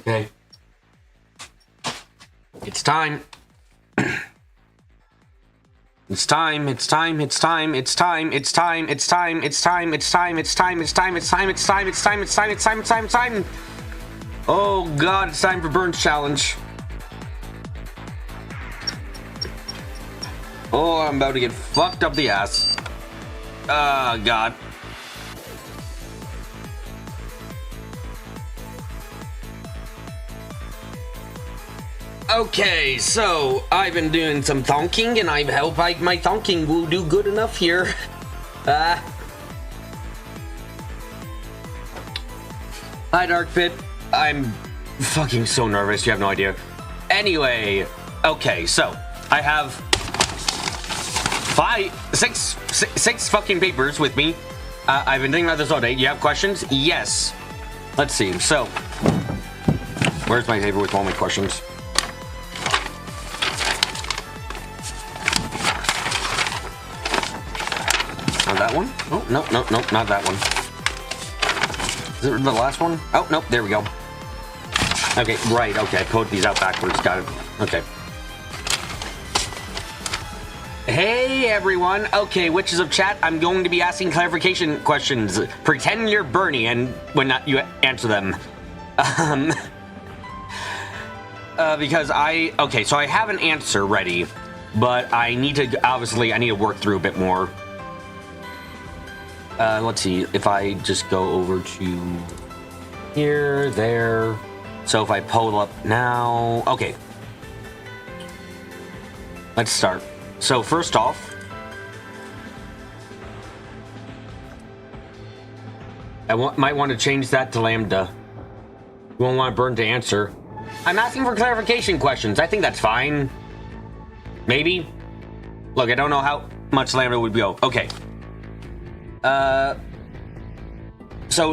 Okay. It's time. It's time, it's time, it's time, it's time, it's time, it's time, it's time, it's time, it's time, it's time, it's time, it's time, it's time, it's time, it's time, it's time, it's time. Oh god, it's time for Burns Challenge. Oh, I'm about to get fucked up the ass. Oh god. Okay, so I've been doing some thonking, and I hope my thonking will do good enough here. Hi, Darkfit. I'm fucking so nervous, you have no idea. Anyway, okay, so I have six fucking papers with me. I've been thinking about this all day. You have questions? Yes. Let's see. So, where's my paper with all my questions? Not that one? Oh, no, not that one. Is it the last one? Oh, no, there we go. Okay, right, okay, I coded these out backwards, got it. Okay. Hey, everyone. Okay, Witches of Chat, I'm going to be asking clarification questions. Pretend you're Bernie, and when not, you answer them. Because okay, so I have an answer ready, but I need to work through a bit more. Let's see, if I just go over to here, there. So if I pull up now, okay. Let's start. So first off, I might want to change that to lambda. You won't want Burn to answer. I'm asking for clarification questions. I think that's fine. Maybe. Look, I don't know how much lambda would go. Okay. So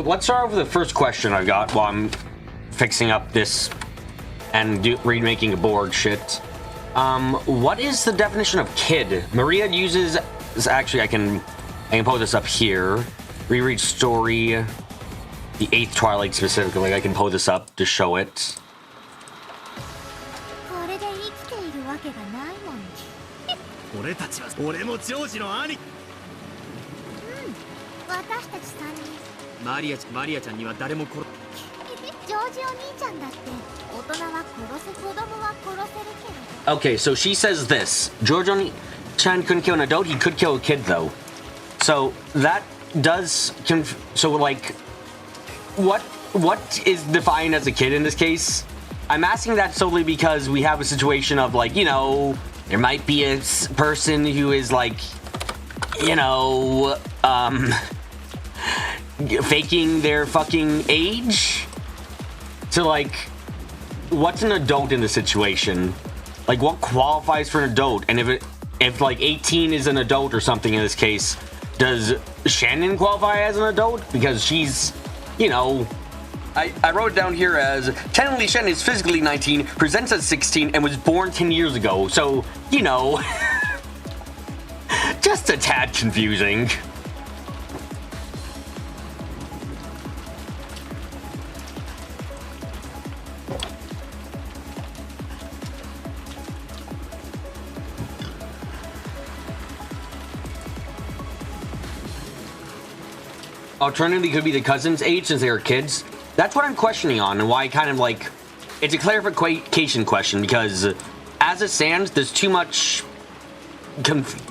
let's start off with the first question I got while I'm fixing up this and remaking a board shit. What is the definition of kid? Maria uses, actually I can pull this up here. Reread story, the 8th Twilight specifically, I can pull this up to show it. Okay, so she says this. Giorgio-chan couldn't kill an adult, he could kill a kid though. So that does so like what is defined as a kid in this case? I'm asking that solely because we have a situation of like, you know, there might be a person who is like, you know, faking their fucking age. So like, what's an adult in the situation? Like, what qualifies for an adult? And if like 18 is an adult or something in this case, does Shannon qualify as an adult? Because she's, you know, I wrote it down here as technically Shannon is physically 19, presents as 16, and was born 10 years ago. So, you know, just a tad confusing. Alternatively, could be the cousin's age since they were kids. That's what I'm questioning on, and why I kind of like... It's a clarification question, because as it stands, there's too much,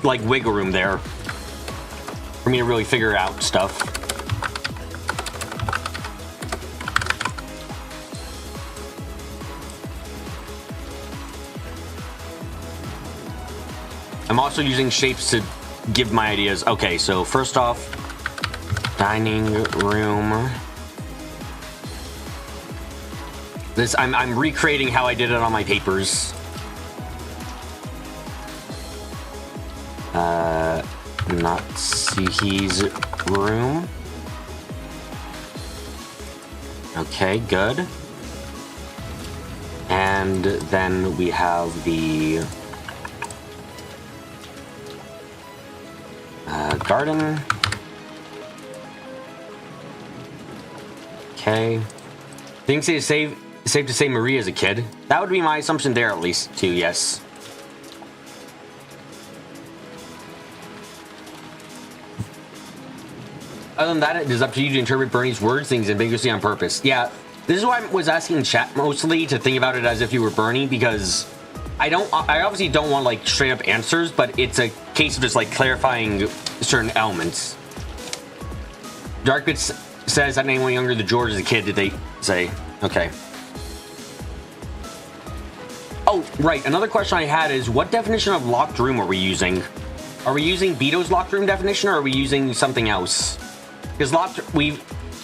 like, wiggle room there for me to really figure out stuff. I'm also using shapes to give my ideas. Okay, so first off, dining room. This I'm recreating how I did it on my papers. Not Suhi's room. Okay, good. And then we have the garden. Okay. Things to save safe to say Maria's a kid. That would be my assumption there, at least, too, yes. Other than that, it is up to you to interpret Bernie's words, things ambiguously on purpose. Yeah, this is why I was asking chat mostly to think about it as if you were Bernie, because I obviously don't want like straight up answers, but it's a case of just like clarifying certain elements. Darkbits says that anyone younger than George is a kid, did they say? Okay. Oh, right. Another question I had is, what definition of locked room are we using? Are we using Beto's locked room definition, or are we using something else? Because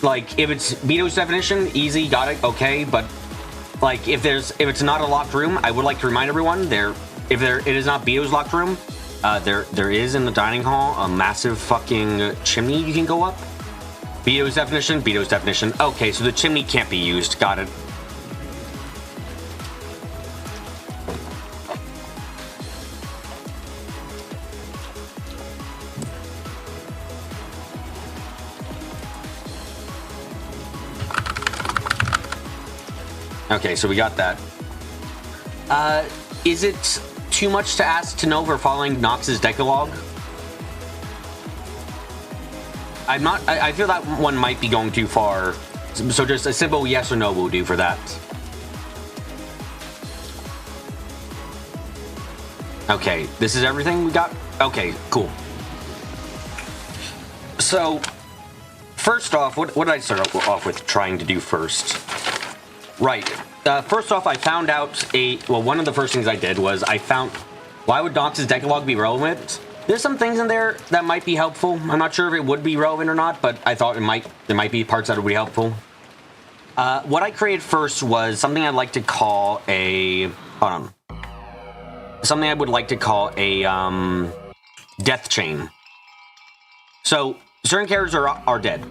like, if it's Beto's definition, easy, got it, okay, but like, if it's not a locked room, I would like to remind everyone, it is not Beto's locked room, there is in the dining hall a massive fucking chimney you can go up. Beto's definition. Okay, so the chimney can't be used, got it. Okay, so we got that. Is it too much to ask to know if we're following Nox's Decalogue? I feel that one might be going too far. So just a simple yes or no will do for that. Okay, this is everything we got? Okay, cool. So, first off, what did I start off with trying to do first? Right. First off, I found out one of the first things I did was I found, why would Nox's Decalogue be relevant? There's some things in there that might be helpful. I'm not sure if it would be relevant or not, but I thought there might be parts that would be helpful. What I created first was something I'd like to call something I would like to call a death chain. So certain characters are dead,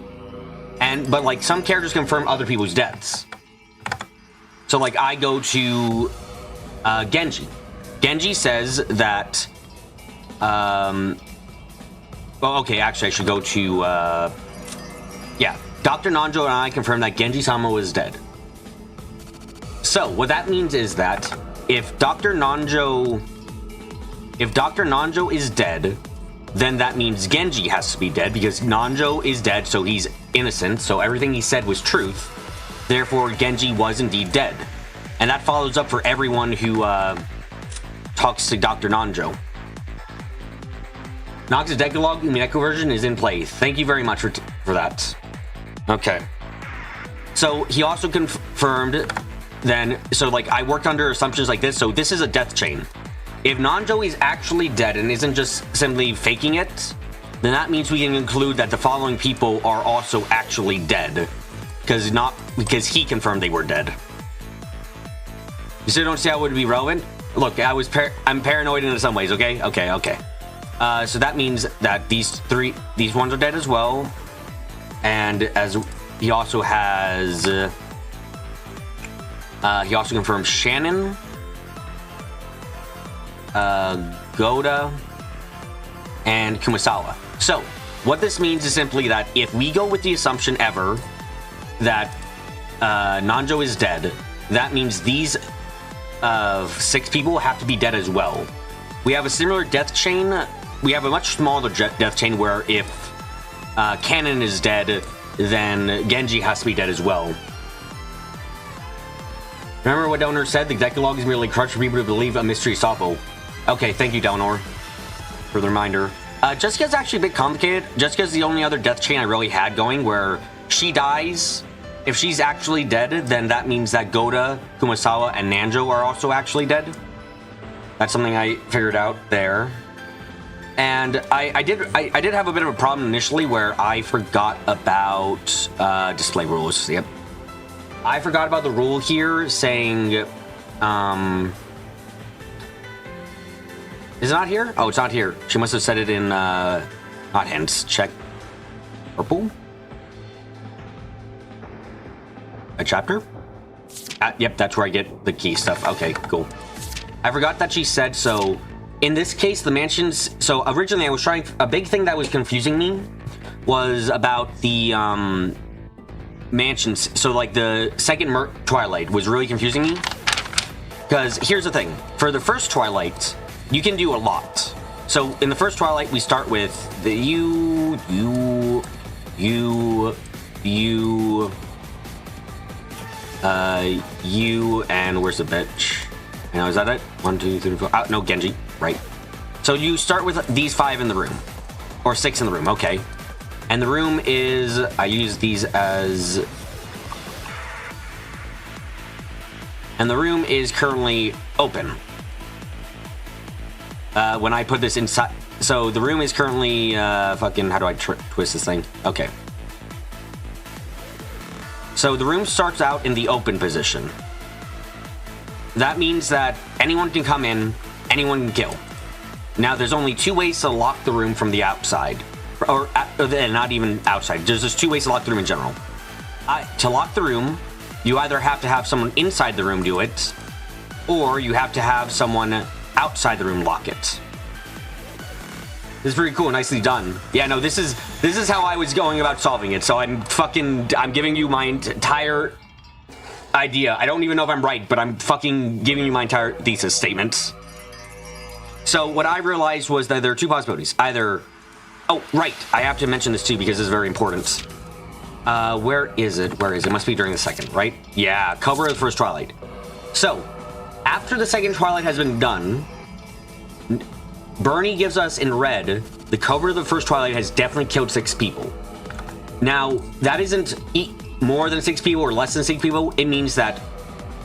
but like some characters confirm other people's deaths. So like I go to Genji. Genji says that. Well, okay, actually I should go to yeah. Dr. Nanjo and I confirmed that Genji-sama was dead. So what that means is that if Dr. Nanjo is dead, then that means Genji has to be dead, because Nanjo is dead, so he's innocent, so everything he said was truth. Therefore, Genji was indeed dead. And that follows up for everyone who talks to Dr. Nanjo. Nox's Decalogue Umineko version is in play. Thank you very much for that. Okay. So he also confirmed then, so like I worked under assumptions like this, so this is a death chain. If Nanjo is actually dead and isn't just simply faking it, then that means we can conclude that the following people are also actually dead. Because he confirmed they were dead. You still don't see how it would be relevant? Look, I'm paranoid in some ways, okay? Okay. So that means that these ones are dead as well. And as he also has, he also confirmed Shannon, Goda, and Kumasawa. So what this means is simply that if we go with the assumption ever that Nanjo is dead, that means these 6 people have to be dead as well. We have a similar death chain. We have a much smaller death chain where if Kanon is dead, then Genji has to be dead as well. Remember what Delnor said? The Decalogue is merely crutch for people to believe a mystery Sapo. Okay, thank you, Delnor, for the reminder. Jessica's actually a bit complicated. Jessica's the only other death chain I really had going, where she dies. If she's actually dead, then that means that Goda, Kumasawa, and Nanjo are also actually dead. That's something I figured out there. And I did have a bit of a problem initially where I forgot about display rules. Yep. I forgot about the rule here saying, is it not here? Oh, it's not here. She must have said it in, not hints, check. Purple? A chapter? Yep, that's where I get the key stuff. Okay, cool. I forgot that she said so. In this case, the mansions... So originally I was trying... A big thing that was confusing me was about the mansions, so like the second Twilight was really confusing me. Because here's the thing, for the first Twilight, you can do a lot. So in the first Twilight, we start with the you, and where's the bitch? Now, is that it? 1, 2, 3, 4. Oh, no, Genji. Right. So you start with these 5 in the room. Or 6 in the room. Okay. And the room is... I use these as... And the room is currently open. When I put this inside... So the room is currently... fucking... How do I twist this thing? Okay. So the room starts out in the open position. That means that anyone can come in, anyone can kill. Now, there's only 2 ways to lock the room from the outside. Or not even outside. There's just 2 ways to lock the room in general. To lock the room, you either have to have someone inside the room do it, or you have to have someone outside the room lock it. This is pretty cool, nicely done. Yeah, no, this is how I was going about solving it, so I'm giving you my entire idea. I don't even know if I'm right, but I'm fucking giving you my entire thesis statement. So what I realized was that there are 2 possibilities. Either... Oh, right. I have to mention this too because this is very important. Where is it? Where is it? It must be during the second, right? Yeah, cover of the first Twilight. So, after the second Twilight has been done, Bernie gives us in red, the cover of the first Twilight has definitely killed 6 people. Now, that isn't more than 6 people or less than 6 people. It means that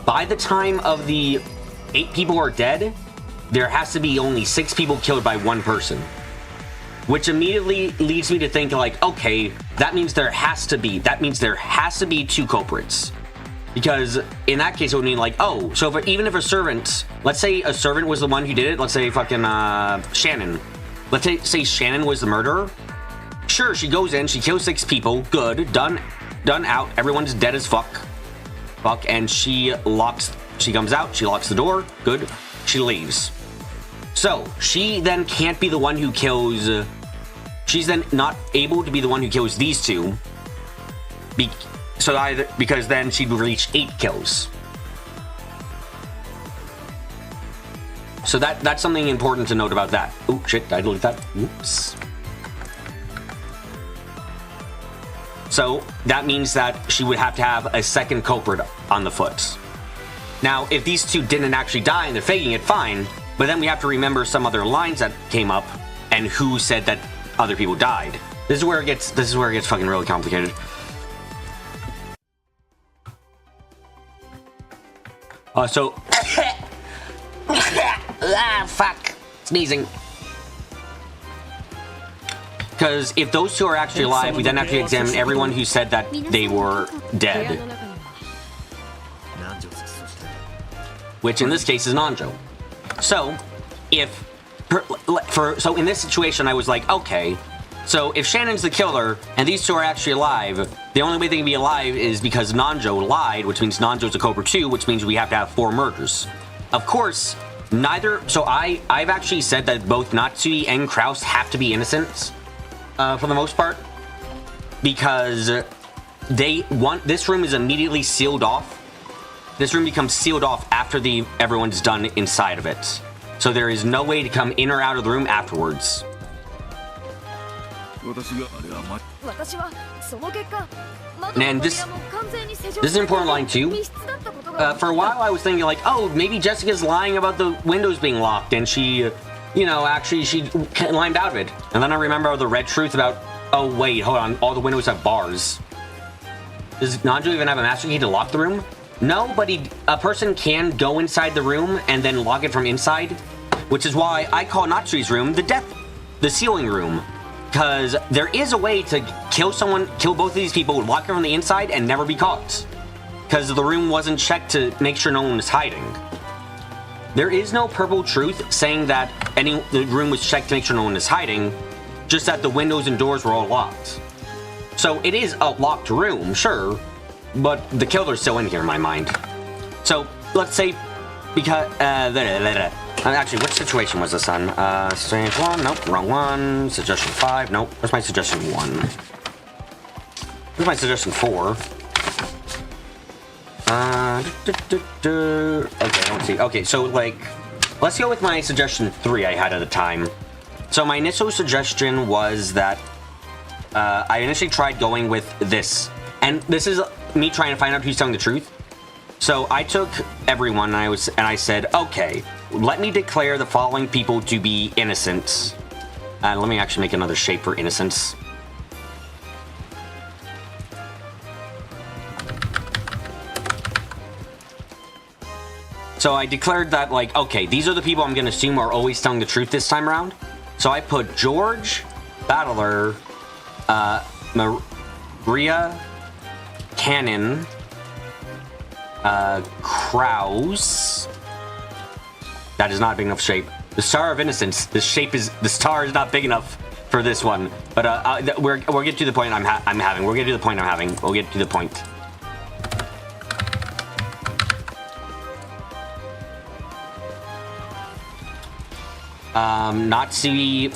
by the time of the 8 people are dead, there has to be only 6 people killed by 1 person. Which immediately leads me to think like, okay, that means there has to be 2 culprits. Because in that case, it would mean like, oh, so even if a servant, let's say a servant was the one who did it, let's say fucking Shannon. Let's say Shannon was the murderer. Sure, she goes in, she kills 6 people, good, done out, everyone's dead as fuck, and she comes out, she locks the door, good, she leaves. So, she then can't be the one who kills, she's then not able to be the one who kills these 2, because then she'd reach 8 kills. So that's something important to note about that. Oh shit, I deleted that, oops. So, that means that she would have to have a second culprit on the foot. Now, if these 2 didn't actually die and they're faking it, fine. But then we have to remember some other lines that came up and who said that other people died. This is where it gets fucking really complicated. So fuck, sneezing. Because if those 2 are actually alive, we then have to examine everyone who said that they were dead. Which in this case is Nanjo. So, so in this situation, I was like, okay, so if Shannon's the killer and these 2 are actually alive, the only way they can be alive is because Nanjo lied, which means Nanjo's a Cobra 2, which means we have to have 4 murders. Of course, so I've actually said that both Natsui and Kraus have to be innocent, for the most part, because this room is immediately sealed off. This room becomes sealed off after everyone's done inside of it. So there is no way to come in or out of the room afterwards. And this is an important line too. For a while I was thinking like, oh, maybe Jessica's lying about the windows being locked and she, actually she climbed out of it. And then I remember the red truth about, oh wait, hold on, all the windows have bars. Does Nanjo even have a master key to lock the room? No, but a person can go inside the room and then lock it from inside, which is why I call Natsui's room the sealing room. Because there is a way to kill both of these people, lock them from the inside, and never be caught. Because the room wasn't checked to make sure no one was hiding. There is no purple truth saying that the room was checked to make sure no one is hiding, just that the windows and doors were all locked. So it is a locked room, sure, but the killer's still in here in my mind. So let's say, because, actually, which situation was this on? Strange 1, nope, wrong one. Suggestion 5, nope. Where's my suggestion 1? Where's my suggestion 4? Okay, let's see. Okay, so like, let's go with my suggestion 3 I had at the time. So my initial suggestion was that I initially tried going with this, and this is me trying to find out who's telling the truth. So I took everyone and I said, okay, let me declare the following people to be innocent. Let me actually make another shape for innocence. So I declared that, like, okay, these are the people I'm going to assume are always telling the truth this time around. So I put George, Battler, Maria, Cannon, Kraus. That is not a big enough shape. The Star of Innocence. The star is not big enough for this one. But we'll get to the point I'm having. We'll get to the point I'm having. We'll get to the point. Natsui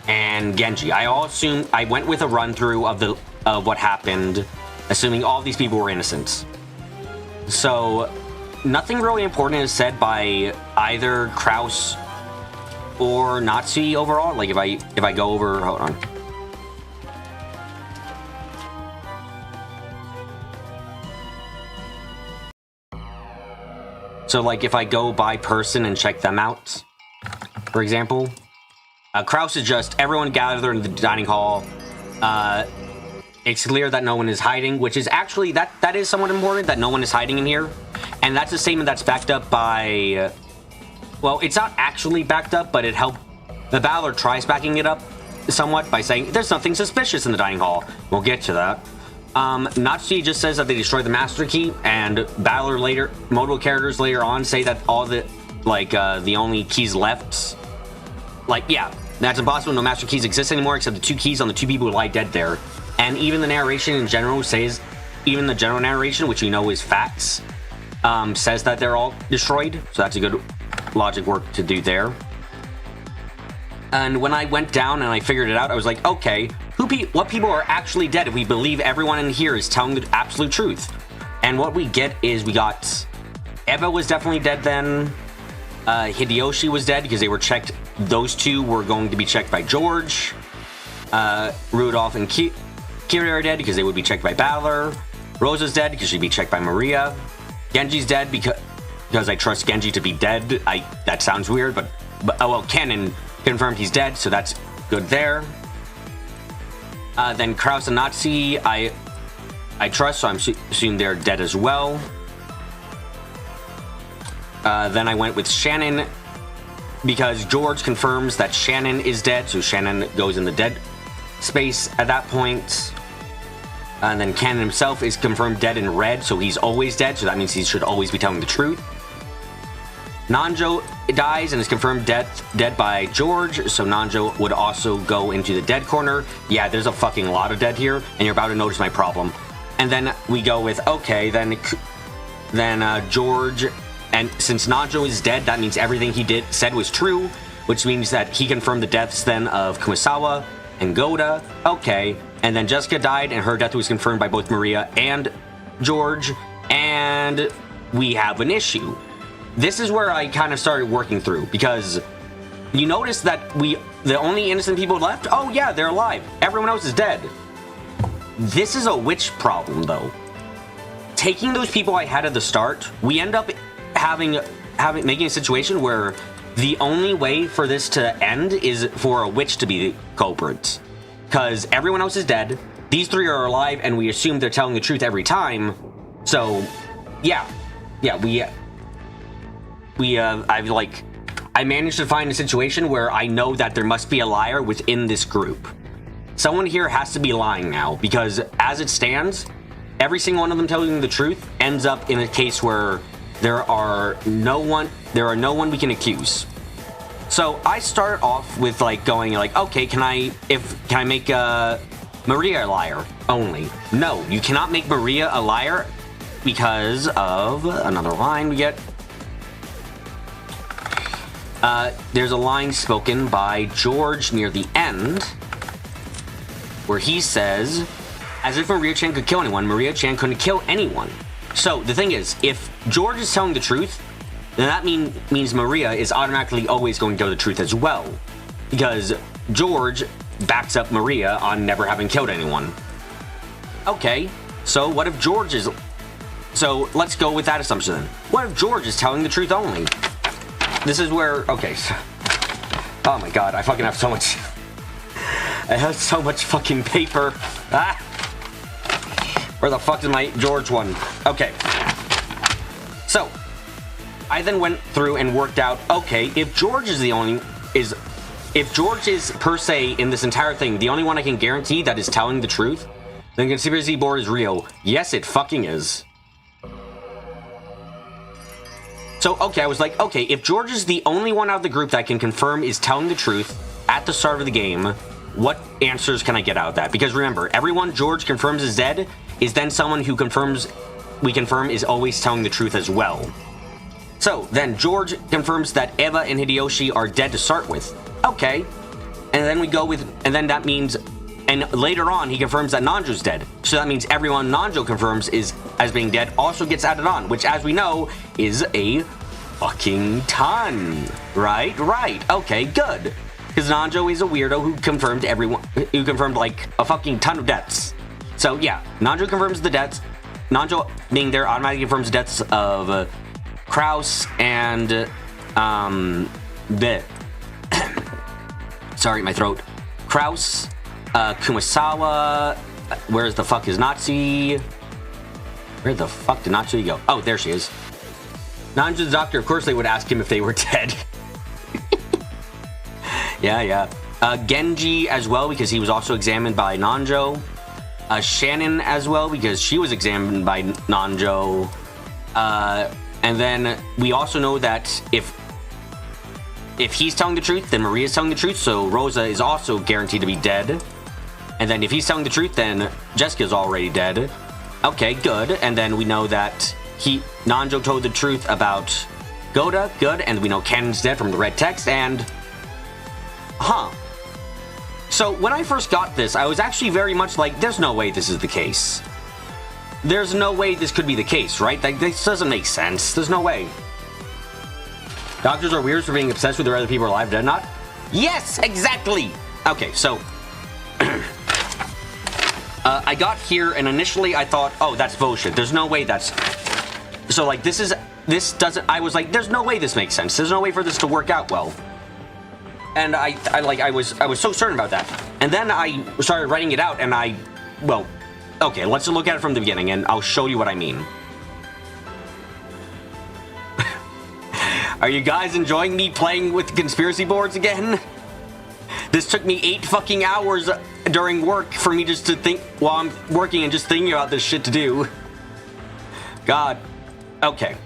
and Genji. I went with a run through of what happened, assuming all these people were innocent. So nothing really important is said by either Kraus or Natsui overall. Like if I go over, hold on. So like if I go by person and check them out, for example, Kraus is just everyone gathered in the dining hall. It's clear that no one is hiding, which is actually, that is somewhat important, that no one is hiding in here. And that's a statement that's backed up by, well, it's not actually backed up, but it helped. The Battler tries backing it up somewhat by saying, there's nothing suspicious in the dining hall. We'll get to that. Natsui just says that they destroyed the Master Key, and Battler later, modal characters later on say that all the, like, the only keys left, like, yeah, that's impossible. No Master Keys exist anymore except the 2 keys on the 2 people who lie dead there. And even the narration in general says, even the general narration, which you know is facts, says that they're all destroyed. So that's a good logic work to do there. And when I went down and I figured it out, I was like, okay, what people are actually dead if we believe everyone in here is telling the absolute truth? And what we get is we got Eva was definitely dead then. Hideyoshi was dead because they were checked. Those 2 were going to be checked by George. Rudolph and Kira are dead because they would be checked by Battler. Rosa's dead because she'd be checked by Maria. Genji's dead because I trust Genji to be dead. That sounds weird, but oh well, Cannon confirmed he's dead, so that's good there. Then Kraus and Nazi, I trust, so I'm assuming they're dead as well. Then I went with Shannon because George confirms that Shannon is dead, so Shannon goes in the dead space at that point. And then Cannon himself is confirmed dead in red, so he's always dead, so that means he should always be telling the truth. Nanjo dies and is confirmed dead by George, so Nanjo would also go into the dead corner. Yeah, there's a fucking lot of dead here, and you're about to notice my problem. And then we go with, okay, then George, and since Nanjo is dead, that means everything he said was true, which means that he confirmed the deaths then of Kumasawa and Goda. Okay, and then Jessica died, and her death was confirmed by both Maria and George, and we have an issue. This is where I kind of started working through, because you notice that the only innocent people left, oh yeah, they're alive. Everyone else is dead. This is a witch problem, though. Taking those people I had at the start, we end up making a situation where the only way for this to end is for a witch to be the culprit. Because everyone else is dead, these 3 are alive, and we assume they're telling the truth every time. So, yeah, I managed to find a situation where I know that there must be a liar within this group. Someone here has to be lying now, because as it stands, every single one of them telling the truth ends up in a case where there are no one we can accuse. So I start off with going okay, can I make Maria a liar only? No, you cannot make Maria a liar because of another line we get. There's a line spoken by George near the end where he says, as if Maria-chan could kill anyone, Maria-chan couldn't kill anyone. So the thing is, if George is telling the truth, then that means Maria is automatically always going to tell the truth as well. Because George backs up Maria on never having killed anyone. Okay, so what if George is... So let's go with that assumption then. What if George is telling the truth only? This is where... Okay, so... Oh my god, I fucking have so much... I have so much fucking paper. Ah! Where the fuck is my George one? Okay. So, I then went through and worked out, okay, if George is the only... If George is, per se, in this entire thing, the only one I can guarantee that is telling the truth, then the conspiracy board is real. Yes, it fucking is. So, okay, I was like, okay, if George is the only one out of the group that can confirm is telling the truth at the start of the game, what answers can I get out of that? Because remember, everyone George confirms is dead is then someone who we confirm is always telling the truth as well. So, then George confirms that Eva and Hideyoshi are dead to start with. Okay. And then we go with, and then that means, and later on he confirms that Nanjo's dead. So that means everyone Nanjo confirms is as being dead also gets added on, which as we know is a fucking ton. Right? Right. Okay, good. Because Nanjo is a weirdo who confirmed like a fucking ton of deaths. So yeah, Nanjo confirms the deaths. Nanjo being there automatically confirms the deaths of Kraus and sorry, my throat. Kraus, Kumasawa. Where's the fuck is Natsu? Where the fuck did Natsu go? Oh, there she is. Nanjo's doctor, of course they would ask him if they were dead. Yeah. Genji as well, because he was also examined by Nanjo. Shannon as well, because she was examined by Nanjo. And then we also know that if he's telling the truth, then Maria's telling the truth, so Rosa is also guaranteed to be dead. And then if he's telling the truth, then Jessica's already dead. Okay, good. And then we know that Nanjo told the truth about Goda, good, and we know Cannon's dead from the red text, and... Huh. So, when I first got this, I was actually very much like, there's no way this is the case. There's no way this could be the case, right? Like, this doesn't make sense. There's no way. Doctors are weird for being obsessed with whether other people are alive, dead or not? Yes, exactly! Okay, so... I got here, and initially I thought, oh, that's bullshit. There's no way that's... So, like, this doesn't... I was like, there's no way this makes sense. There's no way for this to work out well. And I was so certain about that. And then I started writing it out, and well, okay, let's look at it from the beginning, and I'll show you what I mean. Are you guys enjoying me playing with conspiracy boards again? This took me 8 fucking hours during work for me just to think while I'm working and just thinking about this shit to do. God. Okay.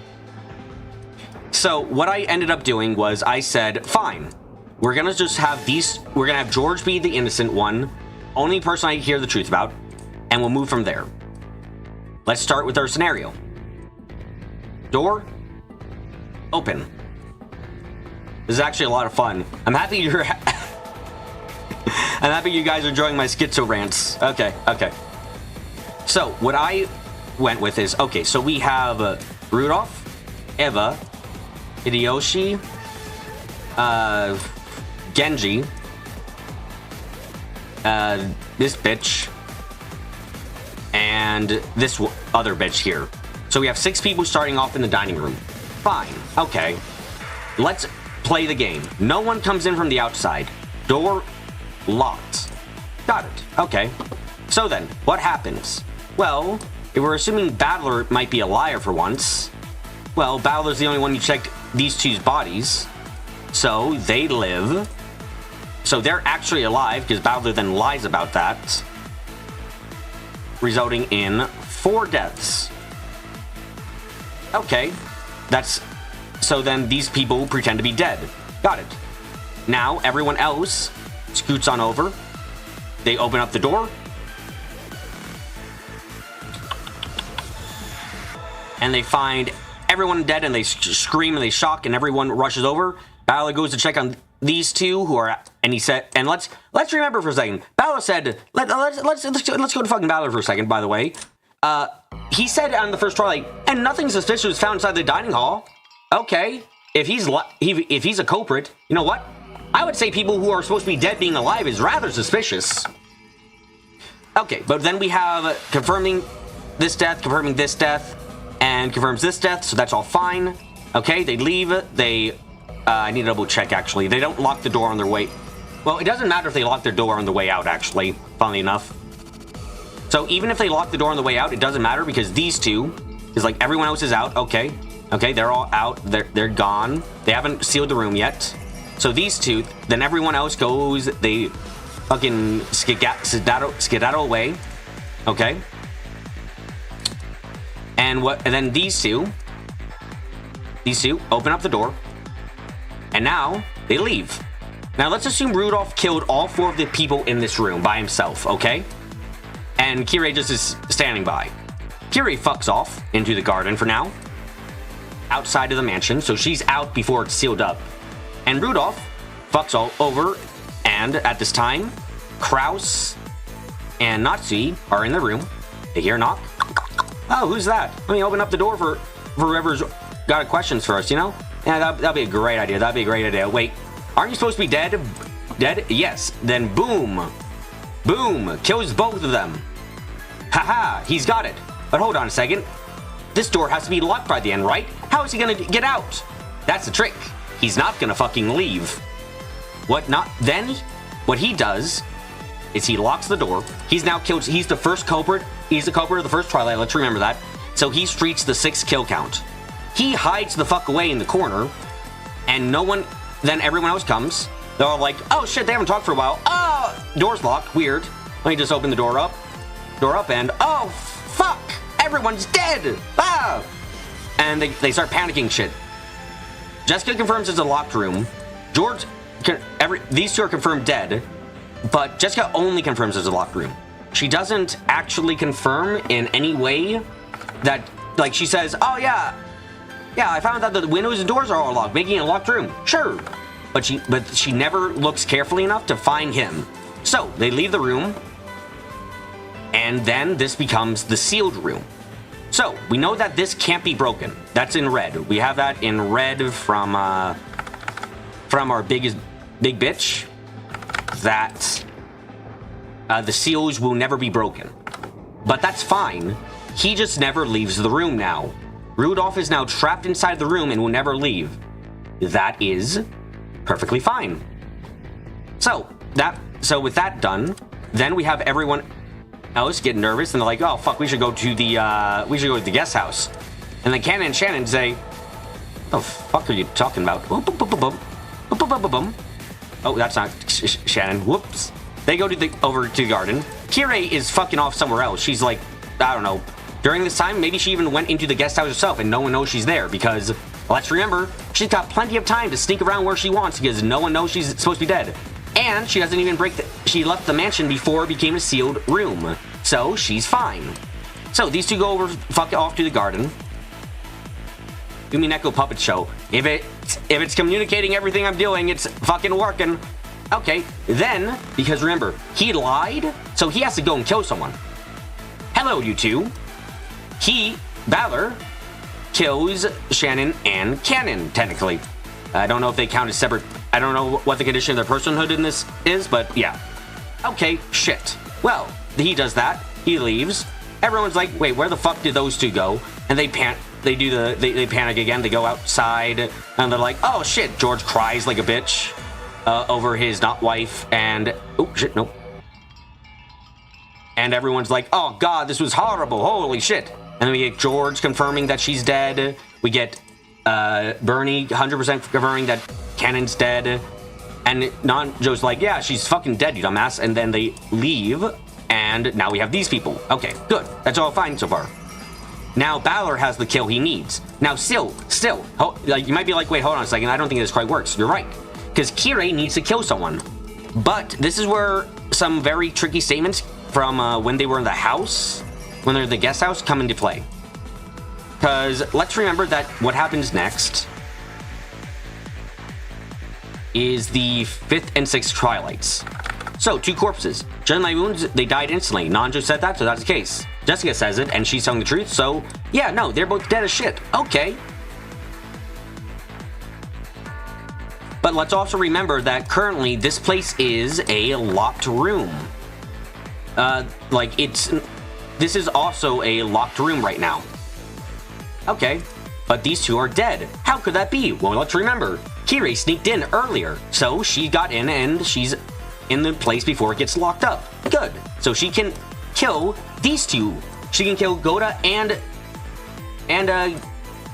So, what I ended up doing was I said, fine. We're gonna just have we're gonna have George be the innocent one, only person I hear the truth about, and we'll move from there. Let's start with our scenario. Door, open. This is actually a lot of fun. I'm happy you're, I'm happy you guys are enjoying my schizo rants. Okay. So, what I went with is, okay, so we have Rudolph, Eva, Hideyoshi, Genji, this bitch, and this other bitch here. So we have 6 people starting off in the dining room. Fine. Okay. Let's play the game. No one comes in from the outside. Door locked. Got it. Okay. So then, what happens? Well, if we're assuming Battler might be a liar for once, well, Battler's the only one who checked these two's bodies. So, they live. So, they're actually alive, because Battler then lies about that. Resulting in 4 deaths. Okay. So then these people pretend to be dead. Got it. Now, everyone else scoots on over. They open up the door. And they find everyone dead, and they scream, and they shock, and everyone rushes over. Battler goes to check on these two who are, and he said, and let's remember for a second. Battler said, let's go to fucking Battler for a second, by the way. he said on the first Twilight, and nothing suspicious was found inside the dining hall. Okay, if he's a culprit, you know what? I would say people who are supposed to be dead being alive is rather suspicious. Okay, but then we have confirming this death, and confirms this death, so that's all fine. Okay, they leave. I need to double check, actually. They don't lock the door on their way. Well, it doesn't matter if they lock their door on the way out, actually, funnily enough. So even if they lock the door on the way out, it doesn't matter because these two, is like everyone else is out. Okay, they're all out. They're gone. They haven't sealed the room yet. So these two, then everyone else goes. They fucking skedaddle away. Okay. And then these two open up the door, and now they leave. Now let's assume Rudolph killed all 4 of the people in this room by himself, okay? And Kirei just is standing by. Kirei fucks off into the garden for now, outside of the mansion, so she's out before it's sealed up. And Rudolph fucks all over, and at this time, Kraus and Nazi are in the room. They hear a knock. Oh, who's that? Let me open up the door for whoever's got questions for us, you know? Yeah, that'd be a great idea. That'd be a great idea. Wait, aren't you supposed to be dead? Dead? Yes. Then boom. Boom. Kills both of them. Haha, he's got it. But hold on a second. This door has to be locked by the end, right? How is he gonna get out? That's the trick. He's not gonna fucking leave. Then, what he does is he locks the door. He's now killed. He's the first culprit. He's the culprit of the first Twilight. Let's remember that. So he's reached the 6th kill count. He hides the fuck away in the corner, and then everyone else comes. They're all like, oh shit, they haven't talked for a while. Oh, door's locked. Weird. Let me just open the door up, and oh fuck, everyone's dead. Ah! And they start panicking shit. Jessica confirms it's a locked room. George, these 2 are confirmed dead, but Jessica only confirms it's a locked room. She doesn't actually confirm in any way that, like, she says, oh yeah, I found out that the windows and doors are all locked, making it a locked room. Sure. But she never looks carefully enough to find him. So they leave the room, and then this becomes the sealed room. So we know that this can't be broken. That's in red. We have that in red from our big bitch, that the seals will never be broken. But that's fine. He just never leaves the room now. Rudolph is now trapped inside the room and will never leave. That is perfectly fine. So with that done, then we have everyone else get nervous and they're like, oh fuck, we should go to the guest house. And then Cannon and Shannon say, what the fuck are you talking about? Oh, that's not Shannon. Whoops. They go over to the garden. Kirei is fucking off somewhere else. She's like, I don't know. During this time, maybe she even went into the guest house herself and no one knows she's there because, let's remember, she's got plenty of time to sneak around where she wants because no one knows she's supposed to be dead. And she doesn't even she left the mansion before it became a sealed room. So she's fine. So these 2 go off to the garden. Umineko puppet show. If it's communicating everything I'm doing, it's fucking working. Okay, then, because remember, he lied, so he has to go and kill someone. Hello, you 2. Balor, kills Shannon and Cannon, technically. I don't know if they count as separate. I don't know what the condition of their personhood in this is, but yeah. Okay, shit. Well, he does that. He leaves. Everyone's like, wait, where the fuck did those 2 go? And they panic again. They go outside, and they're like, oh shit. George cries like a bitch over his not wife, and oh shit, nope. And everyone's like, oh god, this was horrible. Holy shit. And then we get George confirming that she's dead. We get Bernie 100% confirming that Cannon's dead. And Joe's like, yeah, she's fucking dead, you dumbass. And then they leave, and now we have these people. Okay, good. That's all fine so far. Now Balor has the kill he needs. Now still, like, you might be like, wait, hold on a second. I don't think this quite works. You're right. Because Kirei needs to kill someone. But this is where some very tricky statements from when they were in the house, when they're in the guest house, come into play. Because let's remember that what happens next is the 5th and 6th Twilights. So, 2 corpses. Judging my wounds, they died instantly. Nanjo said that, so that's the case. Jessica says it, and she's telling the truth, so yeah, no, they're both dead as shit. Okay. But let's also remember that currently this place is a locked room. This is also a locked room right now. Okay, but these two are dead. How could that be? Well, let's remember, Kirei sneaked in earlier, so she got in and she's in the place before it gets locked up. Good. So she can kill these two. She can kill Goda and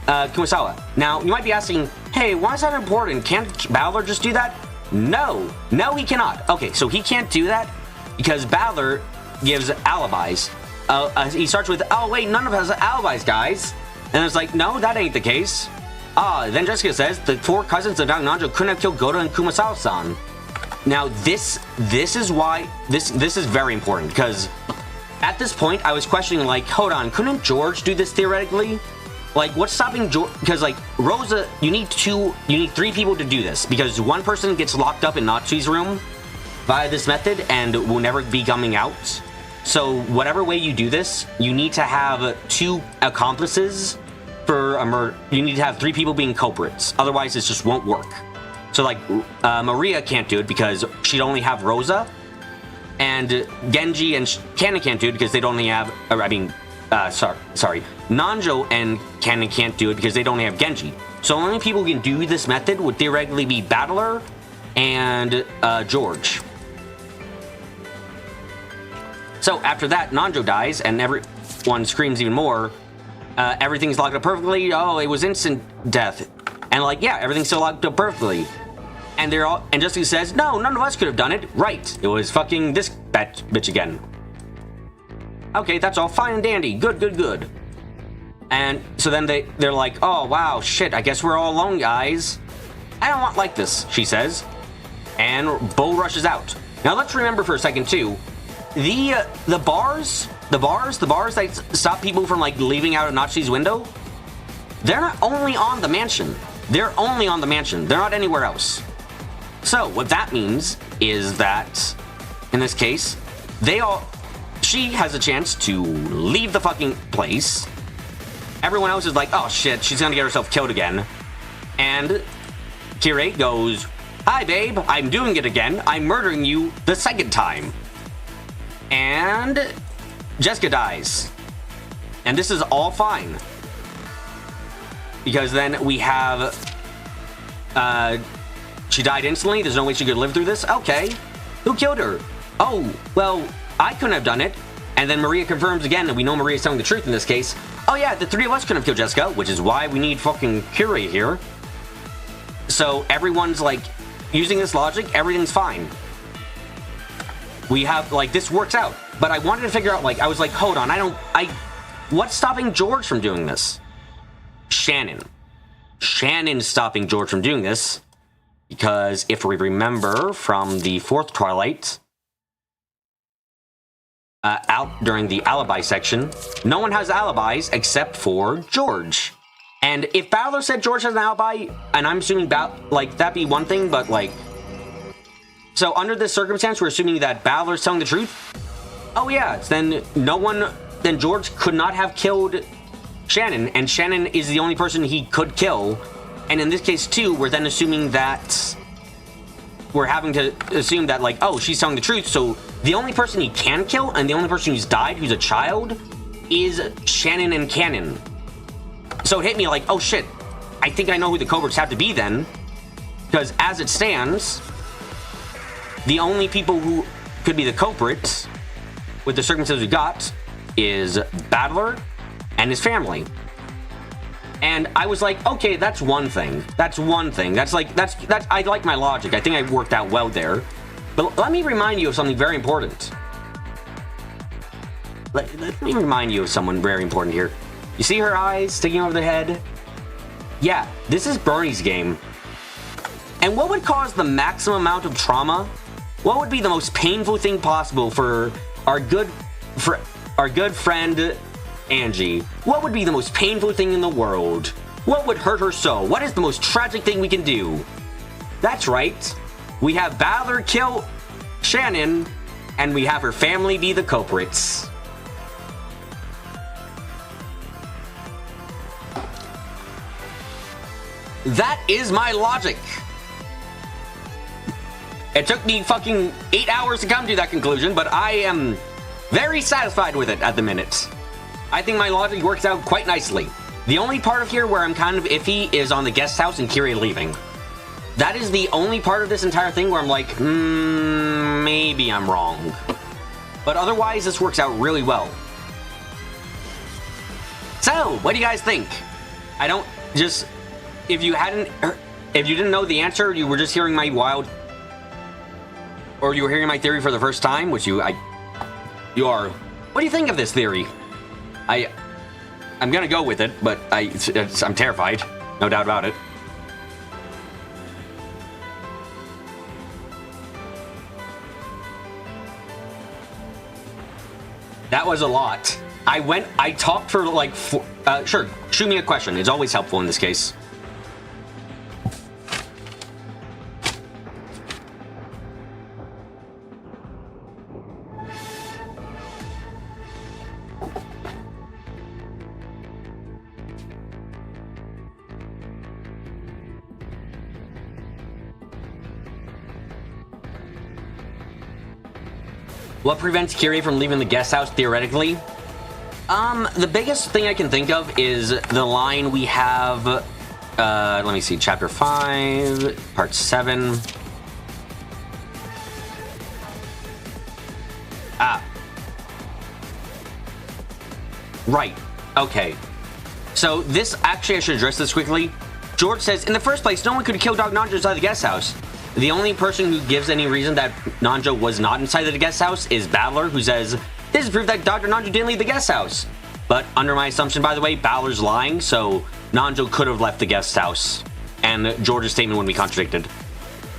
Kumasawa. Now, you might be asking, hey, why is that important? Can't Balor just do that? No, he cannot. Okay, so he can't do that because Balor gives alibis. He starts with, oh wait, none of us have alibis, guys. And it's like, no, that ain't the case. Then Jessica says the 4 cousins of Dr. Nanjo couldn't have killed Goda and Kumasawa-san. Now this is why this is very important, because at this point I was questioning, like, hold on, couldn't George do this theoretically? Like, what's stopping George? Because like Rosa, you need 3 people to do this, because one person gets locked up in Natsu's room via this method and will never be coming out. So whatever way you do this, you need to have 2 accomplices for a murder. You need to have 3 people being culprits, otherwise it just won't work. So like Maria can't do it because she'd only have Rosa, and Genji and Kanon can't do it because they'd only have, sorry, Nanjo and Kanon can't do it because they'd only have Genji. So only people who can do this method would theoretically be Battler and George. So after that, Nanjo dies and everyone screams even more. Everything's locked up perfectly. Oh, it was instant death. And like, yeah, everything's still locked up perfectly. And and Jessica says, no, none of us could have done it. Right. It was fucking this bitch again. Okay, that's all fine and dandy. Good. And so then they're like, oh, wow, shit, I guess we're all alone, guys. I don't want like this, she says. And Bo rushes out. Now let's remember for a second too, the bars that stop people from like leaving out of Natsu's window, they're not only on the mansion. They're only on the mansion. They're not anywhere else. So what that means is that in this case, she has a chance to leave the fucking place. Everyone else is like, oh shit, she's gonna get herself killed again. And Kirei goes, hi babe, I'm doing it again. I'm murdering you the 2nd time. And Jessica dies. And this is all fine. Because then we have, she died instantly. There's no way she could live through this. Okay. Who killed her? Oh, well, I couldn't have done it. And then Maria confirms again that we know Maria's telling the truth in this case. Oh yeah, the 3 of us couldn't have killed Jessica, which is why we need fucking Kirei here. So everyone's like, using this logic, everything's fine. We have, like, this works out. But I wanted to figure out, like, I was like, hold on, what's stopping George from doing this? Shannon. Shannon's stopping George from doing this. Because if we remember from the 4th Twilight, out during the alibi section, no one has alibis except for George. And if Balor said George has an alibi, and I'm assuming that'd be one thing, but like, so under this circumstance, we're assuming that Balor's telling the truth. Oh yeah, then then George could not have killed Shannon, and Shannon is the only person he could kill. And in this case too, we're then assuming that we're having to assume that, like, oh, she's telling the truth, so the only person he can kill and the only person who's died, who's a child, is Shannon and Kanon. So it hit me like, oh shit, I think I know who the culprits have to be then, because as it stands, the only people who could be the culprits with the circumstances we got is Battler and his family. And I was like, okay, that's one thing. That's I like my logic. I think I worked out well there. But let me remind you of something very important. Let me remind you of someone very important here. You see her eyes sticking over the head? Yeah, this is Bernie's game. And what would cause the maximum amount of trauma? What would be the most painful thing possible for our good friend Angie? What would be the most painful thing in the world? What would hurt her so? What is the most tragic thing we can do? That's right. We have Balor kill Shannon, and we have her family be the culprits. that is my logic. It took me fucking 8 hours to come to that conclusion, but I am very satisfied with it at the minute. I think my logic works out quite nicely. The only part of here where I'm kind of iffy is on the guest house and Kyrie leaving. That is the only part of this entire thing where I'm like, maybe I'm wrong. But otherwise, this works out really well. So, what do you guys think? I don't just... If you didn't know the answer, you were just hearing my wild... Or you were hearing my theory for the first time, which you are. What do you think of this theory? I'm gonna go with it, but I'm terrified. No doubt about it. That was a lot. I talked for like sure, shoot me a question. It's always helpful in this case. What prevents Kyrie from leaving the guest house, theoretically? The biggest thing I can think of is the line we have, let me see, Chapter 5, Part 7. Right. Okay. So this, actually, I should address this quickly. George says, in the first place, no one could kill Dog Nanjo inside the guest house. The only person who gives any reason that Nanjo was not inside the guest house is Battler, who says, this is proof that Dr. Nanjo didn't leave the guest house. But under my assumption, by the way, Battler's lying, so Nanjo could have left the guest house, and George's statement wouldn't be contradicted.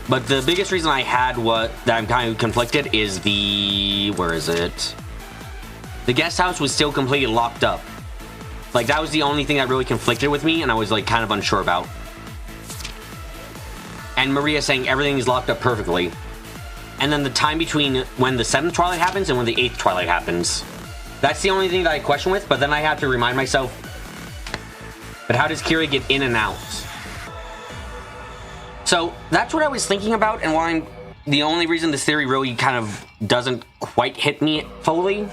But the biggest reason I had that I'm kind of conflicted is where is it? The guest house was still completely locked up. Like, that was the only thing that really conflicted with me, and I was, like, kind of unsure about. And Maria saying everything is locked up perfectly. And then the time between when the 7th Twilight happens and when the 8th Twilight happens. That's the only thing that I question with, but then I have to remind myself, but how does Kira get in and out? So that's what I was thinking about, and why the only reason this theory really kind of doesn't quite hit me fully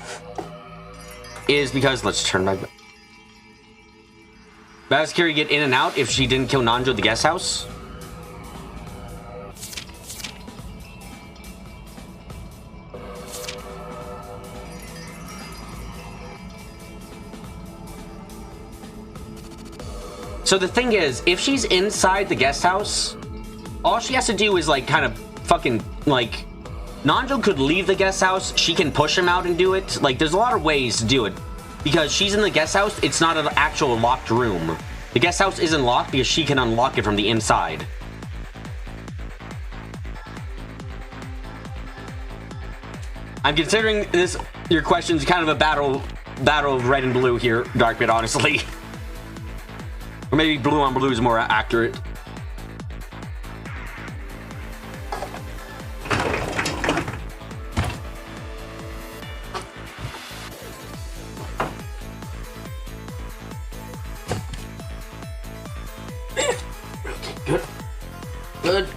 is because, let's turn back. How does Kira get in and out if she didn't kill Nanjo at the guest house? So the thing is, if she's inside the guest house, all she has to do is, like, kind of fucking, like, Nanjo could leave the guest house, she can push him out and do it. Like, there's a lot of ways to do it. Because she's in the guest house, it's not an actual locked room. The guest house isn't locked because she can unlock it from the inside. I'm considering your question's kind of a battle of red and blue here, Darkbit, honestly. Or maybe blue on blue is more accurate.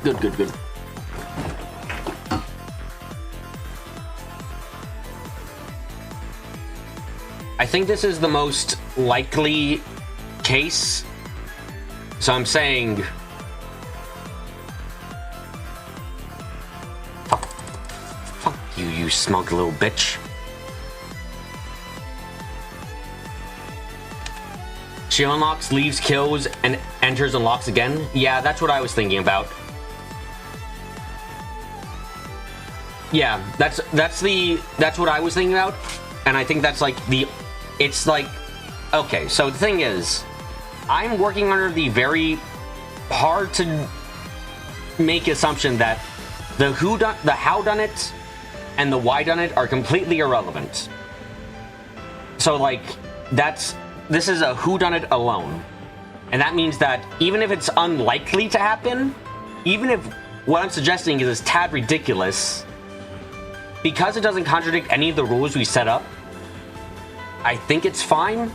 Good. I think this is the most likely case. So I'm saying... Fuck you, you smug little bitch. She unlocks, leaves, kills, and enters and locks again? Yeah, that's what I was thinking about. Yeah, that's what I was thinking about. And I think that's like it's like, okay, so the thing is, I'm working under the very hard to make assumption that the how done it and the why done it are completely irrelevant. So like, this is a who done it alone. And that means that even if it's unlikely to happen, even if what I'm suggesting is a tad ridiculous, because it doesn't contradict any of the rules we set up, I think it's fine.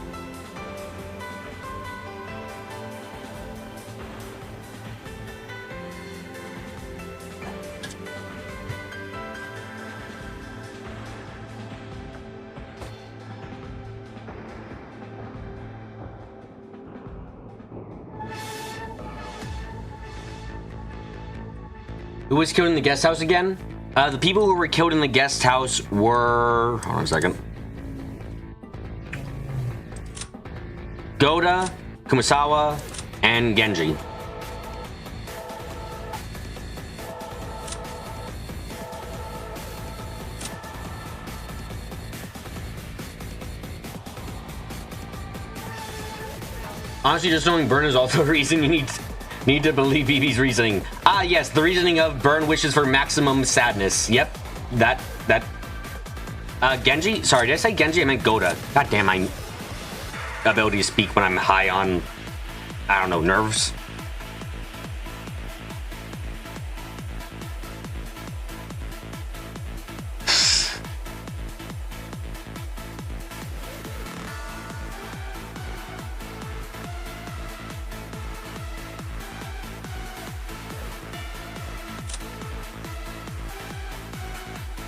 Who was killed in the guest house again? The people who were killed in the guest house were... Hold on a second. Goda, Kumasawa, and Genji. Honestly, just knowing Burn is also the reason you need to believe BB's reasoning. Ah, yes, the reasoning of Burn wishes for maximum sadness. Yep, that. Genji? Sorry, did I say Genji? I meant Goda. God damn, my ability to speak when I'm high on, I don't know, nerves.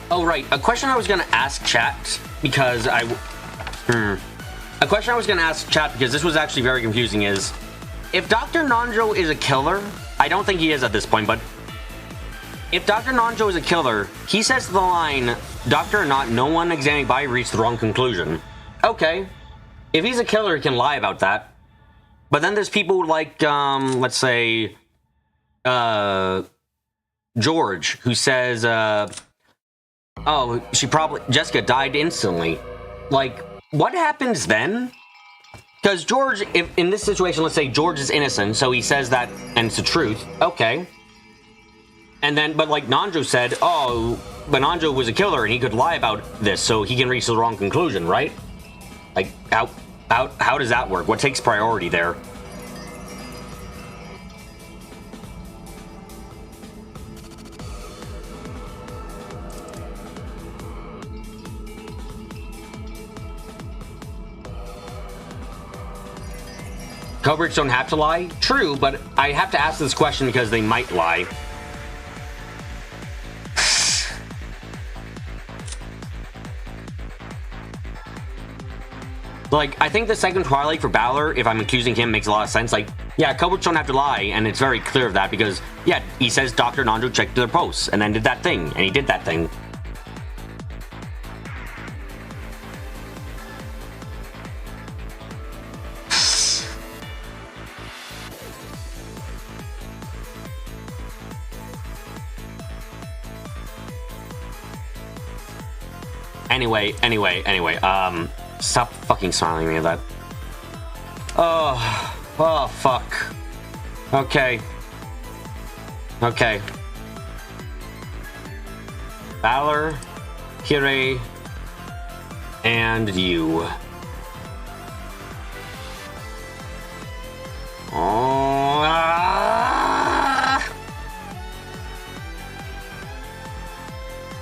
Oh, right. A question I was going to ask chat because A question I was going to ask chat because this was actually very confusing is, if Dr. Nanjo is a killer, I don't think he is at this point, but if Dr. Nanjo is a killer, he says the line, "Doctor or not, no one examining body reached the wrong conclusion." Okay. If he's a killer, he can lie about that. But then there's people like, let's say, George, who says, oh, Jessica died instantly. Like, what happens then? Because George, if in this situation, let's say George is innocent, so he says that, and it's the truth. Okay. And then, but like Nanjo said, oh, but Nanjo was a killer and he could lie about this, so he can reach the wrong conclusion, right? Like, how does that work? What takes priority there? Coverage don't have to lie? True, but I have to ask this question because they might lie. Like, I think the second Twilight for Balor, if I'm accusing him, makes a lot of sense. Like, yeah, coverage don't have to lie, and it's very clear of that because, yeah, he says Dr. Nanjo checked their posts and then did that thing, and he did that thing. Anyway, stop fucking smiling at me that. Oh, fuck. Okay. Balor, Kire, and you.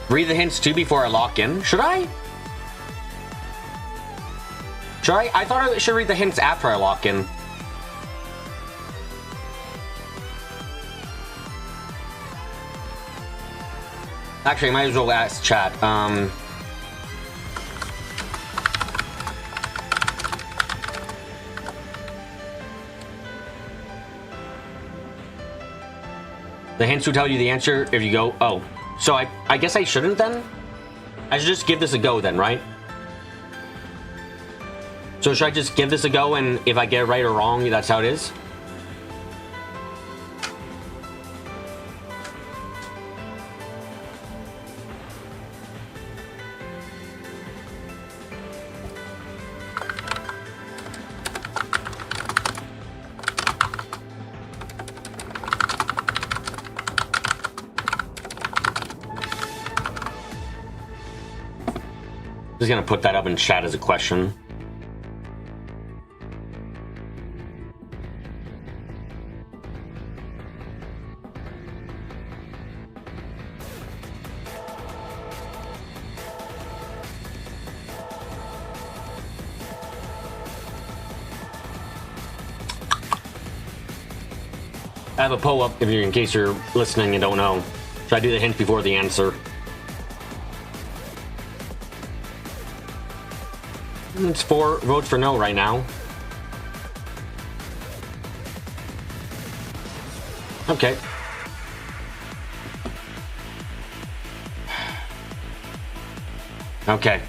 Read the hints too before I lock in. Should I? I thought I should read the hints after I lock in. Actually, I might as well ask chat. The hints will tell you the answer if you go. Oh, so I guess I shouldn't then? I should just give this a go then, right? So should I just give this a go, and if I get it right or wrong, that's how it is? Just gonna put that up in chat as a question. I have a poll up in case you're listening and don't know. Should I do the hint before the answer? It's 4 votes for no right now. Okay. Okay.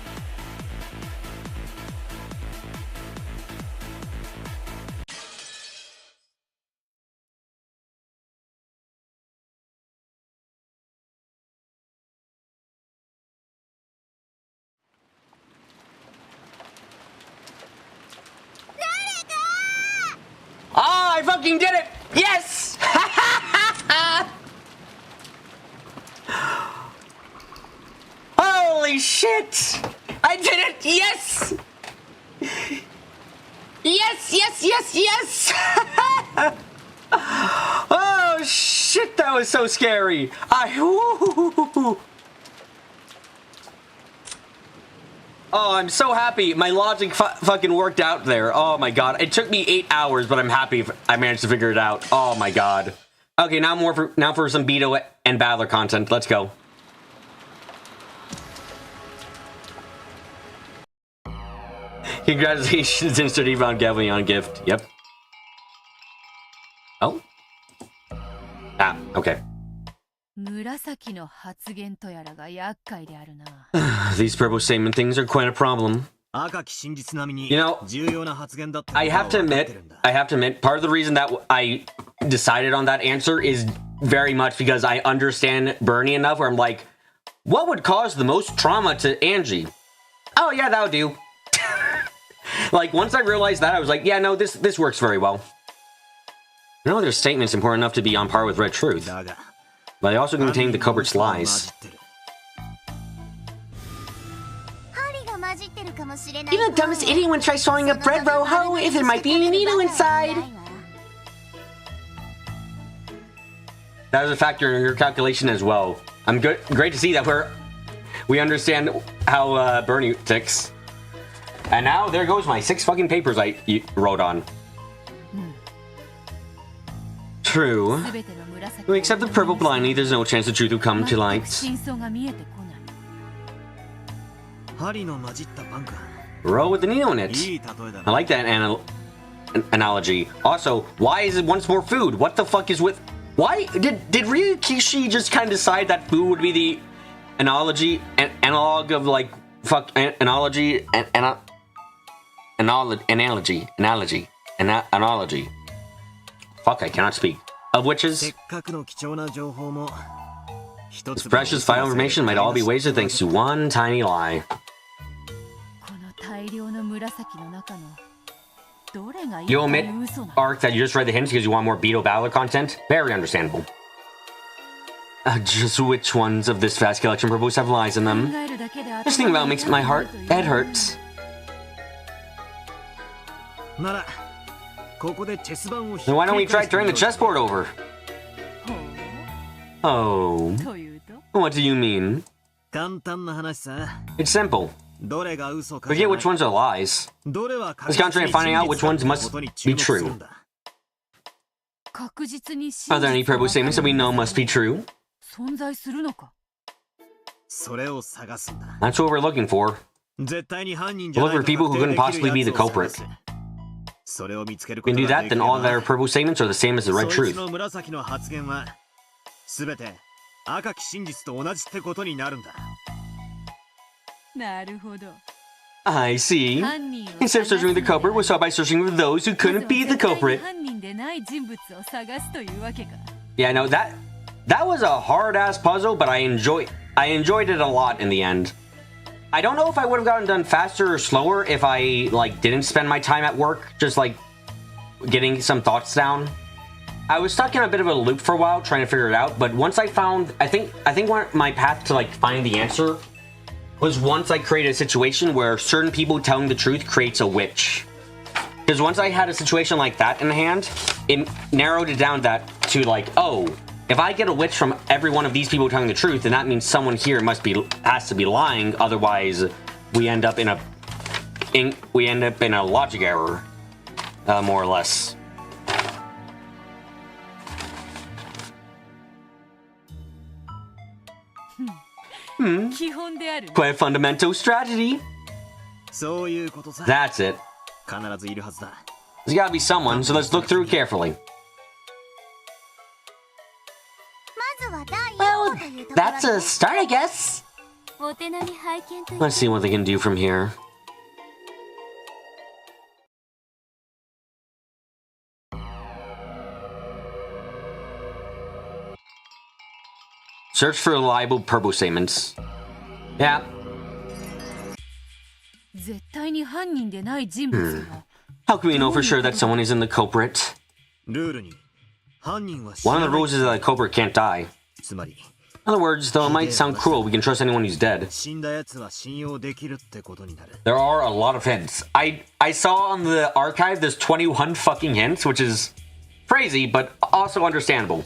Oh, I fucking did it! Yes! Holy shit! I did it! Yes! Yes, yes, yes, yes! Oh shit, that was so scary! Oh, I'm so happy. My logic fucking worked out there. Oh my god. It took me 8 hours, but I'm happy I managed to figure it out. Oh my god. Okay, now for some Beto and Battler content. Let's go. Congratulations, Insert Evon Gavleon gift. Yep. Oh? Ah, okay. These purple statement things are quite a problem. You know, I have to admit, part of the reason that I decided on that answer is very much because I understand Bernie enough where I'm like, what would cause the most trauma to Angie? Oh yeah, that would do. Like, once I realized that, I was like, yeah, no, this works very well. No other statement's important enough to be on par with Red Truth. But they also contain the culprit's lies. Even the dumbest idiot would try sewing a bread roll hoe if there might be a needle inside. That is a factor in your calculation as well. Great to see that we understand how Bernie ticks. And now there goes my 6 fucking papers I wrote on. True. We accept the purple blindly, there's no chance the truth will come to light. Roll with the needle in it. I like that analogy. Also, why is it once more food? What the fuck is with... Why did Ryukishi just kind of decide that food would be the analogy analog of like analogy. Fuck, I cannot speak. Of witches. This precious vital information might all be wasted thanks to one tiny lie. You omit Arc that you just read the hints because you want more Beto Battler content? Very understandable. Just which ones of this vast collection purpose have lies in them? Just thinking about it makes my head hurts. Then why don't we try turning the chessboard over? Oh. What do you mean? It's simple. Forget which ones are lies. Let's concentrate on finding out which ones must be true. Are there any purple statements that we know must be true? That's what we're looking for. We're looking for people who couldn't possibly be the culprit. If we can do that, then all of our purple statements are the same as the red truth. I see. Instead of searching for the culprit, we'll start by searching for those who couldn't be the culprit. Yeah, no, that was a hard-ass puzzle, but I enjoyed it a lot in the end. I don't know if I would have gotten done faster or slower if I, like, didn't spend my time at work, just, like, getting some thoughts down. I was stuck in a bit of a loop for a while trying to figure it out, but once I found, I think my path to, like, finding the answer was once I created a situation where certain people telling the truth creates a witch. Because once I had a situation like that in hand, it narrowed it down to, like, oh, if I get a witch from every one of these people telling the truth, then that means someone here has to be lying. Otherwise, we end up in a logic error, more or less. Quite a fundamental strategy. That's it. There's gotta be someone, so let's look through carefully. Well, that's a start, I guess. Let's see what they can do from here. Search for reliable purple statements. Yeah. How can we know for sure that someone isn't the culprit? One of the rules is that the culprit can't die. In other words, though it might sound cruel, we can trust anyone who's dead. There are a lot of hints. I saw on the archive there's 21 fucking hints, which is crazy, but also understandable.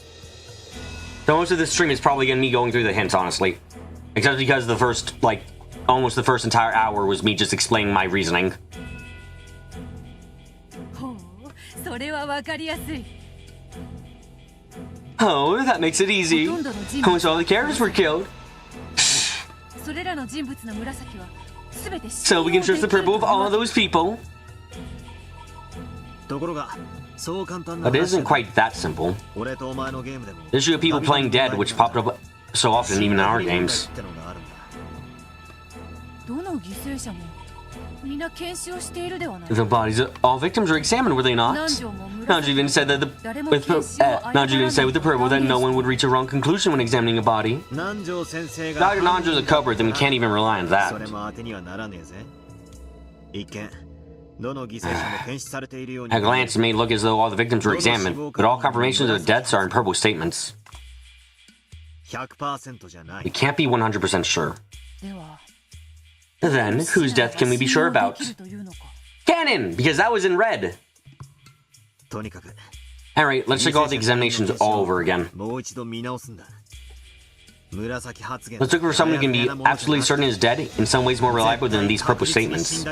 So most of this stream is probably going to be going through the hints, honestly. Except because the first, almost the first entire hour was me just explaining my reasoning. Oh, that makes it easy. Almost all the characters were killed. So we can trust the purple of all of those people. But it isn't quite that simple. The issue of people playing dead, which popped up so often even in our games. The bodies of all victims were examined, were they not? Nanju even said that with the purple that no one would reach a wrong conclusion when examining a body. Dr. Nanju's a culprit, then we can't even rely on that. At a glance, it may look as though all the victims were examined, but all confirmations of deaths are in purple statements. We can't be 100% sure. Then, whose death can we be sure about? Canon! Because that was in red! Alright, let's check all the examinations all over again. Let's look for someone who can be absolutely certain is dead, in some ways more reliable than these purple statements.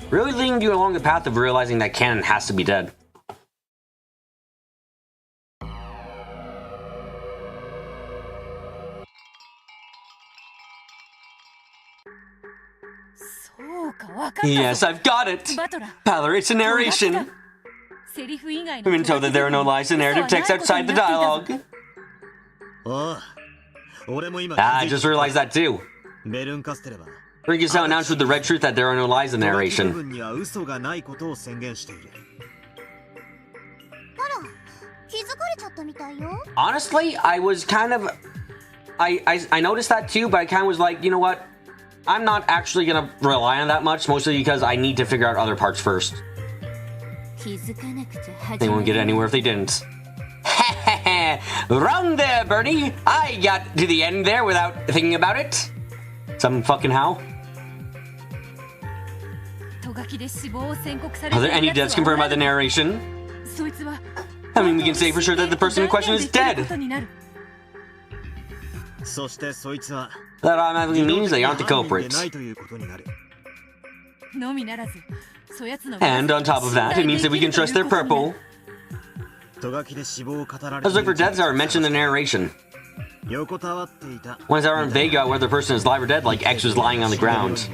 Really leading you along the path of realizing that Canon has to be dead. Yes, I've got it! Butler, it's a narration! We've been told that there are no lies in narrative text outside the dialogue. I just realized that too. Ringus announced with the red truth that there are no lies in narration. Honestly, I was kind of... I noticed that too, but I kind of was like, you know what? I'm not actually gonna rely on that much, mostly because I need to figure out other parts first. They won't get anywhere if they didn't. Wrong there, Bernie! I got to the end there without thinking about it. Some fucking how. Are there any deaths confirmed by the narration? I mean, we can say for sure that the person in question is dead. That automatically means they aren't the culprits. And on top of that, it means that we can trust their purple. Let's look for deaths that are mentioned in the narration. Ones that aren't vague about whether the person is alive or dead, like X was lying on the ground.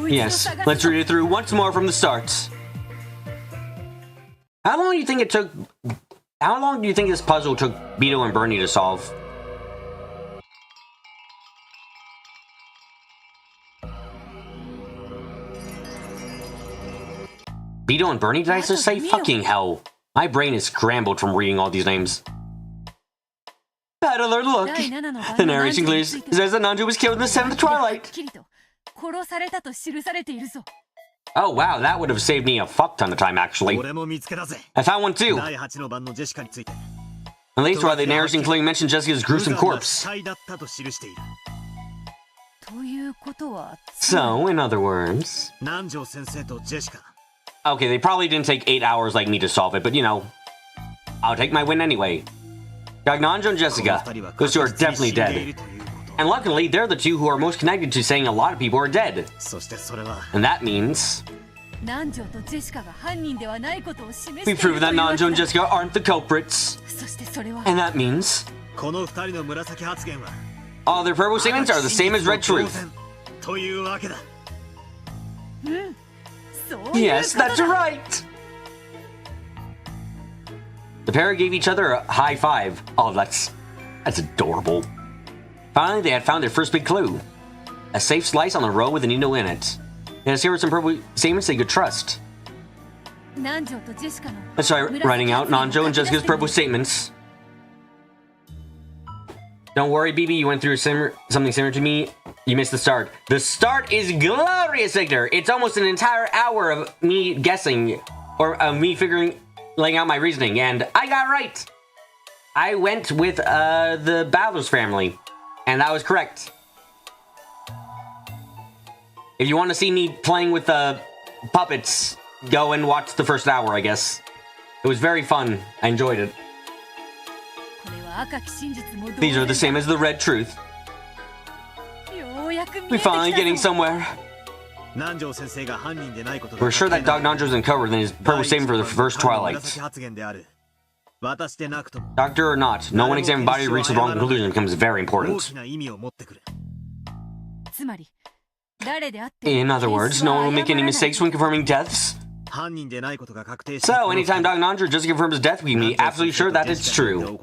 Yes, let's read it through once more from the start. How long do you think this puzzle took Beto and Bernie to solve? Beto and Bernie, did I just say? Fucking hell. My brain is scrambled from reading all these names. Battler, look! The narration clearly says that Nanju was killed in the 7th Twilight. Oh wow, that would have saved me a fuck ton of time, actually. I found one too. At least why the narration clearly mentioned Jessica's gruesome corpse. So, in other words... Okay, they probably didn't take 8 hours like me to solve it, but you know, I'll take my win anyway. Nanjo and Jessica, those two are definitely dead. And luckily, they're the two who are most connected to saying a lot of people are dead. And that means... we prove that Nanjo and Jessica aren't the culprits. And that means... all their purple statements are the same as red truth. Yes, that's right! The pair gave each other a high five. Oh, that's adorable. Finally, they had found their first big clue. A safe slice on the road with a needle in it. They had here some purple statements they could trust. Let's try writing out Nanjo and Jessica's purple statements. Don't worry, BB, you went through something similar to me. You missed the start. The start is glorious, Victor. It's almost an entire hour of me guessing, or of me laying out my reasoning, and I got right. I went with the Bowser's family, and that was correct. If you want to see me playing with puppets, go and watch the first hour, I guess. It was very fun. I enjoyed it. These are the same as the red truth. We're finally getting somewhere. We're sure that Dog Nanjo's uncovered in his purple statement for the first Twilight. Doctor or not, no one examined body to reach the wrong conclusion becomes very important. In other words, no one will make any mistakes when confirming deaths. So, anytime Dog Nanjo just confirms death, we can be absolutely sure that it's true.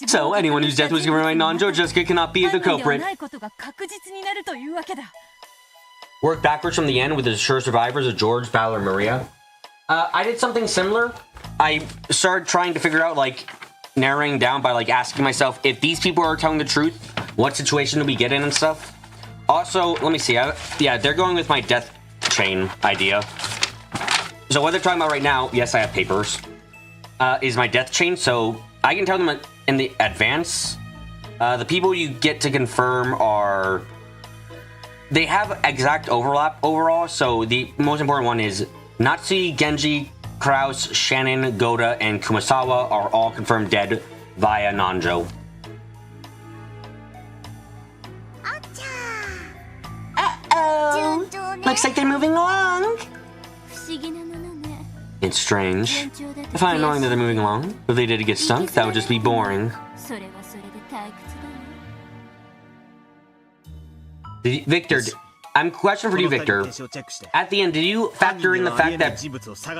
So, anyone whose death was confirmed by Nanjo or Jessica cannot be the culprit. Work backwards from the end with the sure survivors of George, Val, and Maria. I did something similar. I started trying to figure out, like, narrowing down by, like, asking myself, if these people are telling the truth, what situation do we get in and stuff? Also, let me see. Yeah, they're going with my death chain idea. So what they're talking about right now, yes, I have papers, is my death chain. So I can tell them in the advance. The people you get to confirm are... They have exact overlap overall. So the most important one is Natsui, Genji, Kraus, Shannon, Goda, and Kumasawa are all confirmed dead via Nanjo. Uh-oh! Looks like they're moving along. It's strange. I find it annoying that they're moving along. If they did get stunk, that would just be boring. Victor, I'm question for you, Victor. At the end, did you factor in the fact that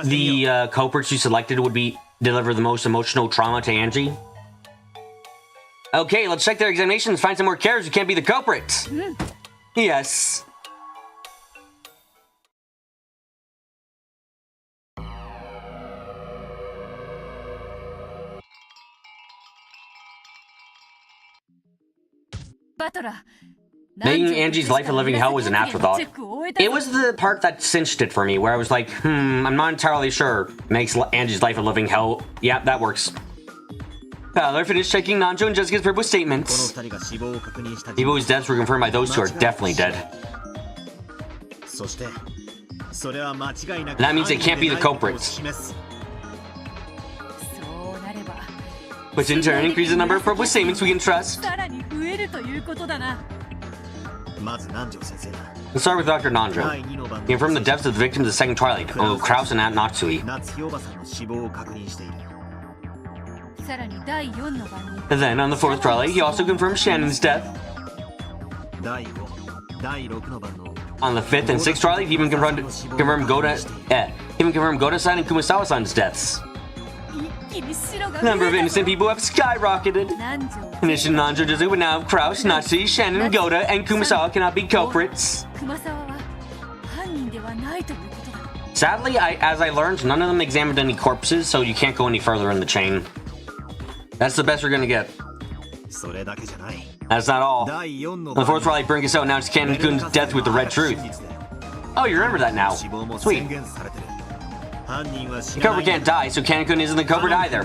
the culprits you selected would deliver the most emotional trauma to Angie? Okay, let's check their examinations, find some more characters who can't be the culprits. Yes. Making Angie's life a living hell was an afterthought. It was the part that cinched it for me, where I was like, I'm not entirely sure. Makes Angie's life a living hell. Yeah, that works. Fowler finished checking Nanjo and Jessica's purple statements. People whose deaths were confirmed by those two are definitely dead. That means they can't be the culprits. Which in turn increases the number of purple statements we can trust. Let's start with Dr. Nanjo. He confirmed the deaths of the victims of the second Twilight, Kraus and Aunt Natsui. And then, on the fourth Twilight, he also confirmed Shannon's death. On the fifth and sixth Twilight, he even confirmed Goda-san and Kumasawa-san's deaths. The number of innocent people have skyrocketed. In addition to Nanjo, Jessica would now have Kraus, Natsui, Shannon, Goda, and Kumasawa cannot be culprits. Sadly, as I learned, none of them examined any corpses, so you can't go any further in the chain. That's the best we're gonna get. That's not all. The fourth Twilight Brinkus announced Canon-kun's death with the red truth. Oh, you remember that now. Sweet. The culprit can't die, so Canon-kun isn't the culprit either.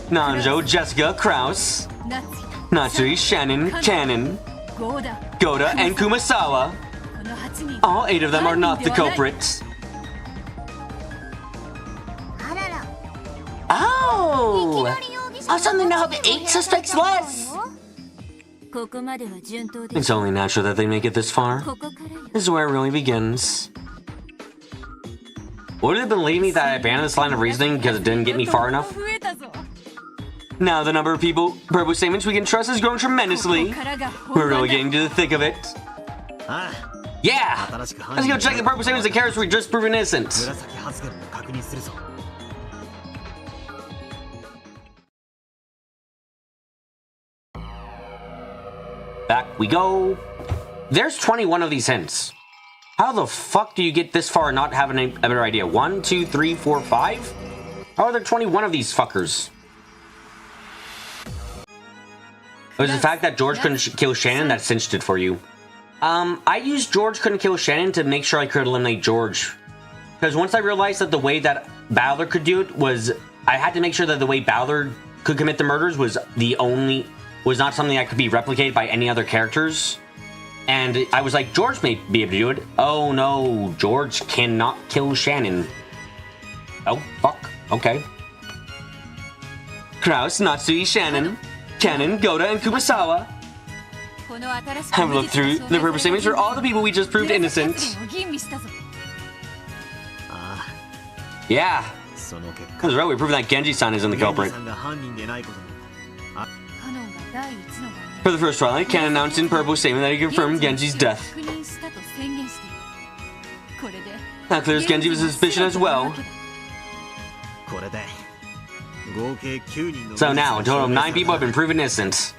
Nanjo, Jessica, Kraus, Natsui, Shannon, Canon, Goda, and Kumasawa. All 8 of them are not the culprits. Oh! I suddenly now have 8 suspects less! It's only natural that they make it this far. This is where it really begins. Would it believe me that I abandoned this line of reasoning because it didn't get me far enough? Now the number of people purple statements we can trust has grown tremendously. We're really getting to the thick of it. Yeah! Let's go check the purple statements the characters we just proven innocent. Back we go. There's 21 of these hints. How the fuck do you get this far and not have a better idea? 1, 2, 3, 4, 5? How are there 21 of these fuckers? It was the fact that George couldn't kill Shannon that cinched it for you. I used George couldn't kill Shannon to make sure I could eliminate George. Because once I realized that the way that Ballard could do it was... I had to make sure that the way Ballard could commit the murders was not something that could be replicated by any other characters. And I was like, George may be able to do it. Oh no, George cannot kill Shannon. Oh, fuck. Okay. Kraus, Natsui, Shannon, Cannon, Goda, and Kumasawa. Have a look through the purpose statements for all the people we just proved innocent. Yeah. That was right, we proved that Genji-san isn't the culprit. For the first trial, Ken announced in purple statement that he confirmed Genji's death. That clears Genji of suspicion as well. So now, a total of 9 people have been proven innocent.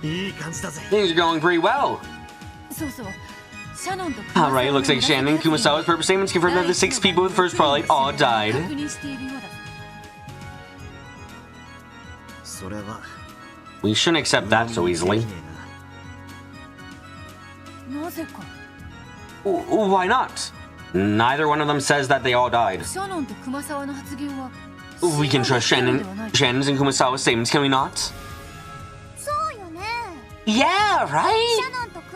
Things are going pretty well. Alright, looks like Shannon and Kumasawa's purpose statements confirm that the 6 people with the first twilight all died. We shouldn't accept that so easily. Why not? Neither one of them says that they all died. We can trust Shannon's and Kumasawa's statements, can we not? Yeah, right?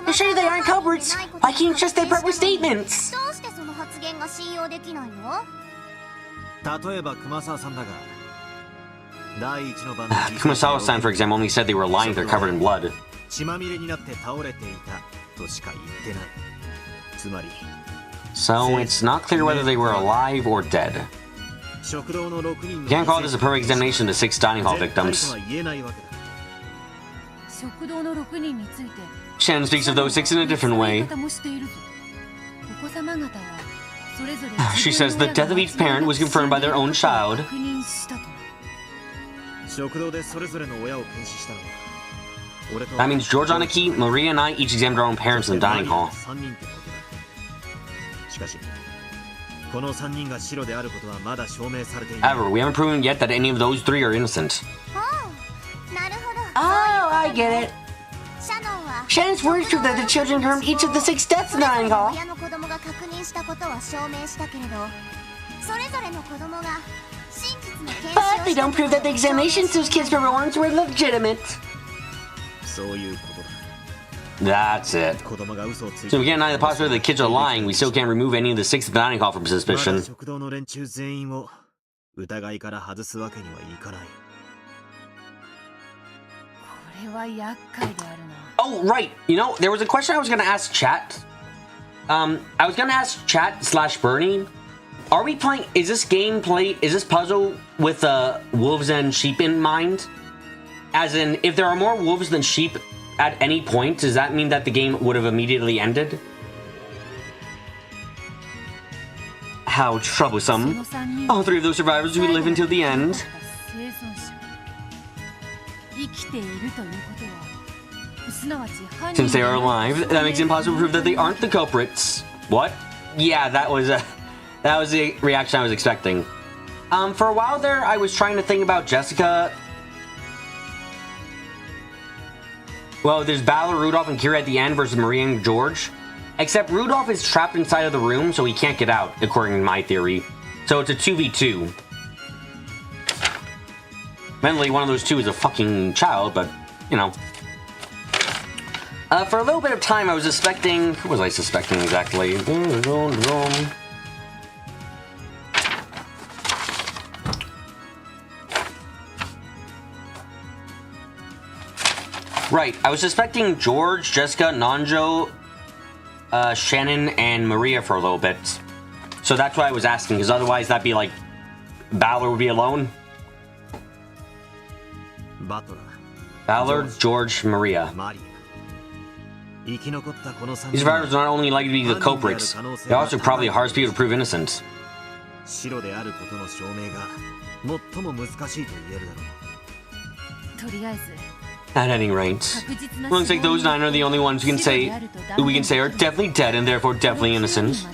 You're sure they aren't culprits? Why can't you trust their purple statements? Kumasawa-san, for example, only said they were lying, they're covered in blood. So it's not clear whether they were alive or dead. You can't call this a perfect examination of the 6 dining hall victims. Shannon speaks of those 6 in a different way. She says the death of each parent was confirmed by their own child. That means George Aniki, Maria, and I each examined our own parents in the dining hall. However, we haven't proven yet that any of those 3 are innocent. Oh, I get it. Shannon's words prove that the children confirmed each of the 6 deaths in the dining hall. But they don't prove that the examinations those kids performed were legitimate. That's it. So we can't deny the possibility that the kids are lying, we still can't remove any of the 6 at the dining hall from suspicion. Oh, right. You know, there was a question I was going to ask chat. I was going to ask chat/Bernie. Are we playing... Is this puzzle with wolves and sheep in mind? As in, if there are more wolves than sheep at any point, does that mean that the game would have immediately ended? How troublesome. All 3 of those survivors will live until the end. Since they are alive, that makes it impossible to prove that they aren't the culprits. What? Yeah, that was the reaction I was expecting. For a while there, I was trying to think about Jessica. Well, there's Balor, Rudolph, and Kira at the end versus Maria and George. Except Rudolph is trapped inside of the room, so he can't get out, according to my theory. So it's a 2v2. Mentally, one of those 2 is a fucking child, but, you know. For a little bit of time, I was suspecting... Who was I suspecting exactly? Right, I was suspecting George, Jessica, Nanjo, Shannon, and Maria for a little bit. So that's why I was asking, because otherwise that'd be like... Balor would be alone. Ballard, George, Maria. These survivors are not only likely to be the culprits, they're also probably the hardest people to prove innocent. At any rate, it looks like those 9 are the only ones who we can say are definitely dead and therefore definitely innocent.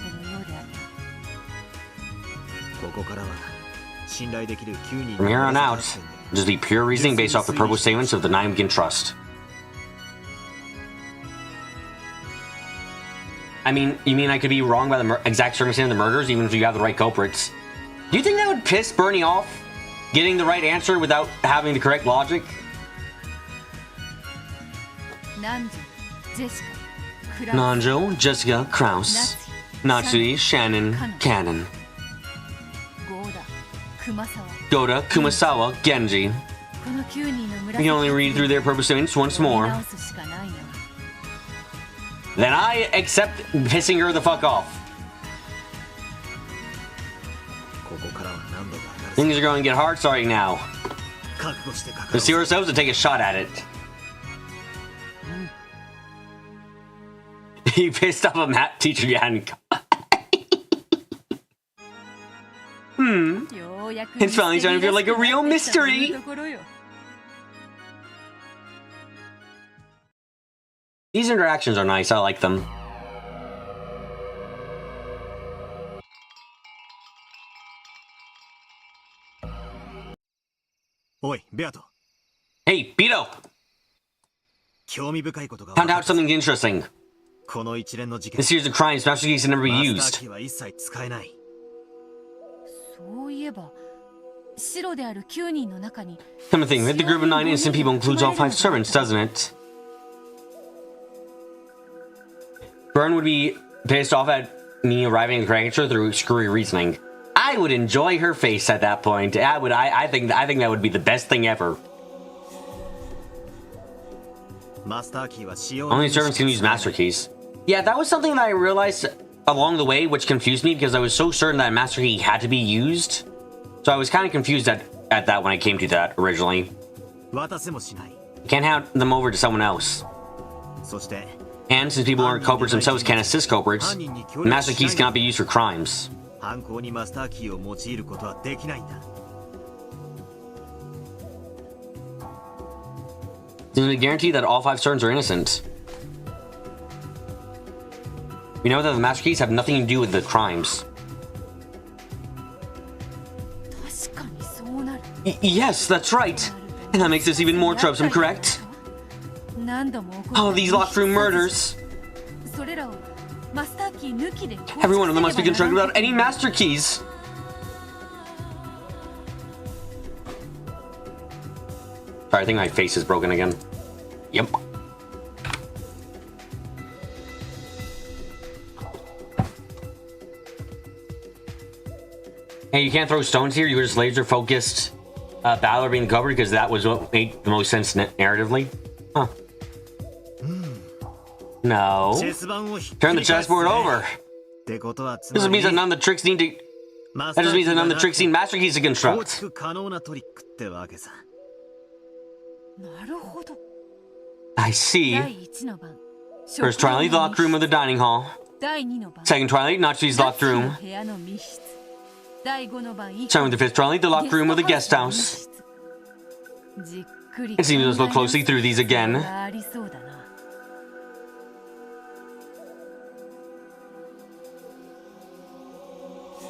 From here on out, it'll just be pure reasoning based off the purple statements of the 9 we can trust. I mean, you mean I could be wrong by the exact circumstance of the murders, even if you have the right culprits? Do you think that would piss Bernie off? Getting the right answer without having the correct logic? Nanjo, Jessica, Kraus, Natsui, Shannon, Cannon, Goda, Kumasawa, Genji. We can only read through their purpose statements once more. Then I accept pissing her the fuck off. Things are going to get hard starting now. Let's see ourselves to take a shot at it. He pissed off a math teacher you hadn't caught. It's finally starting to feel like a real mystery. These interactions are nice, I like them. Hey, Beto! Found out something interesting. This series of crimes, master keys can never be used. Come to think, the group of 9 innocent people includes all 5 servants, doesn't it? Byrne would be pissed off at me arriving at the correct answer through screwy reasoning. I would enjoy her face at that point. I think that would be the best thing ever. Only servants can use master keys. Yeah, that was something that I realized along the way, which confused me because I was so certain that a master key had to be used. So I was kind of confused at that when I came to that originally. You can't hand them over to someone else. And since people who aren't culprits themselves can't assist culprits, master keys cannot be used for crimes. There's a guarantee that all 5 servants are innocent. We know that the master keys have nothing to do with the crimes. Yes, that's right. And that makes this even more troublesome, correct? Oh, these locked room murders. Every one of them must be constructed without any master keys. Sorry, I think my face is broken again. Yep. Hey, you can't throw stones here. You were just laser focused. Balor being covered because that was what made the most sense narratively. Huh. No. Turn the chessboard over. This means that none of the tricks need to. That just means that none of the tricks need master keys to construct. I see. First Twilight, the locked room of the dining hall. Second Twilight, Natsui's locked room. Starting with the 5th Twilight, the locked room of the guest house. It seems let's look closely through these again.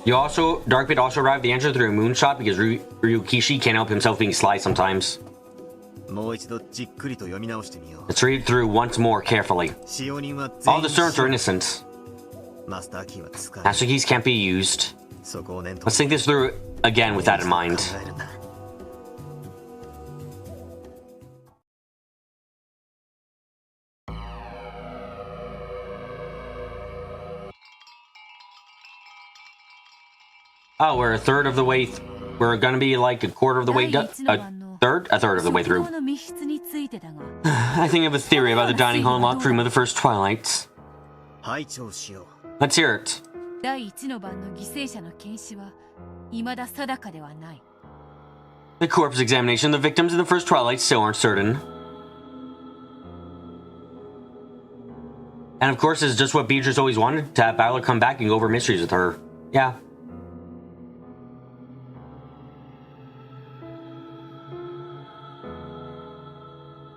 Dark Pit also arrived at the entrance through a moonshot because Ryukishi can't help himself being sly sometimes. Let's read it through once more carefully. All the servants are innocent. Master keys can't be used. Let's think this through again with that in mind. Oh, we're a third of the way. We're gonna be like a quarter of the way. A third of the way through. I think I have a theory about the dining hall and locked room of the first Twilights. Let's hear it. The corpse examination of the victims in the first Twilight still aren't certain. And of course, it's just what Beatrice always wanted, to have Bowler come back and go over mysteries with her. Yeah.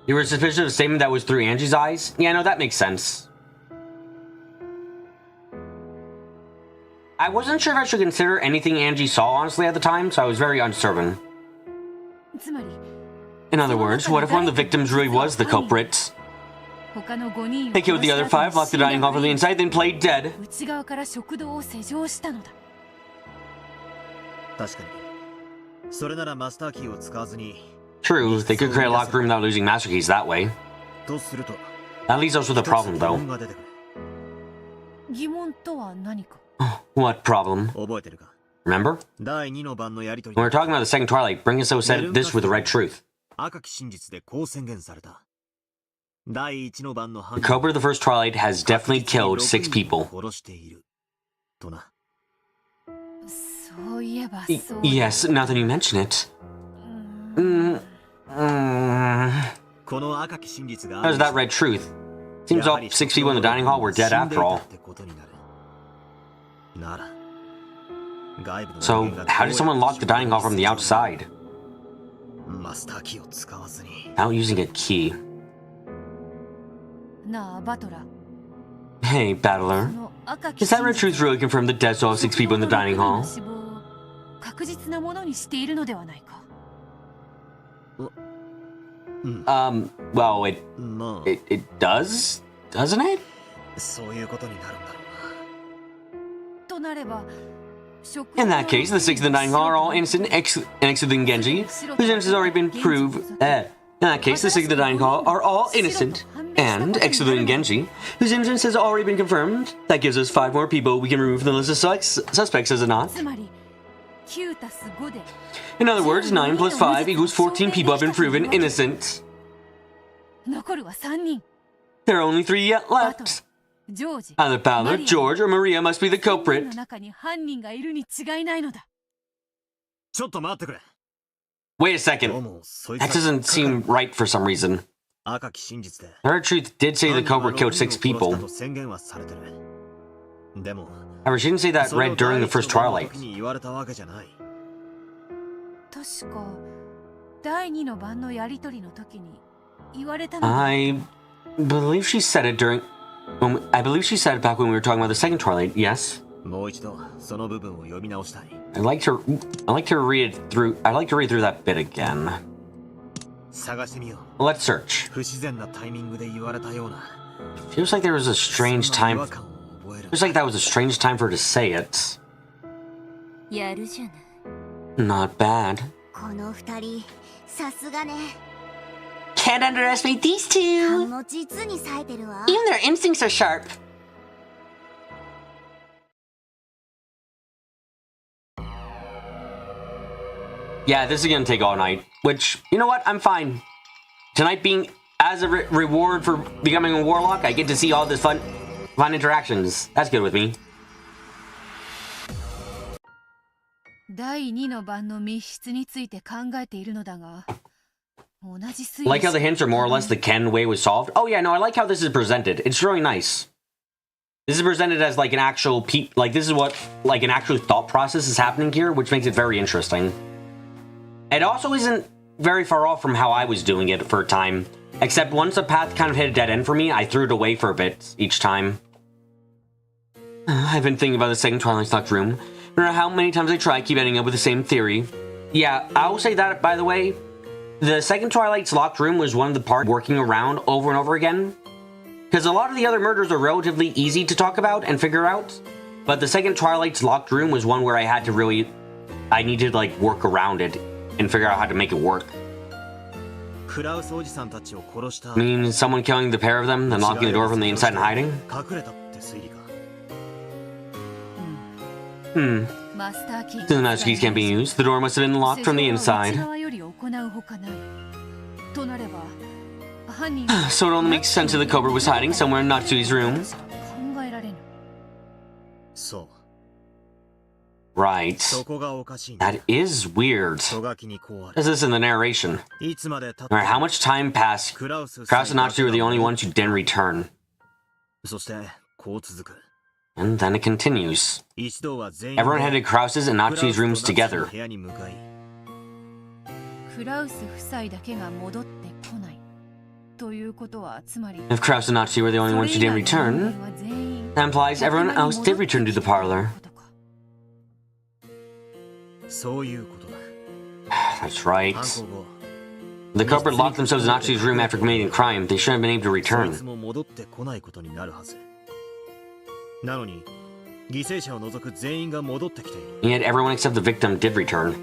You were suspicious of a statement that was through Angie's eyes? Yeah, no, that makes sense. I wasn't sure if I should consider anything Angie saw, honestly, at the time, so I was very uncertain. In other words, what if one of the victims really was the culprit? They killed the other 5, locked the dining hall from the inside, then played dead. True, they could create a locked room without losing master keys that way. That leaves us with a problem, though. What problem? Remember? When we were talking about the second Twilight, Bringaso said this with the red truth. The culprit of the first Twilight has definitely killed 6 people. Yes, now that you mention it. How's that red truth? Seems all 6 people in the dining hall were dead after all. So, how did someone lock the dining hall from the outside? Without using a key. Hey, Battler. Is that red truth really confirmed that death saw 6 people in the dining hall? Well, it does? Doesn't it? In that case, the 6 in the dining hall are all innocent, excluding Genji, whose innocence has already been proved. In that case, the 6 in the dining hall are all innocent, and excluding Genji, whose innocence has already been confirmed. That gives us 5 more people we can remove from the list of suspects, does it not? In other words, 9 plus 5 equals 14 people have been proven innocent. There are only 3 yet left. Either Bowler, George, or Maria must be the culprit. Wait a second. That doesn't seem right for some reason. The red truth did say the culprit killed 6 people. However, she didn't say that red during the first Twilight. I believe she said it during... I believe she said it back when we were talking about the second Twilight, yes? I'd like to read through that bit again. Let's search. Feels like there was a strange time. Feels like that was a strange time for her to say it. Not bad. Can't underestimate these 2. Even their instincts are sharp. Yeah, this is gonna take all night. Which, you know what? I'm fine. Tonight being as a reward for becoming a warlock, I get to see all this fun interactions. That's good with me. Like how the hints are more or less the Ken way was solved. Oh yeah, no, I like how this is presented. It's really nice. This is presented as like an actual this is what like an actual thought process is happening here, which makes it very interesting. It also isn't very far off from how I was doing it for a time, except once a path kind of hit a dead end for me, I threw it away for a bit each time. I've been thinking about the second Twilight locked room. No matter how many times I try, I keep ending up with the same theory. Yeah, I will say that, by the way, the second Twilight's locked room was one of the parts working around over and over again. Because a lot of the other murders are relatively easy to talk about and figure out, but the second Twilight's locked room was one where I had to I needed to like work around it and figure out how to make it work. I mean, someone killing the pair of them, then locking the door from the inside and hiding? The master keys can't be used. The door must have been locked from the inside. So it only makes sense that the culprit was hiding somewhere in Natsui's room. Right. That is weird. This is in the narration. Alright, how much time passed? Kraus and Natsuki were the only ones who didn't return. And then it continues. Everyone headed to Kraus's and Natsuki's rooms together. If Kraus and Natsuki were the only ones who didn't return, that implies everyone else did return to the parlor. That's right. The culprit locked themselves in Natsuki's room after committing a crime. They shouldn't have been able to return. And yet everyone except the victim did return.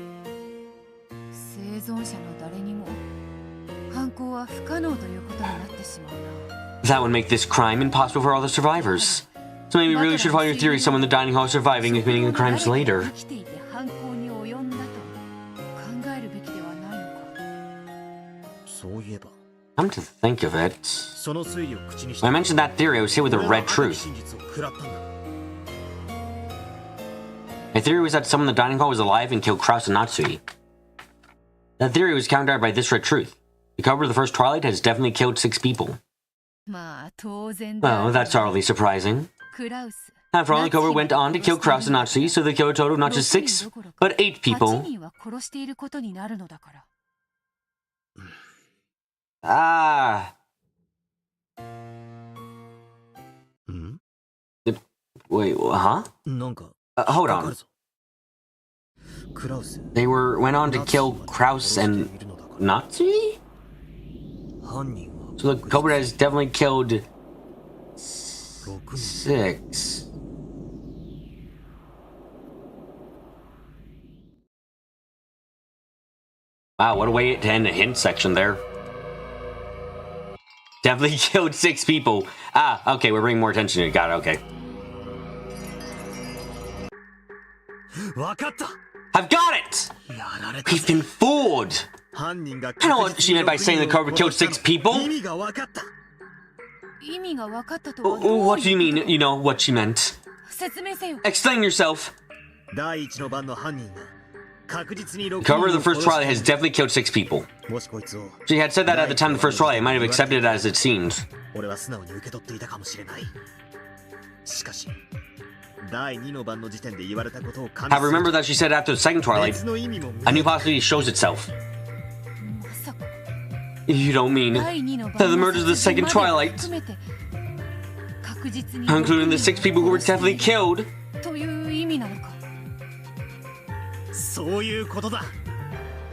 That would make this crime impossible for all the survivors. So maybe you really should follow your theory someone in the dining hall is surviving and committing the crimes later. Come to think of it, when I mentioned that theory, I was hit with a red truth. My theory was that someone in the dining hall was alive and killed Kraus and Natsuki. That theory was countered by this red truth. The culprit of the first Twilight has definitely killed 6 people. Well, that's hardly surprising. After all, the culprit went on to kill Kraus and Natsuki, so they killed a total of not just 6, but 8 people. Ah. Wait, huh? Hold on. They went on to kill Kraus and Natsuki? So the culprit has definitely killed 6. Wow, what a way to end the hint section there. Definitely killed 6 people. Ah, okay, we're bringing more attention to it. Got it, okay. I've got it! We've been fooled! I know what she meant by saying the culprit killed 6 people. What do you mean, you know what she meant? Explain yourself. The culprit of the first Twilight has definitely killed 6 people. She had said that at the time of the first Twilight, I might have accepted it as it seemed. However, remember that she said after the second Twilight, a new possibility shows itself. You don't mean that the murders of the second Twilight, including the 6 people who were definitely killed?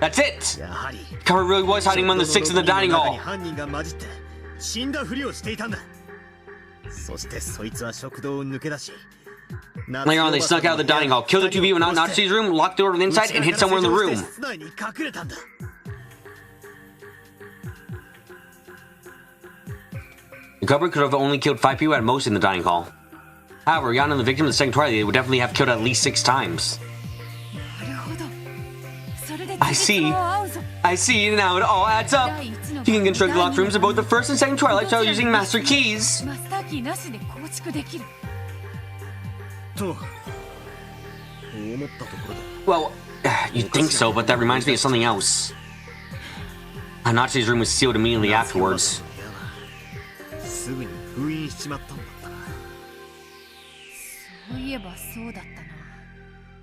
That's it! Kara really was hiding among the 6 in the dining hall. Later on, they snuck out of the dining hall, killed the 2 people in Natsuki's room, locked the door from the inside, and hid somewhere in the room. The culprit could have only killed 5 people at most in the dining hall. However, Yana and the victim of the second Twilight, they would definitely have killed at least 6 times. I see, now it all adds up. You can construct locked rooms of both the first and second Twilight without using master keys. Well, you'd think so, but that reminds me of something else. Natsuki's room was sealed immediately afterwards.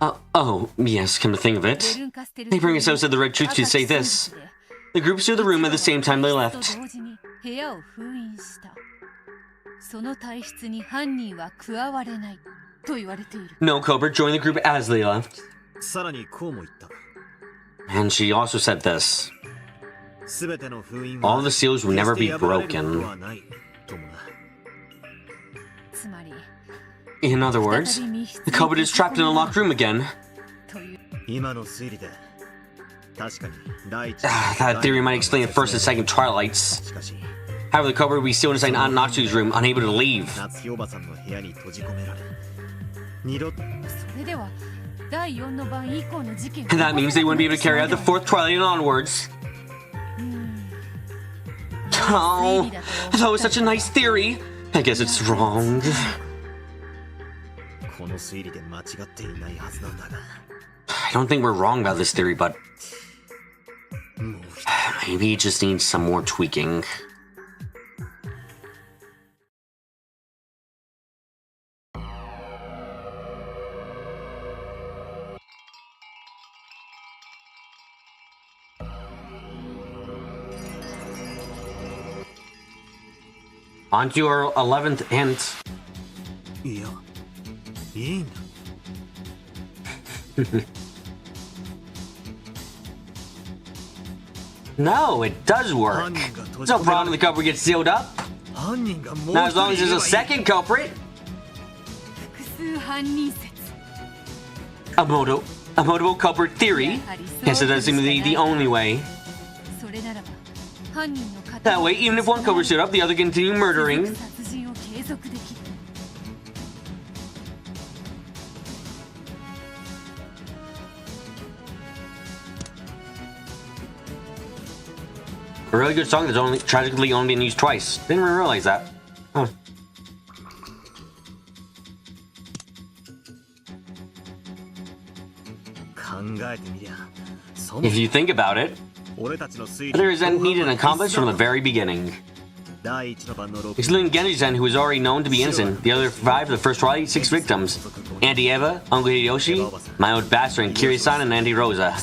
Oh, yes, come to think of it. They bring us out to the red truth to say this. The group stood the room at the same time they left. No culprit joined the group as they left. And she also said this. All the seals will never be broken. In other words, the culprit is trapped in a locked room again. That theory might explain the first and second Twilights. However, the culprit will be still inside Aunt Natsuki's room, unable to leave. And that means they wouldn't be able to carry out the 4th Twilight and onwards. Oh, that was such a nice theory. I guess it's wrong. I don't think we're wrong about this theory, but maybe it just needs some more tweaking. On to our 11th hint. No, it does work. There's no problem if the culprit gets sealed up. Now, as long as there's a second culprit. A multiple culprit theory. Yes, it does seem to be the only way. That way, even if one culprit stood up, the other continue murdering. A really good song that's only tragically only been used twice. Didn't even realize that. Huh. If you think about it, there is needed an accomplice from the very beginning. Excluding Genji-sen, who was already known to be innocent, the other 5 of the first trial, 6 victims. Auntie Eva, Uncle Hideyoshi, my old bastard, and Kiri-san and Auntie Rosa.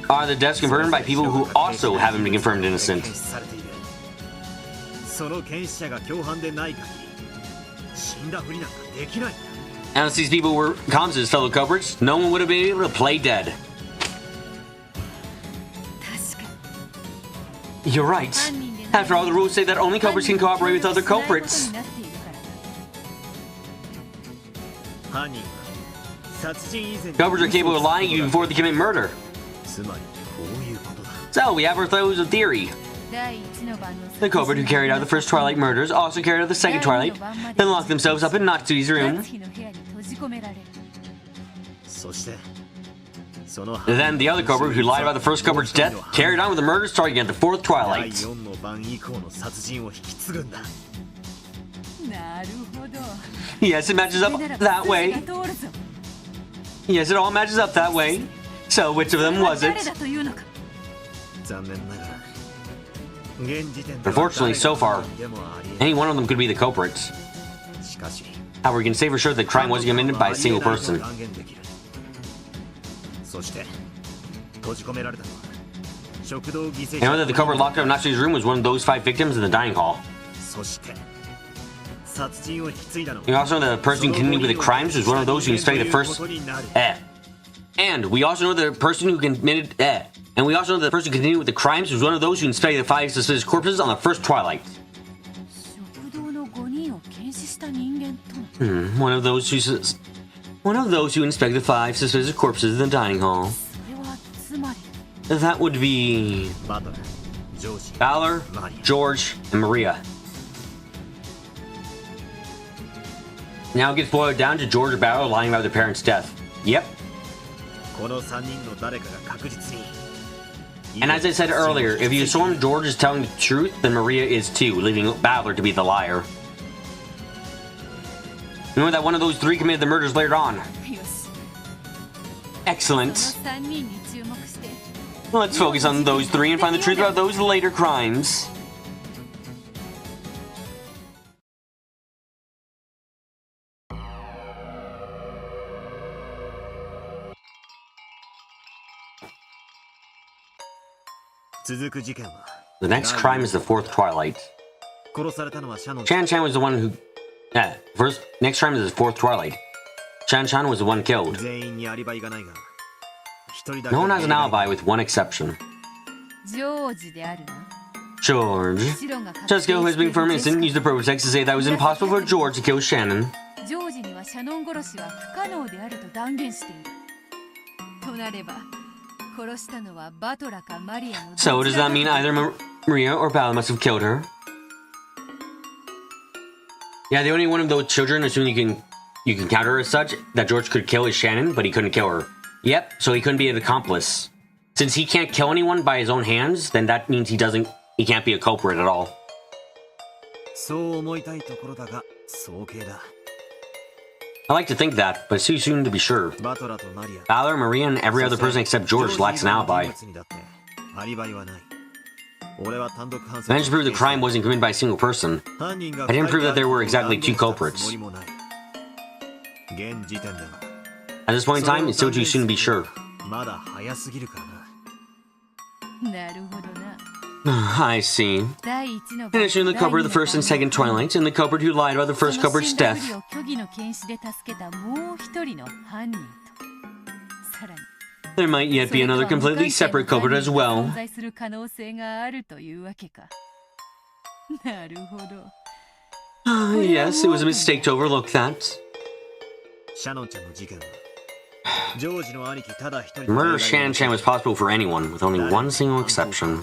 Are the deaths confirmed by people who also haven't been confirmed innocent? Unless these people were Kamsa's fellow culprits, no one would have been able to play dead. You're right. After all, the rules say that only culprits can cooperate with other culprits. Culprits are capable of lying even before they commit murder. So, we have our throws of theory. The culprit who carried out the first Twilight murders also carried out the second Twilight, then locked themselves up in Natsui's room. Then the other culprit who lied about the first culprit's death carried on with the murders starting at the fourth Twilight. Yes, it matches up that way. Yes, it all matches up that way. So, which of them was it? Unfortunately, so far, any one of them could be the culprits. However, we can say for sure that the crime wasn't committed by a single person. And whether the culprit locked up in Natsui's room was one of those 5 victims in the dining hall. We also know that the person who continued with the crimes was one of those who inspected the first. And we also know that the person who committed. And we also know that the person who continued with the crimes was one of those who inspected the 5 suspicious corpses on the first Twilight. One of those who inspected the 5 suspicious corpses in the dining hall. That would be Valor, George, and Maria. Now it gets boiled down to George or Valor lying about their parents' death. Yep. And as I said earlier, if you assume George is telling the truth, then Maria is too, leaving Valor to be the liar. Remember that one of those 3 committed the murders later on. Excellent. Let's focus on those 3 and find the truth about those later crimes. The next crime is the 4th Twilight. Chan was the one who... next crime is the 4th Twilight. Chan was the one killed. No one has an alibi with one exception. George. Jessica, who has been confirmed innocent, used the probe text to say that it was impossible for George to kill Shannon. So does that mean either Maria or Bala must have killed her? Yeah, the only one of those children, assuming you can count her as such, that George could kill is Shannon, but he couldn't kill her. Yep, so he couldn't be an accomplice. Since he can't kill anyone by his own hands, then that means he can't be a culprit at all. I like to think that, but it's too soon to be sure. Valor, Maria, and every other person except George lacks an alibi. I managed to prove the crime wasn't committed by a single person. I didn't prove that there were exactly two culprits. At this point in time, it's still too soon to be sure. I see. In addition to the culprit of the first and second Twilights, and the culprit who lied about the first culprit's death. There might yet be another completely separate culprit as well. Yes, it was a mistake to overlook that. The murder of Shan-chan was possible for anyone, with only one single exception.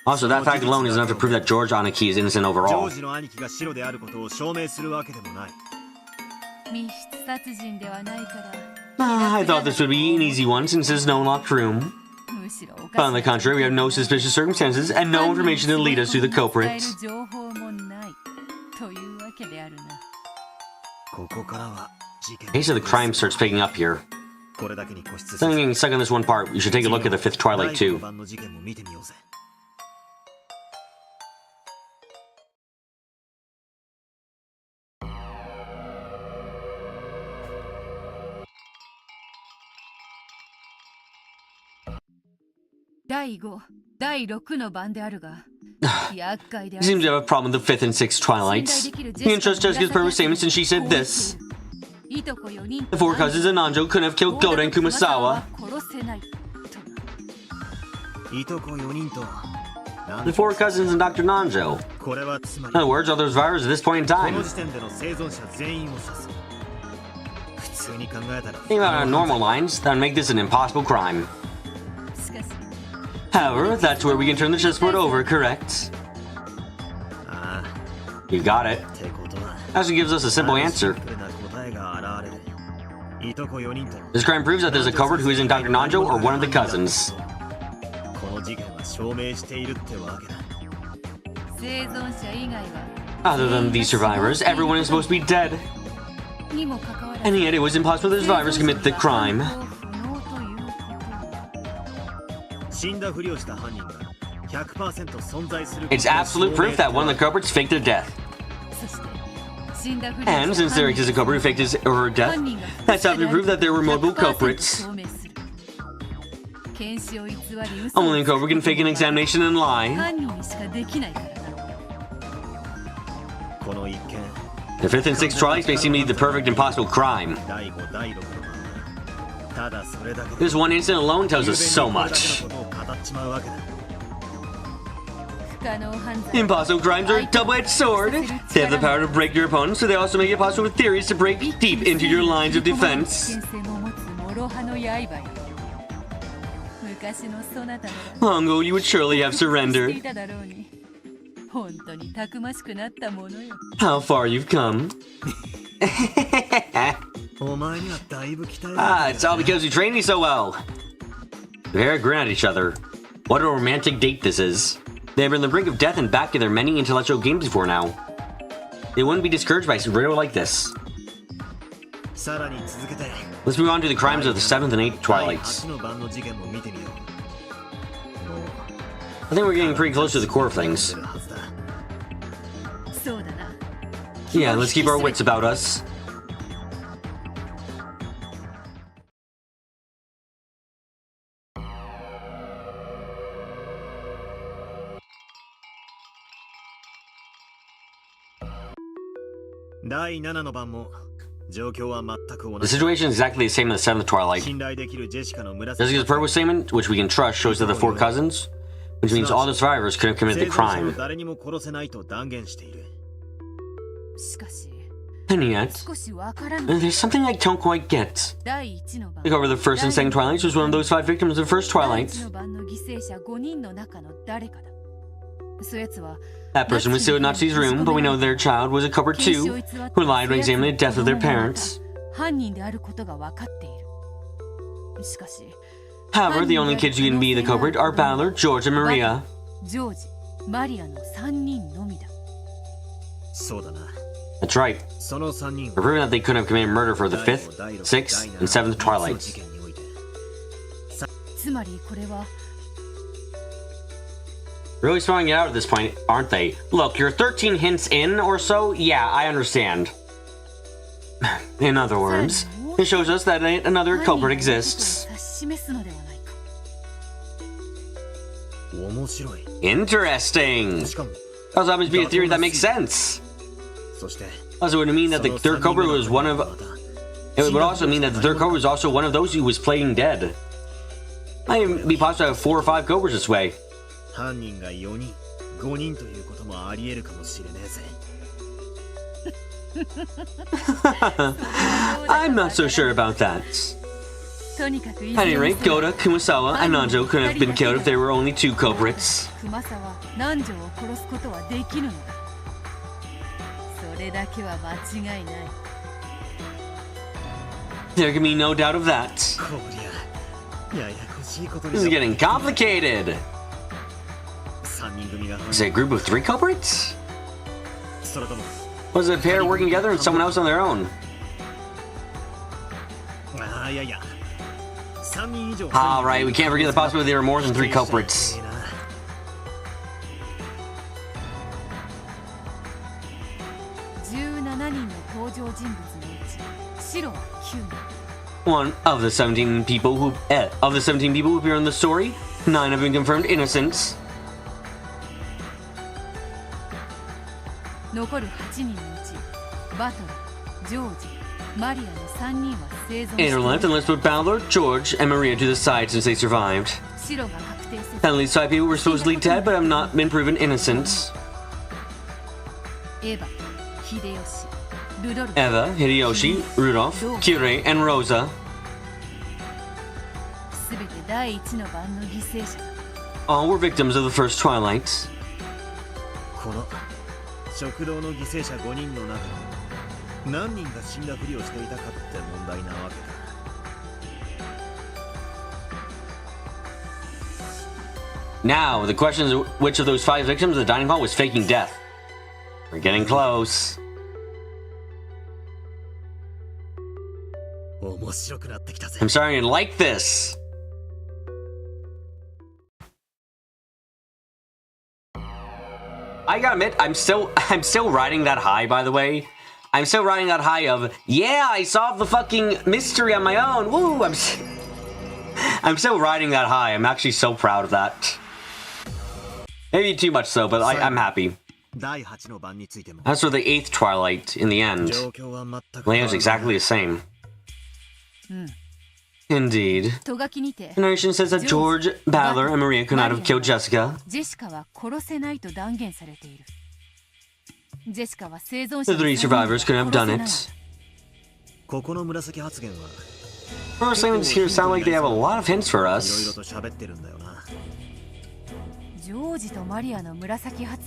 Also, that fact alone is enough to prove that George Aniki is innocent overall. I thought this would be an easy one since there's no locked room. But on the contrary, we have no suspicious circumstances and no information to lead us to the culprit. The case of the crime starts picking up here. Instead of getting stuck on this one part, we should take a look at the fifth Twilight too. You seem to have a problem with the fifth and sixth Twilights. You can trust Jessica's perfect statement since she said this. The four cousins of Nanjo couldn't have killed Goda and Kumasawa. The four cousins and Dr. Nanjo. In other words, all those survivors at this point in time. Think about our normal lines, that would make this an impossible crime. However, that's where we can turn the chessboard over, correct? You got it. Actually gives us a simple answer. This crime proves that there's a culprit who isn't Dr. Nanjo or one of the cousins. Other than these survivors, everyone is supposed to be dead. And yet it was impossible for the survivors to commit the crime. It's absolute proof that one of the culprits faked their death. And since there exists a culprit who faked his or her death, that's absolute proof that there were multiple culprits. Only a culprit can fake an examination and lie. The fifth and sixth Twilights may seem to be the perfect impossible crime. This one incident alone tells us so much. Impossible crimes are a double-edged sword. They have the power to break your opponents, but they also make it possible for theories to break deep into your lines of defense. Long ago, you would surely have surrendered. How far you've come. It's all because you trained me so well. They grin at each other. What a romantic date this is. They have been on the brink of death and back in their many intellectual games before now. They wouldn't be discouraged by a riddle like this. Let's move on to the crimes of the seventh and eighth Twilights. I think we're getting pretty close to the core of things. Yeah, let's keep our wits about us. The situation is exactly the same in the seventh Twilight. Jessica's purpose statement, which we can trust, shows that the four cousins, which means all the survivors could have committed the crime. And yet, there's something I don't quite get. The cover of the first and second Twilights was one of those five victims of the first Twilight. That person was still in Natsu's room, but we know their child was a culprit too, who lied when examining the death of their parents. However, the only kids who can be the culprit are Valor, George, and Maria. That's right. We're proving that they couldn't have committed murder for the 5th, 6th, and 7th Twilights. Really spelling it out at this point, aren't they? Look, you're 13 hints in or so? Yeah, I understand. In other words, it shows us that another culprit exists. Interesting! Also happens to be a theory that makes sense. Also, it would mean that the third culprit was one of... It would also mean that the third culprit was also one of those who was playing dead. Might even be possible to have 4 or 5 culprits this way. I'm not so sure about that. At any rate, Goda, Kumasawa, and Nanjo couldn't have been killed if there were only 2 culprits. There can be no doubt of that. This is getting complicated. Is it a group of 3 culprits? Was it a pair working together and someone else on their own? Alright, we can't forget the possibility there are more than 3 culprits. One of the 17 people who appear in the story, 9 have been confirmed innocent. Eight are left, and let's put Balor, George, and Maria to the side since they survived. At least 5 people were supposedly dead, but have not been proven innocent. Eva, Hideyoshi, Rudolph, Kyurei, and Rosa. All were victims of the first Twilight. Now, the question is which of those 5 victims of the dining hall was faking death? We're getting close. I'm starting to like this. I gotta admit, I'm still riding that high, by the way. I'm still riding that high of, yeah, I solved the fucking mystery on my own. Woo! I'm still riding that high. I'm actually so proud of that. Maybe too much so, but I'm happy. As for the 8th Twilight, in the end, layout's exactly the same. Indeed. The narration says that George, Balor, and Maria could not have killed Jessica. The 3 survivors couldn't have done it. Our statements here sound like they have a lot of hints for us.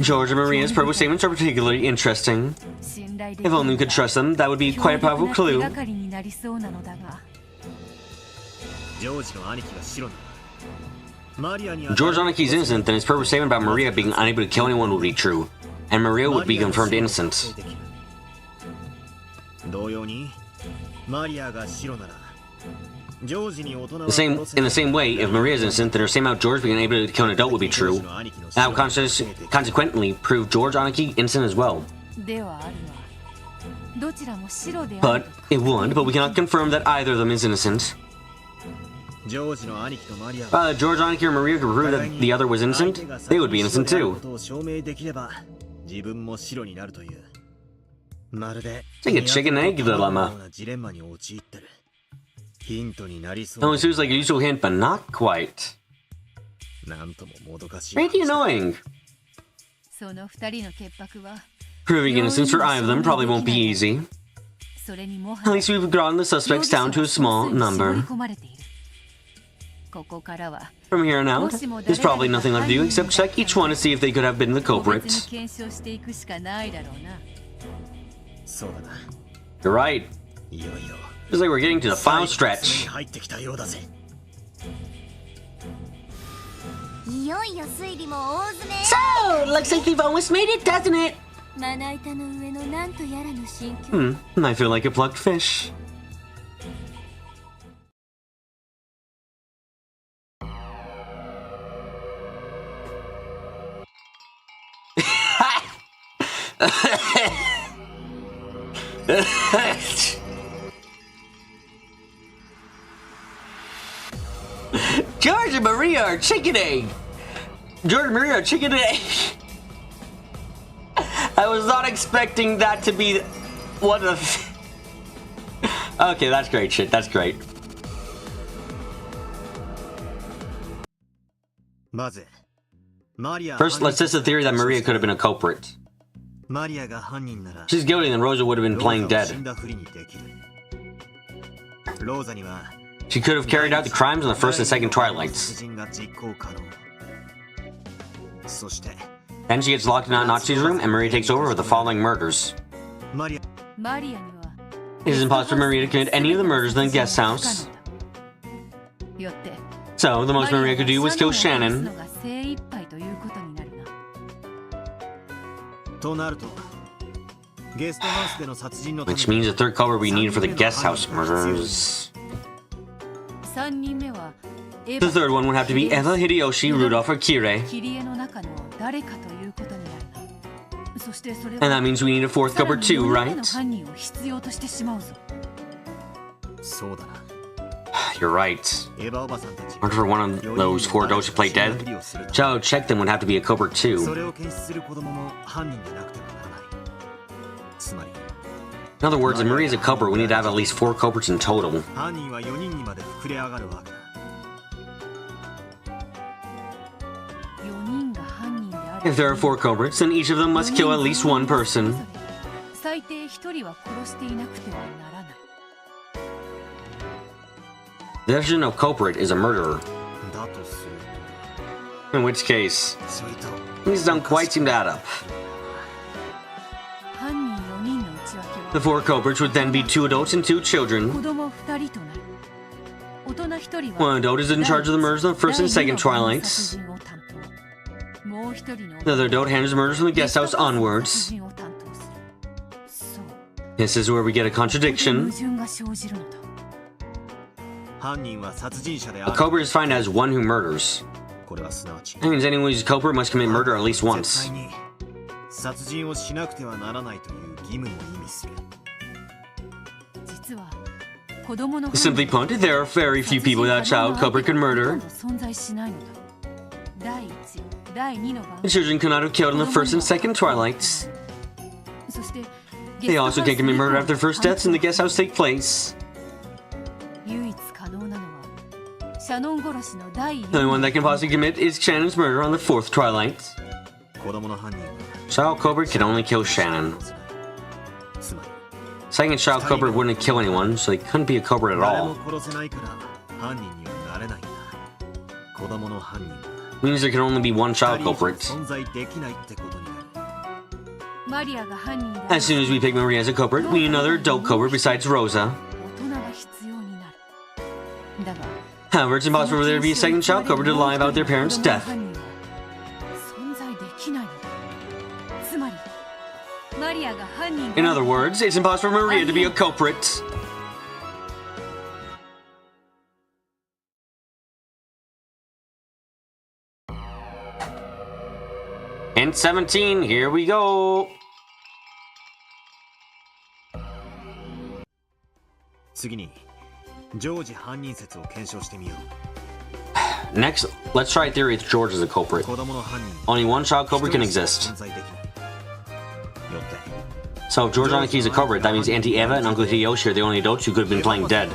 George and Maria's purple statements are particularly interesting. If only we could trust them, that would be quite a powerful clue. George Anaki's innocent, then his purple statement about Maria being unable to kill anyone would be true, and Maria would be confirmed innocent. In the same way, if Maria is innocent, then her statement about George being unable to kill an adult would be true. That would consequently prove George Anaki innocent as well. But we cannot confirm that either of them is innocent. George Anaki or Maria could prove that the other was innocent, they would be innocent too. It's like a chicken egg dilemma. It almost seems like a usual hint, but not quite. Pretty annoying. Proving innocence for either of them probably won't be easy. At least we've gotten the suspects down to a small number. From here on out, there's probably nothing left to do except check each one to see if they could have been the culprit. You're right. Feels like we're getting to the final stretch. So, looks like we've almost made it, doesn't it? I feel like a plucked fish. George and Maria are chicken egg. George and Maria are chicken egg. I was not expecting that to be one of. Okay, that's great shit. That's great. First, let's test the theory that Maria could have been a culprit. She's guilty, then Rosa would have been playing dead. She could have carried out the crimes in the first and second Twilights. Then she gets locked in Aunt Nachi's room, and Maria takes over with the following murders. It is impossible for Maria to commit any of the murders in the guest house. So, the most Maria could do was kill Shannon. Which means the third culprit we need for the guest house murders. The third one would have to be Eva, Hideyoshi, Rudolph, or Kirei. And that means we need a fourth culprit too, right? You're right. In order for one of those four adults to play dead, Child check them would have to be a culprit too. In other words, if Maria's a culprit, we need to have at least four culprits in total. If there are four culprits, then each of them must kill at least one person. The definition of culprit is a murderer. In which case, these don't quite seem to add up. The four culprits would then be two adults and two children. One adult is in charge of the murders in the first and second Twilights. The other adult handles the murders from the guest house onwards. This is where we get a contradiction. A culprit is defined as one who murders. That means anyone who's a culprit must commit murder at least once. Simply put, there are very few people that a child culprit could murder. The children could not have killed in the first and second Twilights. They also can't commit murder after their first deaths in the guest house take place. The only one that can possibly commit is Shannon's murder on the fourth Twilight. Child culprit can only kill Shannon. Second child culprit wouldn't kill anyone, so he couldn't be a culprit at all. Means there can only be one child culprit. As soon as we pick Maria as a culprit, we need another adult culprit besides Rosa. However, it's impossible for there to be a second child culprit to lie about their parents' death. In other words, it's impossible for Maria to be a culprit. Hint 17, here we go. Next, let's try a theory that George is a culprit. Only one child culprit can exist. So if George Anaki is a culprit, that means Auntie Eva and Uncle Hideyoshi are the only adults who could have been playing dead.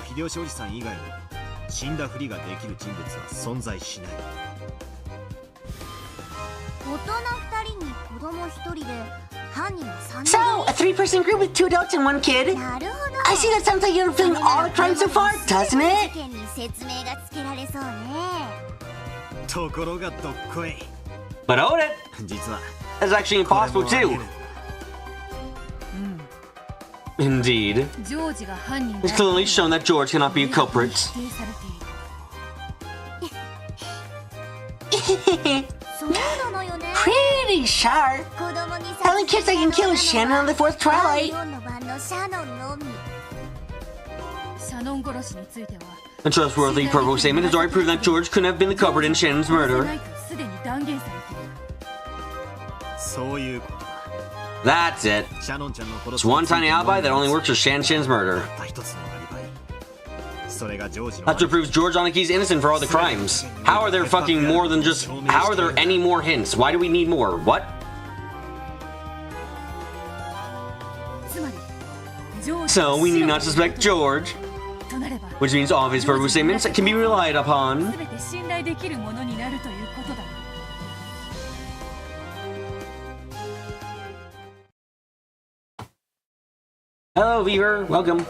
So, a three-person group with two adults and one kid? I see that sounds like you're feeling all the crimes so far, doesn't it? But hold it! That's actually impossible too. Indeed. It's clearly shown that George cannot be a culprit. Char. The only kids I can kill is Shannon on the fourth Twilight. A trustworthy purple statement has already proven that George couldn't have been the culprit in Shannon's murder. That's it. It's one tiny alibi that only works for Shannon's murder. That proves George Oniki's innocent for all the crimes. How are there fucking more than just... How are there any more hints? Why do we need more? What? So, we need not suspect George. Which means all of his purple statements can be relied upon. Hello, viewer. Welcome.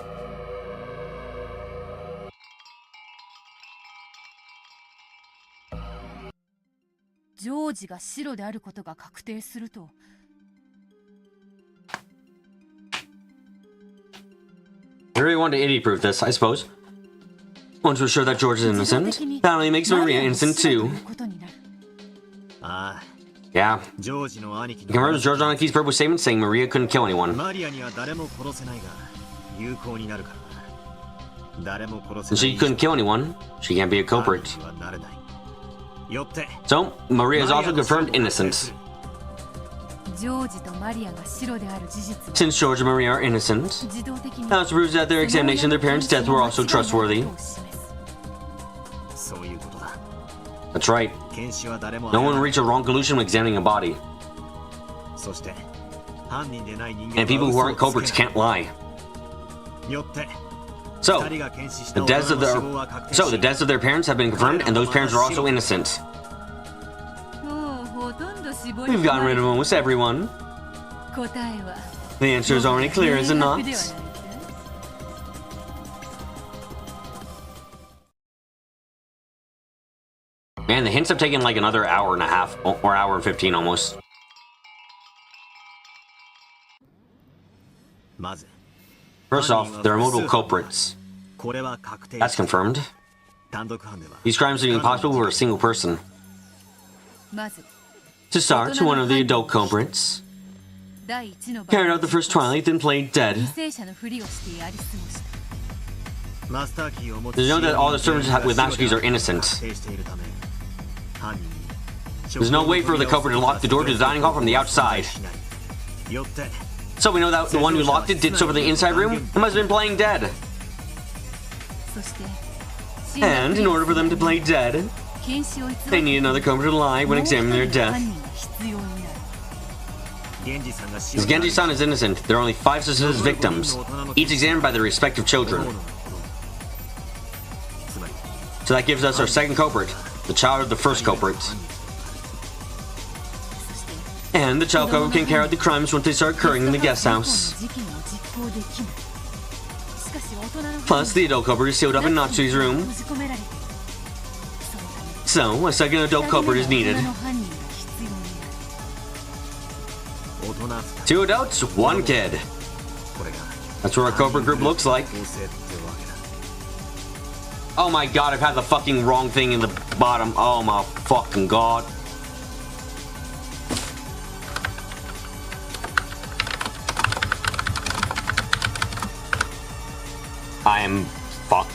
I really want to idiot-proof this, I suppose. Once we're sure that George is innocent, that only makes Maria innocent too. Yeah. You can remember George Oniki's purple statement saying Maria couldn't kill anyone. Since she couldn't kill anyone, she can't be a culprit. So, Maria is also confirmed innocent. Since George and Maria are innocent, that proves that their examination of their parents' death were also trustworthy. That's right. No one will reach a wrong conclusion when examining a body. And people who aren't culprits can't lie. So, the deaths of their parents have been confirmed, and those parents are also innocent. We've gotten rid of almost everyone. The answer is already clear, is it not? Man, the hints have taken like another hour and a half, or hour and 15 almost. First off, there are multiple culprits. That's confirmed. These crimes are impossible for a single person. To start, one of the adult culprits carried out the first Twilight, then played dead. There's no that all the servants with master keys are innocent. There's no way for the culprit to lock the door to the dining hall from the outside. So we know that the one who locked it did so for the inside room and must have been playing dead. And in order for them to play dead, they need another culprit to lie when examining their death. As Genji-san is innocent, there are only 5 suspicious victims, each examined by their respective children. So that gives us our second culprit, the child of the first culprit. And the child culprit can carry out the crimes once they start occurring in the guest house. Plus, the adult culprit is sealed up in Natsui's room. So, a second adult culprit is needed. 2 adults, 1 kid. That's what our culprit group looks like. Oh my god, I've had the fucking wrong thing in the bottom. Oh my fucking god. I am fucked.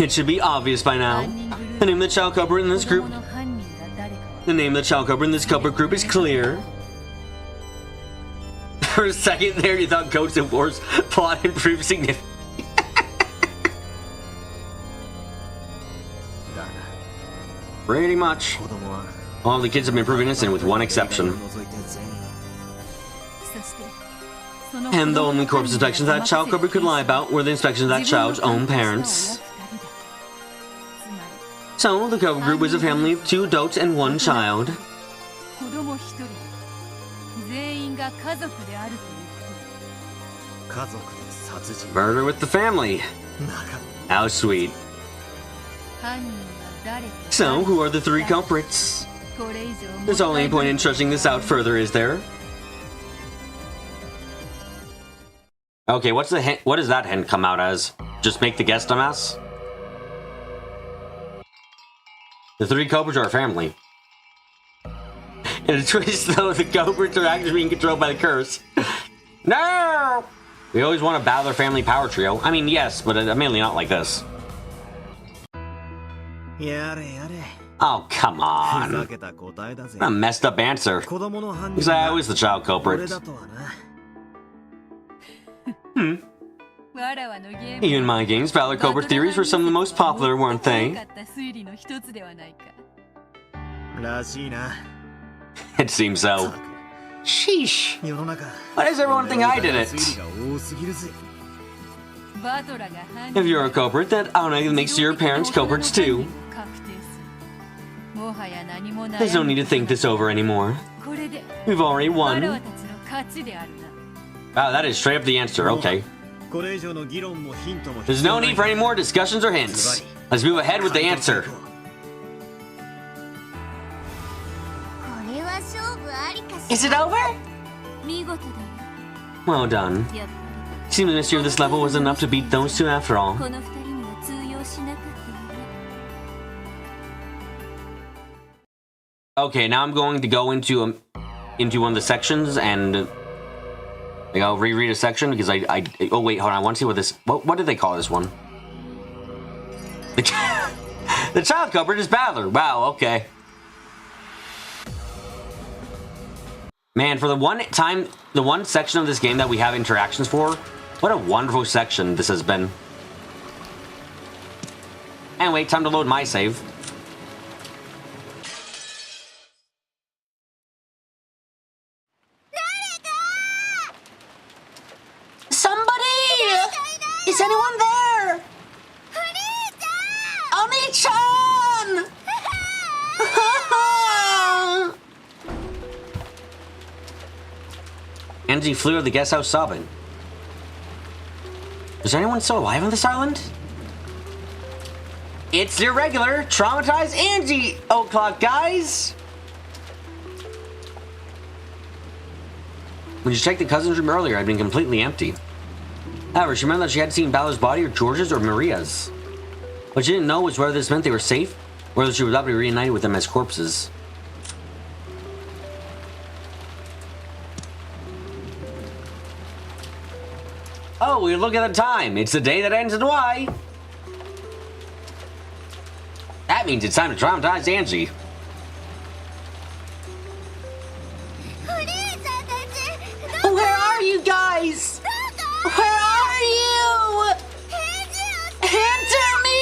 It should be obvious by now. The name of the child culprit in this group. The name of the child culprit in this culprit group is clear. For a second there, you thought Ghost of War's plot improved significantly. Pretty much. All the kids have been proven innocent with one exception. And the only corpse inspections that child culprit could lie about were the inspections of that child's own parents. So, the culprit group was a family of 2 adults and 1 child. Murder with the family. How sweet. So, who are the three culprits? There's only a point in stretching this out further, is there? Okay, what's the hint? What does that hint come out as? Just make the guess, dumbass? The three culprits are a family. In a twist, though, the culprits are actually being controlled by the curse. No! We always want to battle their family power trio. I mean, yes, but mainly not like this. Oh, come on. What a messed up answer. Because I was the child culprit. Even my games, Valor Culprit theories were some of the most popular, weren't they? It seems so. Sheesh. Why does everyone think I did it? If you're a culprit, that automatically makes your parents culprits too. There's no need to think this over anymore. We've already won. Wow, that is straight up the answer, okay. There's no need for any more discussions or hints. Let's move ahead with the answer. Is it over? Well done. Seems the mystery of this level was enough to beat those two after all. Okay, now I'm going to go into one of the sections and I'll reread a section because oh wait, hold on, I want to see what this, what did they call this one? The child culprit is Battler. Wow, okay. Man, for the one section of this game that we have interactions for, what a wonderful section this has been. Anyway, time to load my save. Is anyone there? Oni-chan! Angie flew to the guest house sobbing. Is anyone still alive on this island? It's your regular traumatized Angie O'Clock, guys! When she checked the cousin's room earlier, it had been completely empty. However, she remembered that she hadn't seen Balor's body or George's or Maria's. What she didn't know was whether this meant they were safe, or whether she would not be reunited with them as corpses. Oh, we look at the time. It's the day that ends in Y. That means it's time to traumatize Angie. Where are you guys? Where are you? Answer me!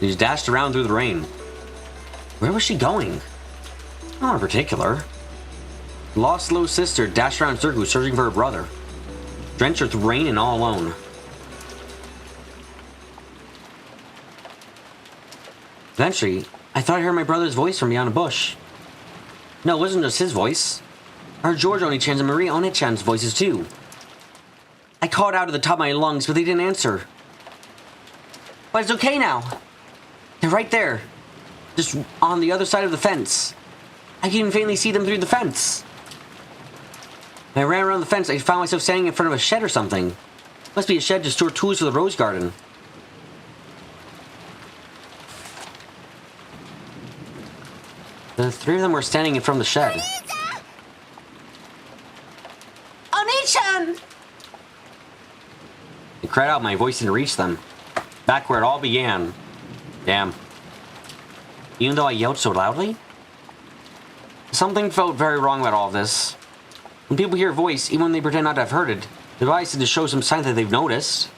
She dashed around through the rain. Where was she going? Not in particular. The lost little sister dashed around circles searching for her brother. Drenched with rain and all alone. Eventually, I thought I heard my brother's voice from beyond a bush. No, it wasn't just his voice. I heard George Oni-chan's and Maria Oni-chan's voices too. I called out at the top of my lungs, but they didn't answer. But it's okay now. They're right there. Just on the other side of the fence. I can even faintly see them through the fence. When I ran around the fence, I found myself standing in front of a shed or something. Must be a shed to store tools for the rose garden. The three of them were standing in front of the shed. Oni-chan! I cried out, my voice didn't reach them. Back where it all began. Damn. Even though I yelled so loudly? Something felt very wrong about all of this. When people hear a voice, even when they pretend not to have heard it, the device is to show some sign that they've noticed.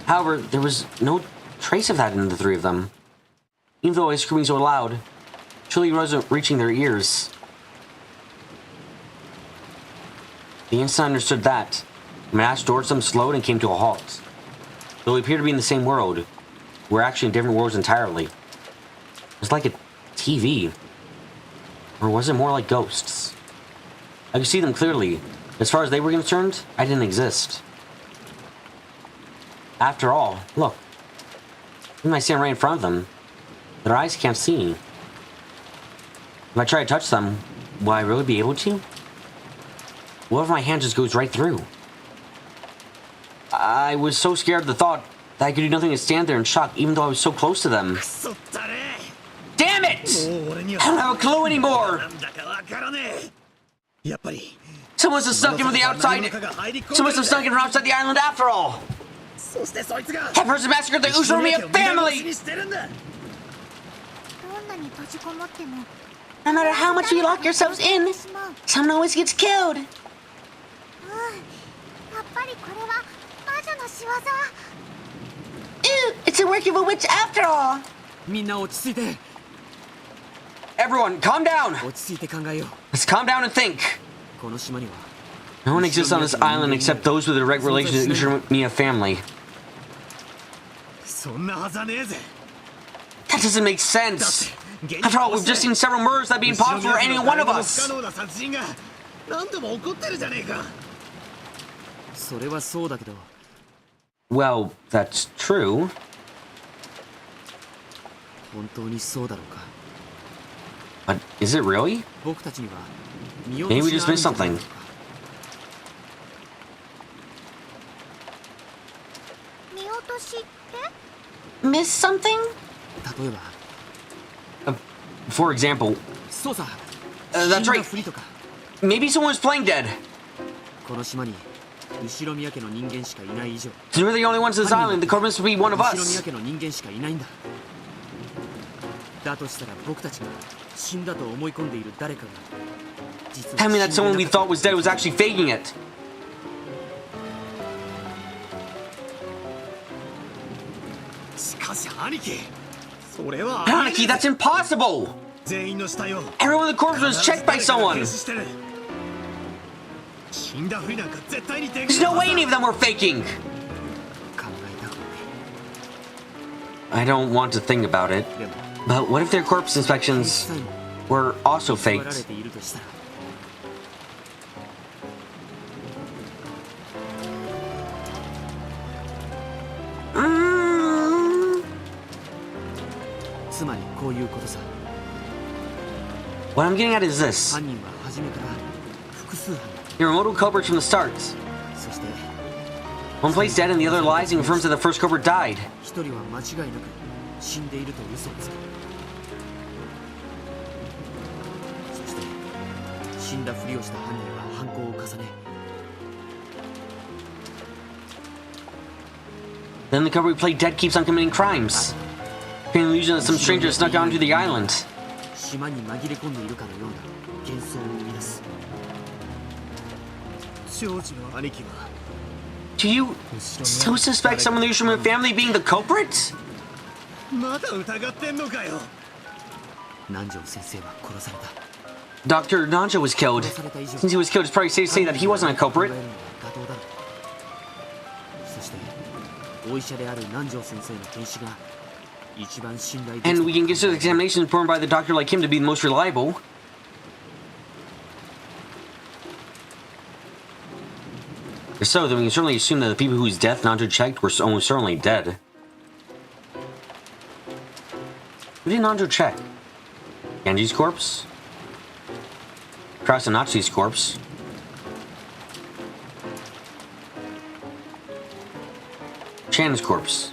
However, there was no trace of that in the three of them. Even though I was screaming so loud, truly wasn't reaching their ears. The instant I understood that, my ass towards them slowed and came to a halt. Though we appeared to be in the same world, we're actually in different worlds entirely. It was like a TV. Or was it more like ghosts? I could see them clearly, As far as they were concerned, I didn't exist. After all, look. Even I stand right in front of them, their eyes can't see me. If I try to touch them, will I really be able to? What if my hand just goes right through? I was so scared of the thought that I could do nothing but stand there in shock, even though I was so close to them. Damn it! I don't have a clue anymore! Someone must have snuck in from the outside! Someone must have snuck in from outside the island after all! That person massacred the Umineko family! No matter how much you lock yourselves in, someone always gets killed. Ew, it's a work of a witch after all. Everyone, calm down. Let's calm down and think. No one exists on this island except those with a direct relation to the Umineko family. That doesn't make sense. After all, we've just seen several murders that would be impossible for any one of us. Well, that's true. But is it really? Maybe we just missed something. Miss something? For example, that's right. Maybe someone was playing dead. Since we're the only ones on this island, the culprit must be one of us. Tell me that someone we thought was dead was actually faking it. Aniki, that's impossible! Everyone in the corpse was checked by someone! There's no way any of them were faking! I don't want to think about it, but what if their corpse inspections were also faked? What I'm getting at is this. There were multiple culprits from the start. One plays dead and the other lies and confirms that the first culprit died. Then the culprit who played dead keeps on committing crimes. Creating the illusion that some stranger snuck onto the island. Do you still suspect someone in the Umineko family being the culprit? Dr. Nanjo was killed. Since he was killed, it's probably safe to say that he wasn't a culprit. And we can consider the examinations performed by the doctor like him to be the most reliable. If so, then we can certainly assume that the people whose death Nanjo checked were almost certainly dead. Who did Nanjo check? Genji's corpse? Krasanatsu's corpse? Chan's corpse?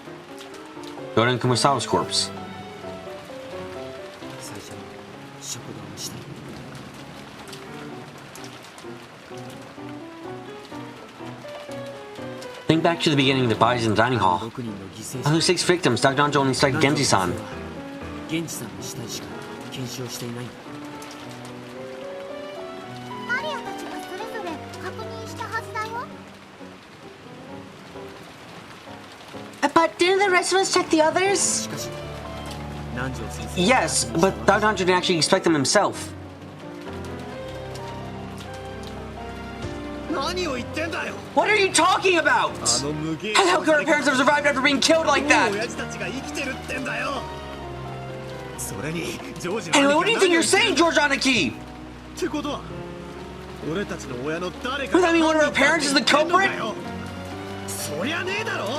Goden Kumasawa's corpse? Think back to the beginning of the bodies in the dining hall. Of those 6 victims, Dr. Nanjo only studied Genji-san. But didn't the rest of us check the others? Yes, but Dr. Nanjo didn't actually inspect them himself. What are you talking about? How could our parents have survived after being killed like that? Anyway, what do you think you're saying, George Aniki? Does that mean one of her parents is the culprit?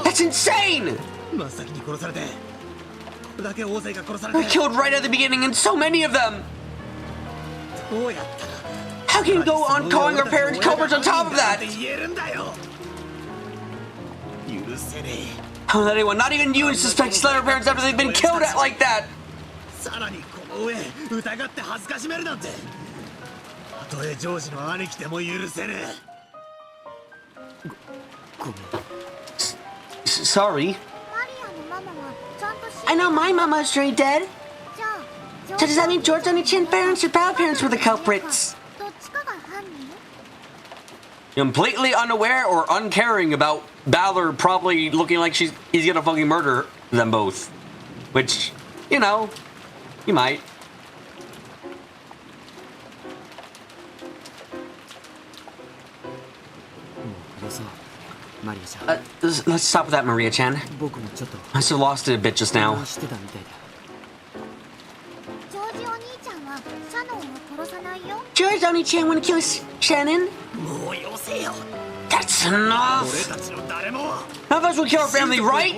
That's insane! They're killed right at the beginning, and so many of them! How can you go on calling her parents culprits on top of that? How would anyone, not even you, suspect Slayer parents after they've been killed at like that? Sorry. I know my mama is straight dead. So does that mean George Oni-chan's parents or Bal parents were the culprits? Completely unaware or uncaring about Balor probably looking like he's gonna fucking murder them both. Which, you know, he might. Let's stop with that, Maria-chan. I so lost it a bit just now. George Oni-chan wouldn't kill Shannon. That's enough! None of us would kill our family, right?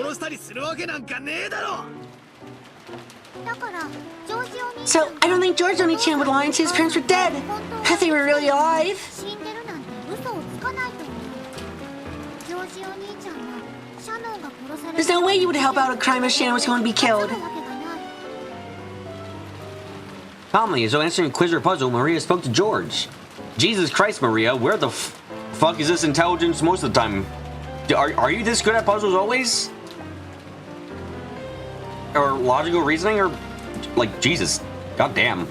So I don't think George Oni-chan would lie and say his parents were dead. If they were really alive. There's no way you would help out a crime if Shannon was going to be killed. Calmly, as though answering a quiz or puzzle, Maria spoke to George. Jesus Christ, Maria, where the fuck is this intelligence most of the time? Are you this good at puzzles always? Or logical reasoning, or like Jesus? Goddamn.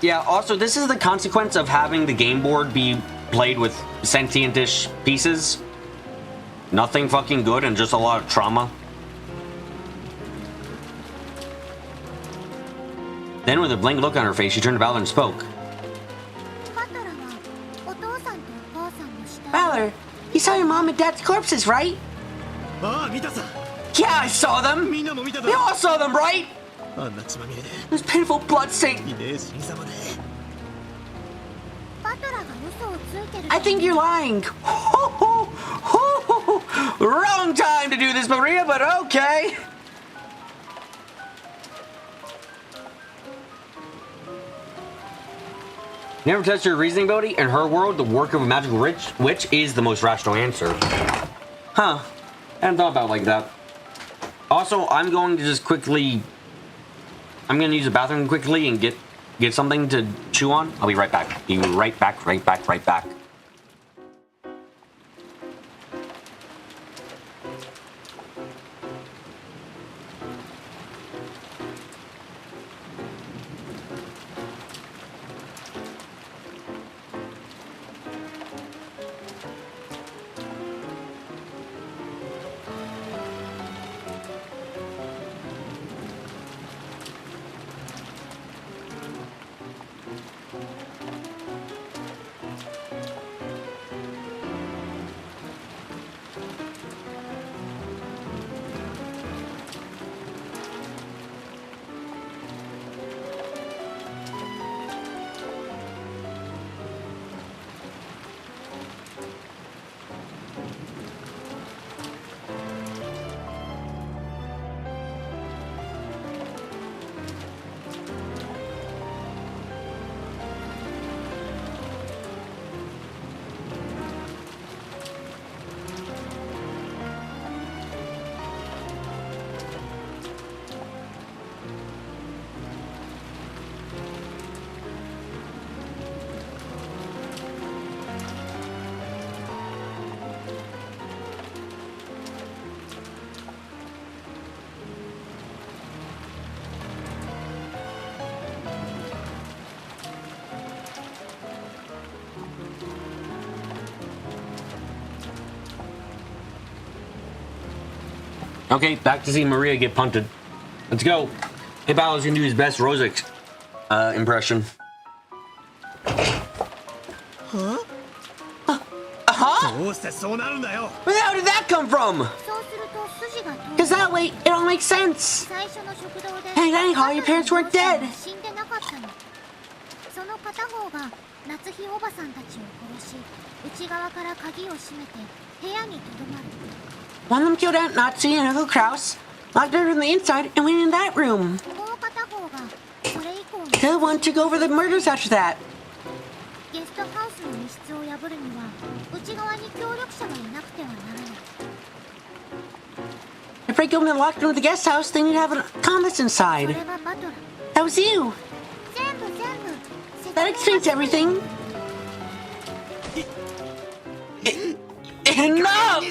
Yeah. Also, this is the consequence of having the game board be played with sentient-ish pieces. Nothing fucking good and just a lot of trauma. Then, with a blank look on her face, she turned to Balor and spoke. Balor, you saw your mom and dad's corpses, right? Yeah, I saw them! We all saw them, right? Those pitiful bloodstains. I think you're lying. Wrong time to do this, Maria, but okay. Never test your reasoning ability. In her world, the work of a magical witch is the most rational answer. Huh. I hadn't thought about it like that. Also, I'm going to just quickly... I'm going to use the bathroom quickly and get something to chew on. I'll be right back. Be right back, right back, right back. Okay, back to see Maria get punted. Let's go. Hey, Balor's gonna do his best Rosix impression. Huh? Where the hell did that come from? Because that way, it all makes sense. And anyhow, your parents weren't dead. 片方が夏日おばさんたちを殺し、内側から鍵を閉めて部屋にとどまる。 One of them killed Aunt Nazi and Uncle Kraus, locked her from the inside, and went in that room. もう片方がそれ以降の The one took over the murders after that. ゲストハウスの密室を破るには内側に協力者がいなくてはならない。 To break open the locked room of the guest house, they need to have a compass そ inside. れはバトル。 That was you. 全部説 That 明 explains everything. Enough!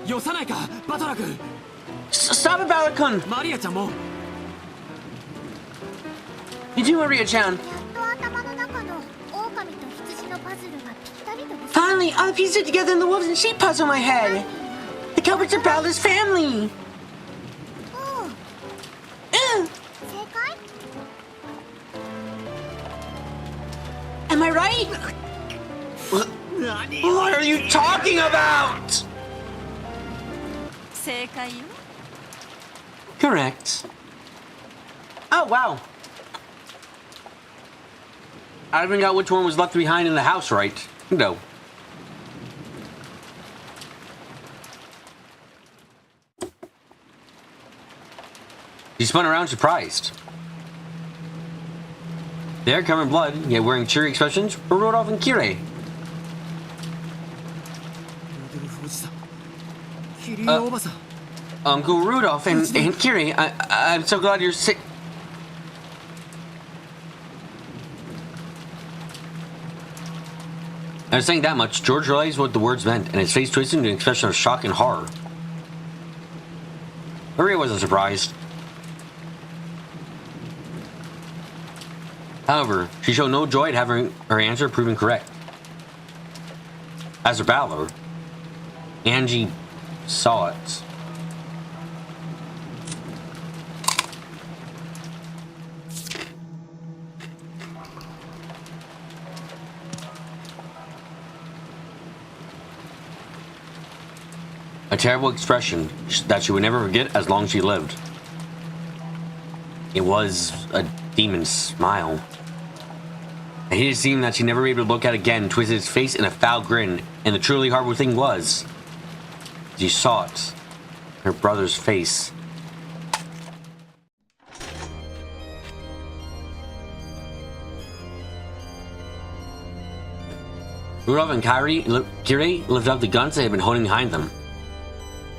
よさないかバトラ君。 Stop it, Balakun. マリアちゃんも You do, Maria-chan. やっと頭の中の狼と羊のパズルがぴったりと Finally, all the pieces are together in the wolves and sheep puzzle in my head. The culprits are Balder's family. おう、 Ugh. 正解。 Am I right? What are you talking about? 正解よ。 Correct. Oh, wow. I even got which one was left behind in the house right. No. He spun around surprised. There, covered in blood, yet wearing cheery expressions, were Rodolph and Kirei. ルドルフおじさん、キリエおばさん。 Uncle Rudolph and Kirei, I'm so glad you're sick. I was saying that much, George realized what the words meant, and his face twisted into an expression of shock and horror. Maria wasn't surprised. However, she showed no joy at having her answer proven correct. As for Balor, Angie saw it. A terrible expression that she would never forget as long as she lived. It was a demon's smile. A hideous demon that she never be able to look at again twisted its face in a foul grin, and the truly horrible thing was, she saw it, her brother's face. Rudolph and Kirei lifted up the guns they had been holding behind them.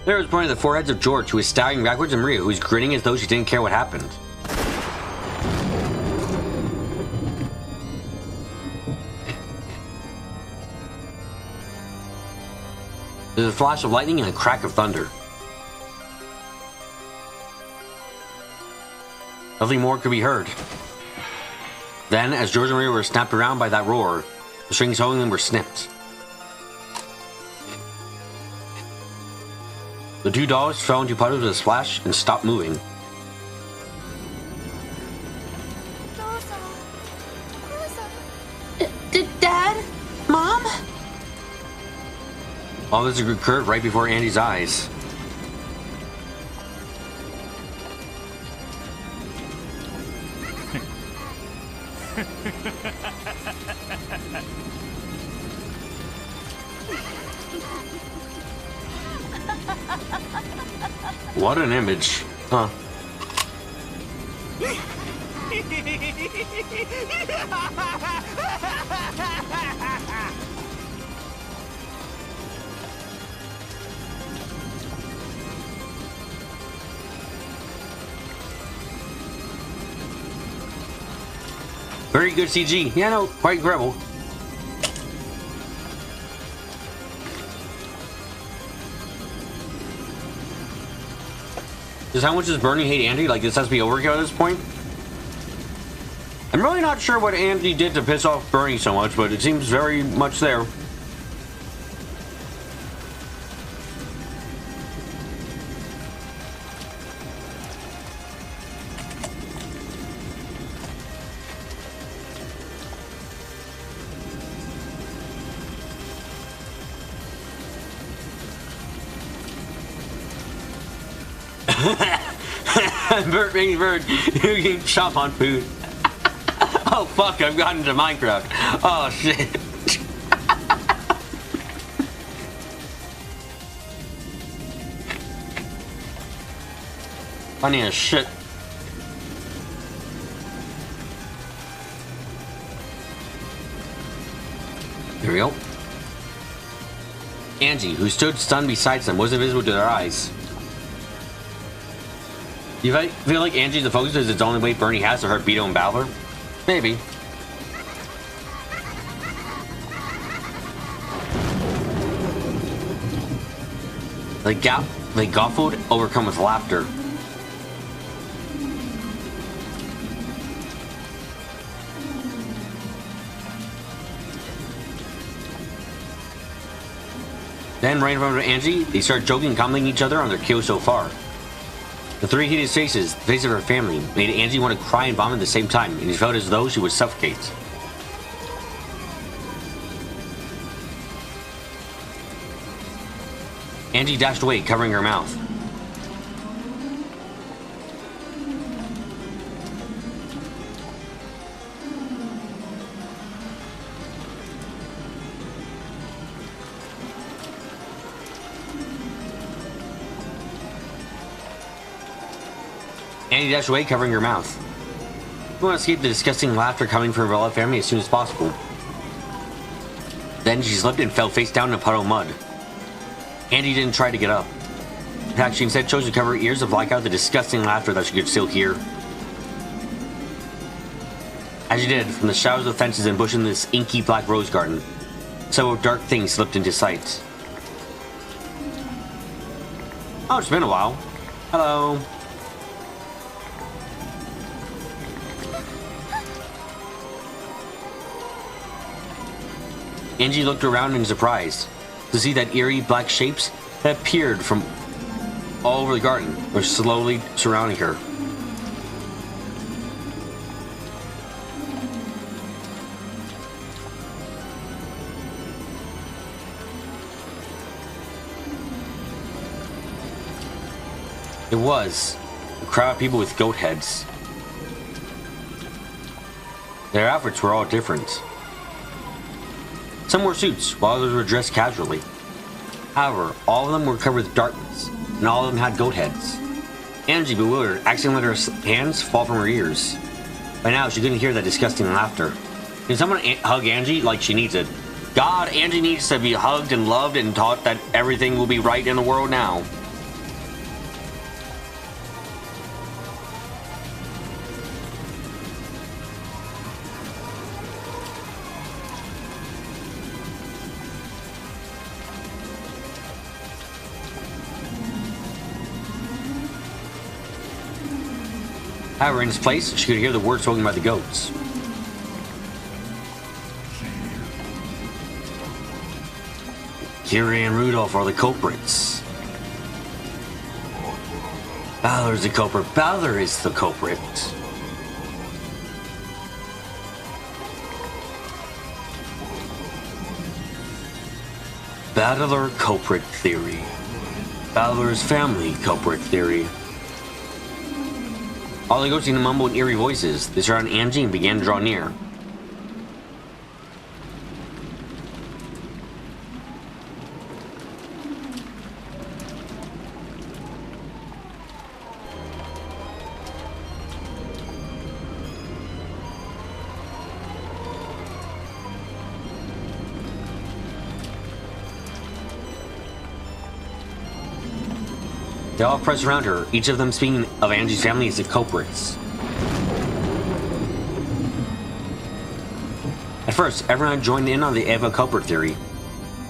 There was pointing at the foreheads of George, who was staggering backwards, and Maria, who was grinning as though she didn't care what happened. There was a flash of lightning and a crack of thunder. Nothing more could be heard. Then, as George and Maria were snapped around by that roar, the strings holding them were snipped. The two dogs fell into puddles with a splash and stopped moving. 父さん、母さん。 Dad? Mom? All this occurred right before Andy's eyes. What an image, huh? Very good CG. Yeah, no, quite incredible. Just how much does Bernie hate Andy? Like, this has to be overkill at this point? I'm really not sure what Andy did to piss off Bernie so much, but it seems very much there. Bird making bird, you can chop on food. Oh fuck, I've gotten into Minecraft. Oh shit. Funny as shit. Here we go. Angie, who stood stunned beside them, wasn't visible to their eyes. You feel like Angie's the focus is the only way Bernie has to hurt Beto and Balor? Maybe. They guffled, overcome with laughter. Then, right in front of Angie, they start joking and complimenting each other on their kills so far. The three heated faces, the face of her family, made Angie want to cry and vomit at the same time, and it felt as though she would suffocate. Angie dashed away, covering her mouth. Angie dashed away, covering her mouth. We want to escape the disgusting laughter coming from her beloved family as soon as possible. Then she slipped and fell face down in a puddle of mud. Angie didn't try to get up. In fact, she instead chose to cover her ears to block out the disgusting laughter that she could still hear. As she did, from the shadows of fences and bushes in this inky black rose garden, several dark things slipped into sight. Oh, it's been a while. Hello. Angie looked around in surprise to see that eerie black shapes that appeared from all over the garden were slowly surrounding her. It was a crowd of people with goat heads. Their outfits were all different. Some wore suits, while others were dressed casually. However, all of them were covered with darkness, and all of them had goat heads. Angie, bewildered, accidentally let her hands fall from her ears. By now, she couldn't hear that disgusting laughter. Can someone hug Angie like she needs it? God, Angie needs to be hugged and loved and taught that everything will be right in the world now. However, in its place, she could hear the words spoken by the goats. Kiri and Rudolph are the culprits. Balor's the culprit. Balor is the culprit. Balor culprit theory. Balor's family culprit theory. All the goats seemed to mumble in eerie voices. They surrounded Angie and began to draw near. They all pressed around her, each of them speaking of Angie's family as the culprits. At first, everyone joined in on the Eva culprit theory.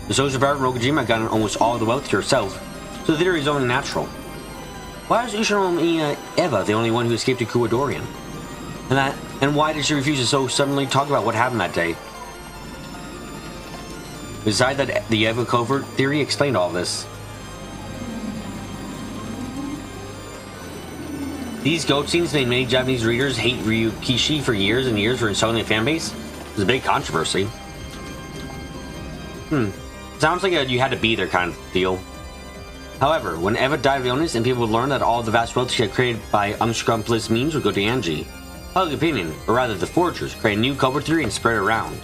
The sole survivor Rokujima had gotten almost all of the wealth to herself, so the theory is only natural. Why was Ushinomiya Eva the only one who escaped to Kuwadorian? And why did she refuse to so suddenly talk about what happened that day? Besides that, the Eva culprit theory explained all this. These goat scenes made many Japanese readers hate Ryukishi for years and years for insulting the fanbase. It was a big controversy. Sounds like you had to be there kind of deal. However, when Eva died of illness and people would learn that all the vast wealth she had created by unscrupulous means would go to Angie, Public opinion, or rather the forgers, created a new culprit theory and spread it around.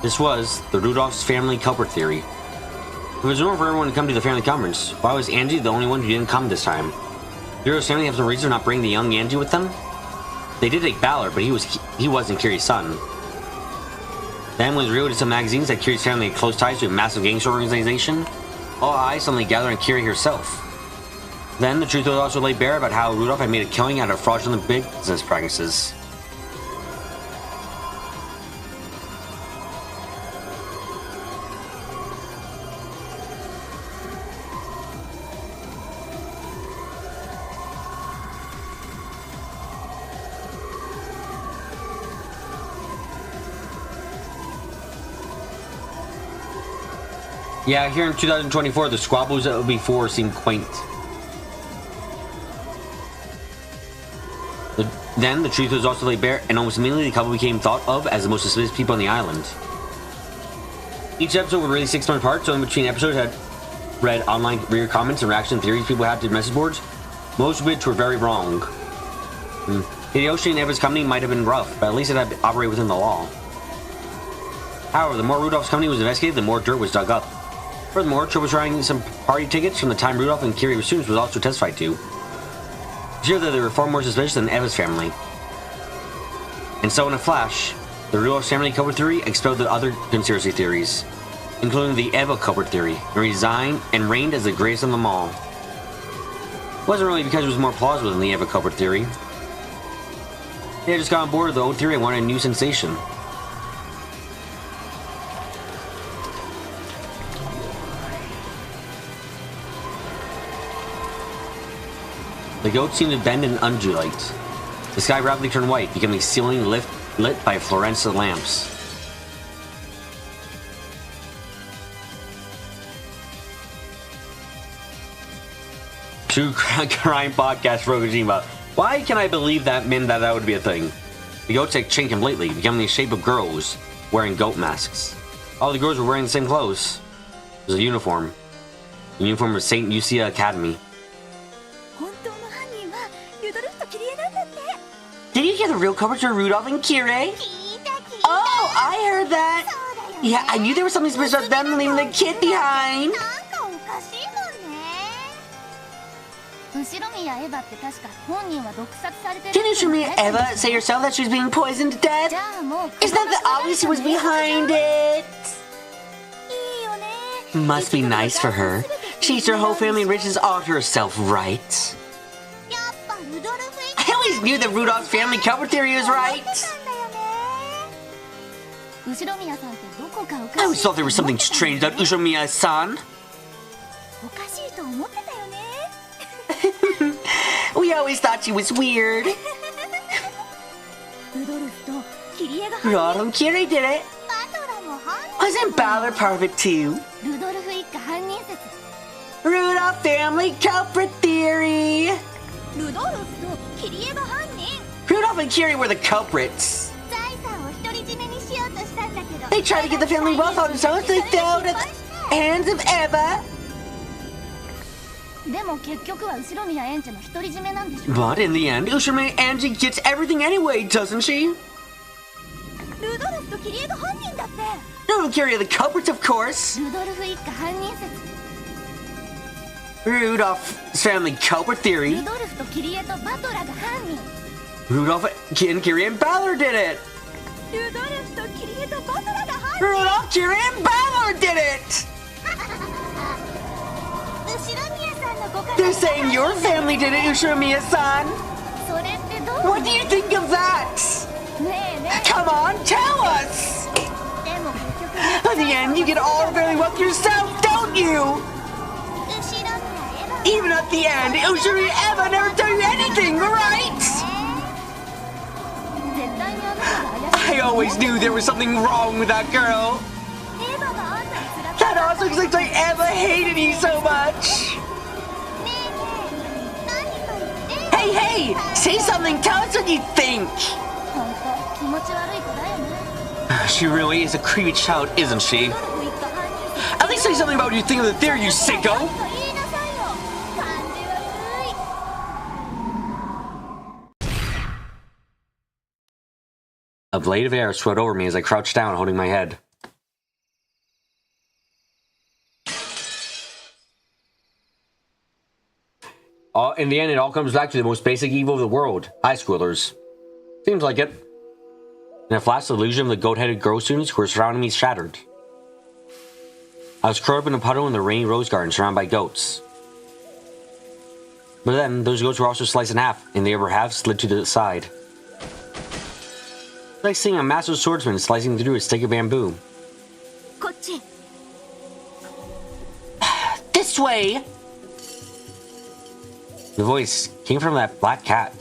This was the Rudolph's family culprit theory. It was normal for everyone to come to the family conference. Why was Angie the only one who didn't come this time? Did Rudolph's family have some reason for not bringing the young Angie with them? They did take Ballard, but he wasn't Kiri's son. Then, when it was revealed in some magazines that Kiri's family had close ties to a massive gangster organization, all eyes suddenly gathered on Kiri herself. Then, the truth was also laid bare about how Rudolph had made a killing out of fraudulent business practices. Yeah, here in 2024, the squabbles that before seem quaint. Then, the truth was also laid bare, and almost immediately the couple became thought of as the most suspicious people on the island. Each episode would release 6 months apart, so in between episodes I had read online reader comments and reaction theories people had to message boards, most of which were very wrong. Hideyoshi and Eva's company might have been rough, but at least it had operated within the law. However, the more Rudolph's company was investigated, the more dirt was dug up. Furthermore, Tripp was writing some party tickets from the time Rudolph and Kiri were students was also testified to. It showed that they were far more suspicious than Eva's family. And so in a flash, the Rudolph's family culprit theory expelled the other conspiracy theories, including the Eva culprit theory, and resigned and reigned as the greatest of them all. It wasn't really because it was more plausible than the Eva culprit theory. They had just got on board with the old theory and wanted a new sensation. The goat seemed to bend and undulate. The sky rapidly turned white, becoming a ceiling lit by fluorescent lamps. True crime podcast for Kojima. Why can I believe that meant that would be a thing? The goats had changed completely, becoming the shape of girls wearing goat masks. All the girls were wearing the same clothes. It was a uniform. The uniform of St. Lucia Academy. Did you hear the real culprits were Rudolph and Kiri? Oh, I heard that. Yeah, I knew there was something special about them leaving the kid behind. Didn't Ushumi Eva say herself that she was being poisoned to death? Isn't that the obvious who was behind it? Must be nice for her. She used her whole family and riches all to herself, right? I always knew that Rudolph's family culprit theory was right. I always thought there was something strange about Ushomiya-san. We always thought she was weird. Rudolph and Kiri did it. Wasn't Ballard part of it too? Rudolph family culprit theory. Rudolph and Kiri were the culprits. They tried to get the family wealth on themselves, so they fell at the hands of Eva. But in the end, Ushomi Angie gets everything anyway, doesn't she? Rudolph and Kiri are the culprits, of course. Rudolph's family culprit theory. Rudolph and Kiri and Ballard did it. Rudolph, Kiri, and Ballard did it. They're saying your family did it, Ushomiya-san. What do you think of that? Come on, tell us. In the end, you get all the family wealth yourself, don't you? Even at the end, Ushomi Eva never tell you anything, right? I always knew there was something wrong with that girl. That also looks like Eva hated you so much. Hey, say something, tell us what you think. She really is a creepy child, isn't she? At least say something about what you think of the theory, you sicko. A blade of air swept over me as I crouched down, holding my head. In the end, it all comes back to the most basic evil of the world. High schoolers. Seems like it. In a flash, the illusion of the goat-headed girl students who were surrounding me shattered. I was curled up in a puddle in the rainy rose garden, surrounded by goats. But then, those goats were also sliced in half, and the upper half slid to the side. It's like seeing a master swordsman slicing through a stick of bamboo. こっち This way! The voice came from that black cat.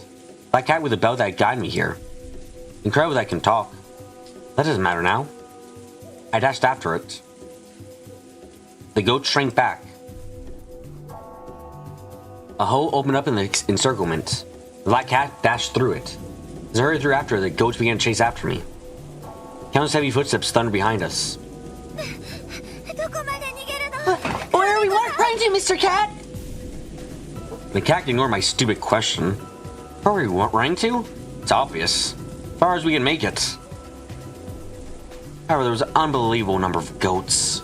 Black cat with the bell that guided me here. Incredible that can talk. That doesn't matter now. I dashed after it. The goat shrank back. A hole opened up in the encirclement. The black cat dashed through it. As I hurried through after, the goats began to chase after me. Countless heavy footsteps thundered behind us. どこまで逃げるの Where are we running to, Mr. Cat? The cat ignored my stupid question. Where are we running to? It's obvious. As far as we can make it. However, there was an unbelievable number of goats.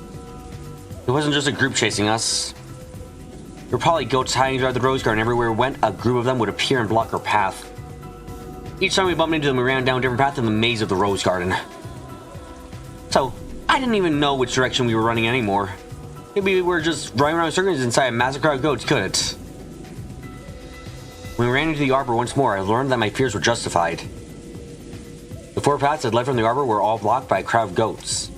It wasn't just a group chasing us. There were probably goats hiding throughout the rose garden. Everywhere we went, a group of them would appear and block our path. Each time we bumped into them, we ran down a different path in the maze of the rose garden. So, I didn't even know which direction we were running anymore. Maybe we were just running around in circles inside a massive crowd of goats, could it? When we ran into the arbor once more, I learned that my fears were justified. The four paths that led from the arbor were all blocked by a crowd of goats.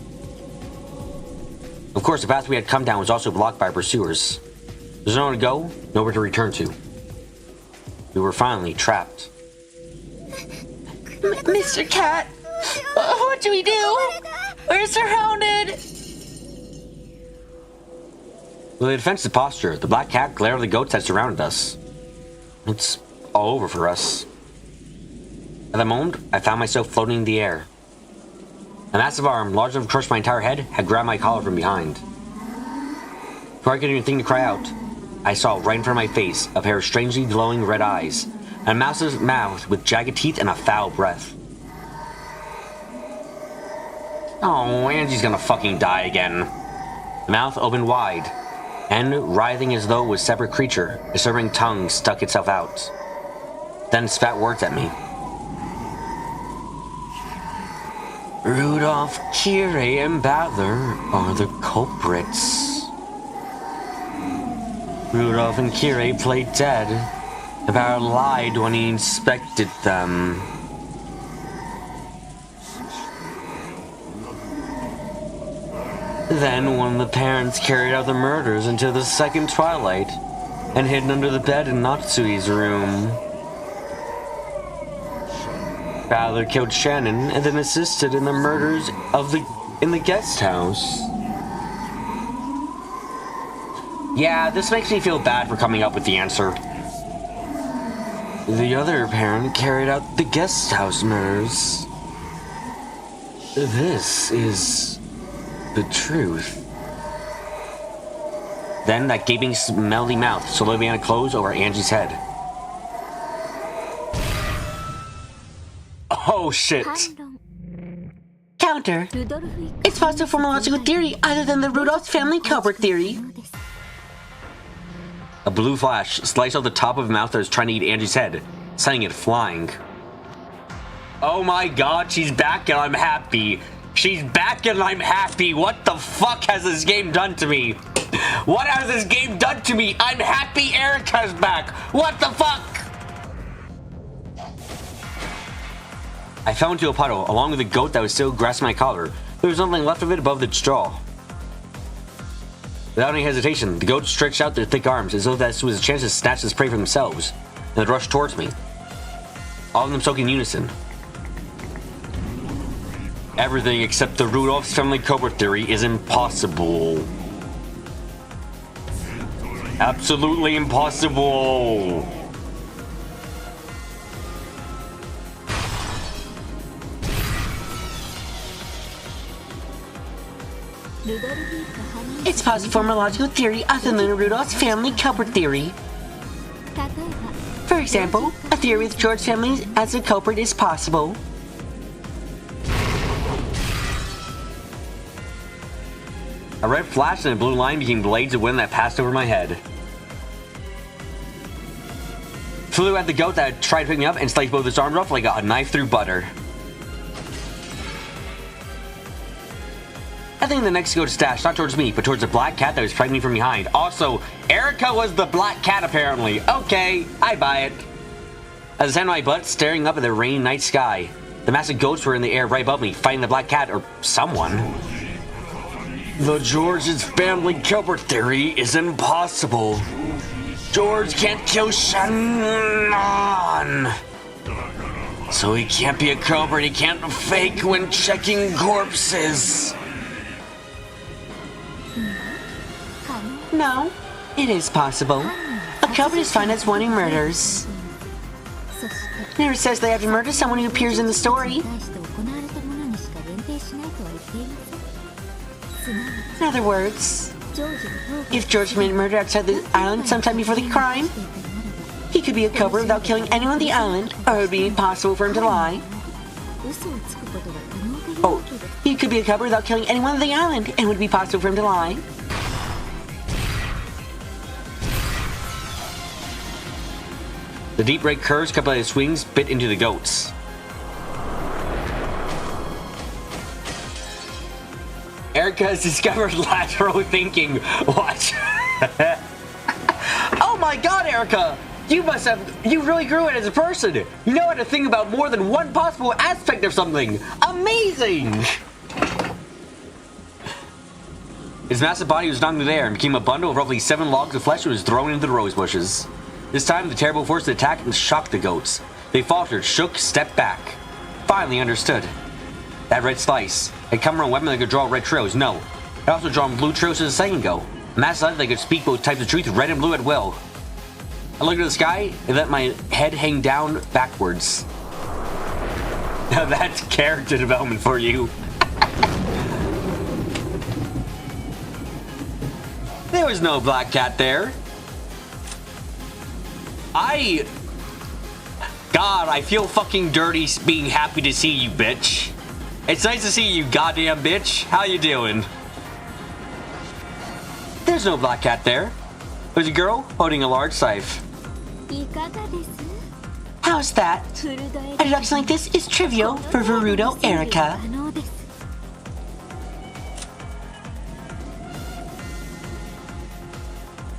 Of course, the path we had come down was also blocked by our pursuers. There's nowhere to go, nowhere to return to. We were finally trapped. Mr. Cat, what do we do? We're surrounded. With a defensive posture, the black cat glared at the goats that surrounded us. It's all over for us. At that moment, I found myself floating in the air. A massive arm, large enough to crush my entire head, had grabbed my collar from behind. Before I could even think to cry out, I saw right in front of my face a pair of strangely glowing red eyes, and a massive mouth with jagged teeth and a foul breath. Oh, Angie's gonna fucking die again. The mouth opened wide, and, writhing as though it was a separate creature, a serpent tongue stuck itself out. Then spat words at me. Rudolph, Kyrie, and Battler are the culprits. Rudolph and Kyrie played dead. The Battler lied when he inspected them. Then one of the parents carried out the murders into the second twilight and hidden under the bed in Natsui's room. Battler killed Shannon and then assisted in the murders in the guest house. Yeah, this makes me feel bad for coming up with the answer. The other parent carried out the guest house murders. This is the truth. Then that gaping, smelly mouth slowly began to close over Angie's head. Oh shit. 反論 Counter. ルドルフ一家 It's possible from a logical theory other than the Rudolph's family culprit theory. のです A blue flash sliced off the top of a mouth that was trying to eat Angie's head, sending it flying. Oh my god, she's back and I'm happy. She's back and I'm happy. What the fuck has this game done to me? What has this game done to me? I'm happy Erica's back. What the fuck? I fell into a puddle, along with the goat that was still grasping my collar. There was nothing left of it above the straw. Without any hesitation, the goats stretched out their thick arms as though this was a chance to snatch this prey for themselves, and they rushed towards me. All of them spoke in unison. Everything except the Rudolph's family culprit theory is impossible. Absolutely impossible. It's possible from a logical theory other than the Rudolph's family culprit theory. 例えば For example, a theory with George's family as a culprit is possible. A red flash and a blue line became blades of wind that passed over my head. Flew at the goat that tried to pick me up and sliced both its arms off like a knife through butter. I think the next goat is dashed not towards me, but towards the black cat that was dragging me from behind. Also, Erica was the black cat apparently. Okay, I buy it. As I stand on my butt, staring up at the rainy night sky, the massive goats were in the air right above me, fighting the black cat or someone. The George's family Gilbert theory is impossible. George can't kill Shannon. So he can't be a cobra, he can't fake when checking corpses. No, it is possible. A cobra is fine as wanting murders. Never says they have to murder someone who appears in the story. In other words, if George committed murder outside the island sometime before the crime, he could be a cobra without killing anyone on the island, or it would be impossible for him to lie. Oh, he could be a cobra without killing anyone on the island, and it would be possible for him to lie. The deep red curves coupled by the swings bit into the goats. Erica has discovered lateral thinking. What? Oh my god, Erica! You really grew it as a person! You know how to think about more than one possible aspect of something! Amazing! His massive body was knocked into the air and became a bundle of roughly 7 logs of flesh that was thrown into the rose bushes. This time, the terrible force attacked and shocked the goats. They faltered, shook, stepped back. Finally understood. That red slice had come from a weapon that could draw red trails. No, it had also drawn blue trails a second ago. A massive light that could speak both types of truth, red and blue at will. I looked at the sky and let my head hang down backwards. Now that's character development for you. There was no black cat there. God, I feel fucking dirty being happy to see you, bitch. It's nice to see you, goddamn bitch. How you doing? There's no black cat there. There's a girl holding a large scythe. How's that? A deduction like this is trivial for Verudo Erica.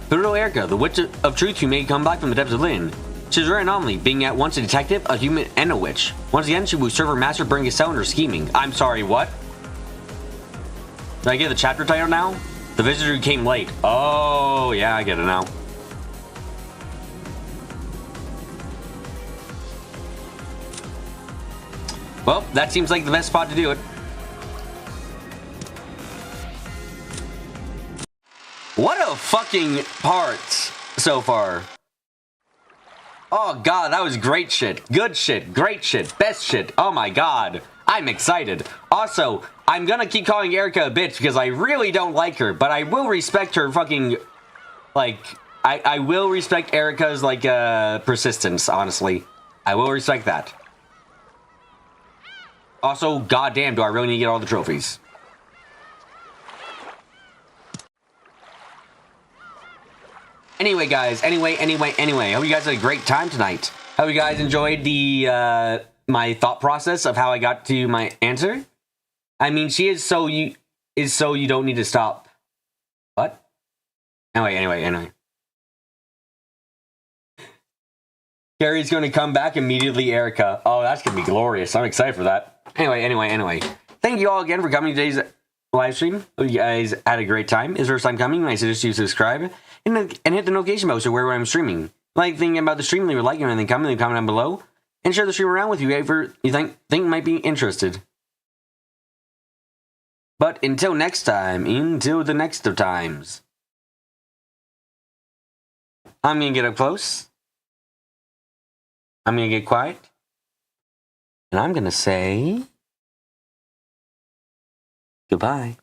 Verudo Erica, the witch of truth who may come back from the depths of Lynn. She's a rare anomaly, being at once a detective, a human, and a witch. Once again, she will serve her master, burning his cell and her scheming. I'm sorry, what? Did I get the chapter title now? The visitor who came late. Oh, yeah, I get it now. Well, that seems like the best spot to do it. What a fucking part so far. Oh god, that was great shit. Good shit. Great shit. Best shit. Oh my god. I'm excited. Also, I'm gonna keep calling Erica a bitch because I really don't like her, but I will respect her fucking, like, I will respect Erica's, like, persistence, honestly. I will respect that. Also, goddamn, do I really need to get all the trophies. Anyway, guys, anyway, hope you guys had a great time tonight. Hope you guys enjoyed the, my thought process of how I got to my answer. I mean, she is so you don't need to stop. What? Anyway. Carrie's gonna come back immediately, Erica. Oh, that's gonna be glorious. I'm excited for that. Anyway. Thank you all again for coming to today's live stream. Hope you guys had a great time. Is the first time coming? I suggest you subscribe and hit the notification bell so where I'm streaming. Like thinking about the stream, leave a like and then comment down below. And share the stream around with whoever you think might be interested. But until next time, until the next of times, I'm gonna get up close. I'm gonna get quiet. And I'm gonna say goodbye.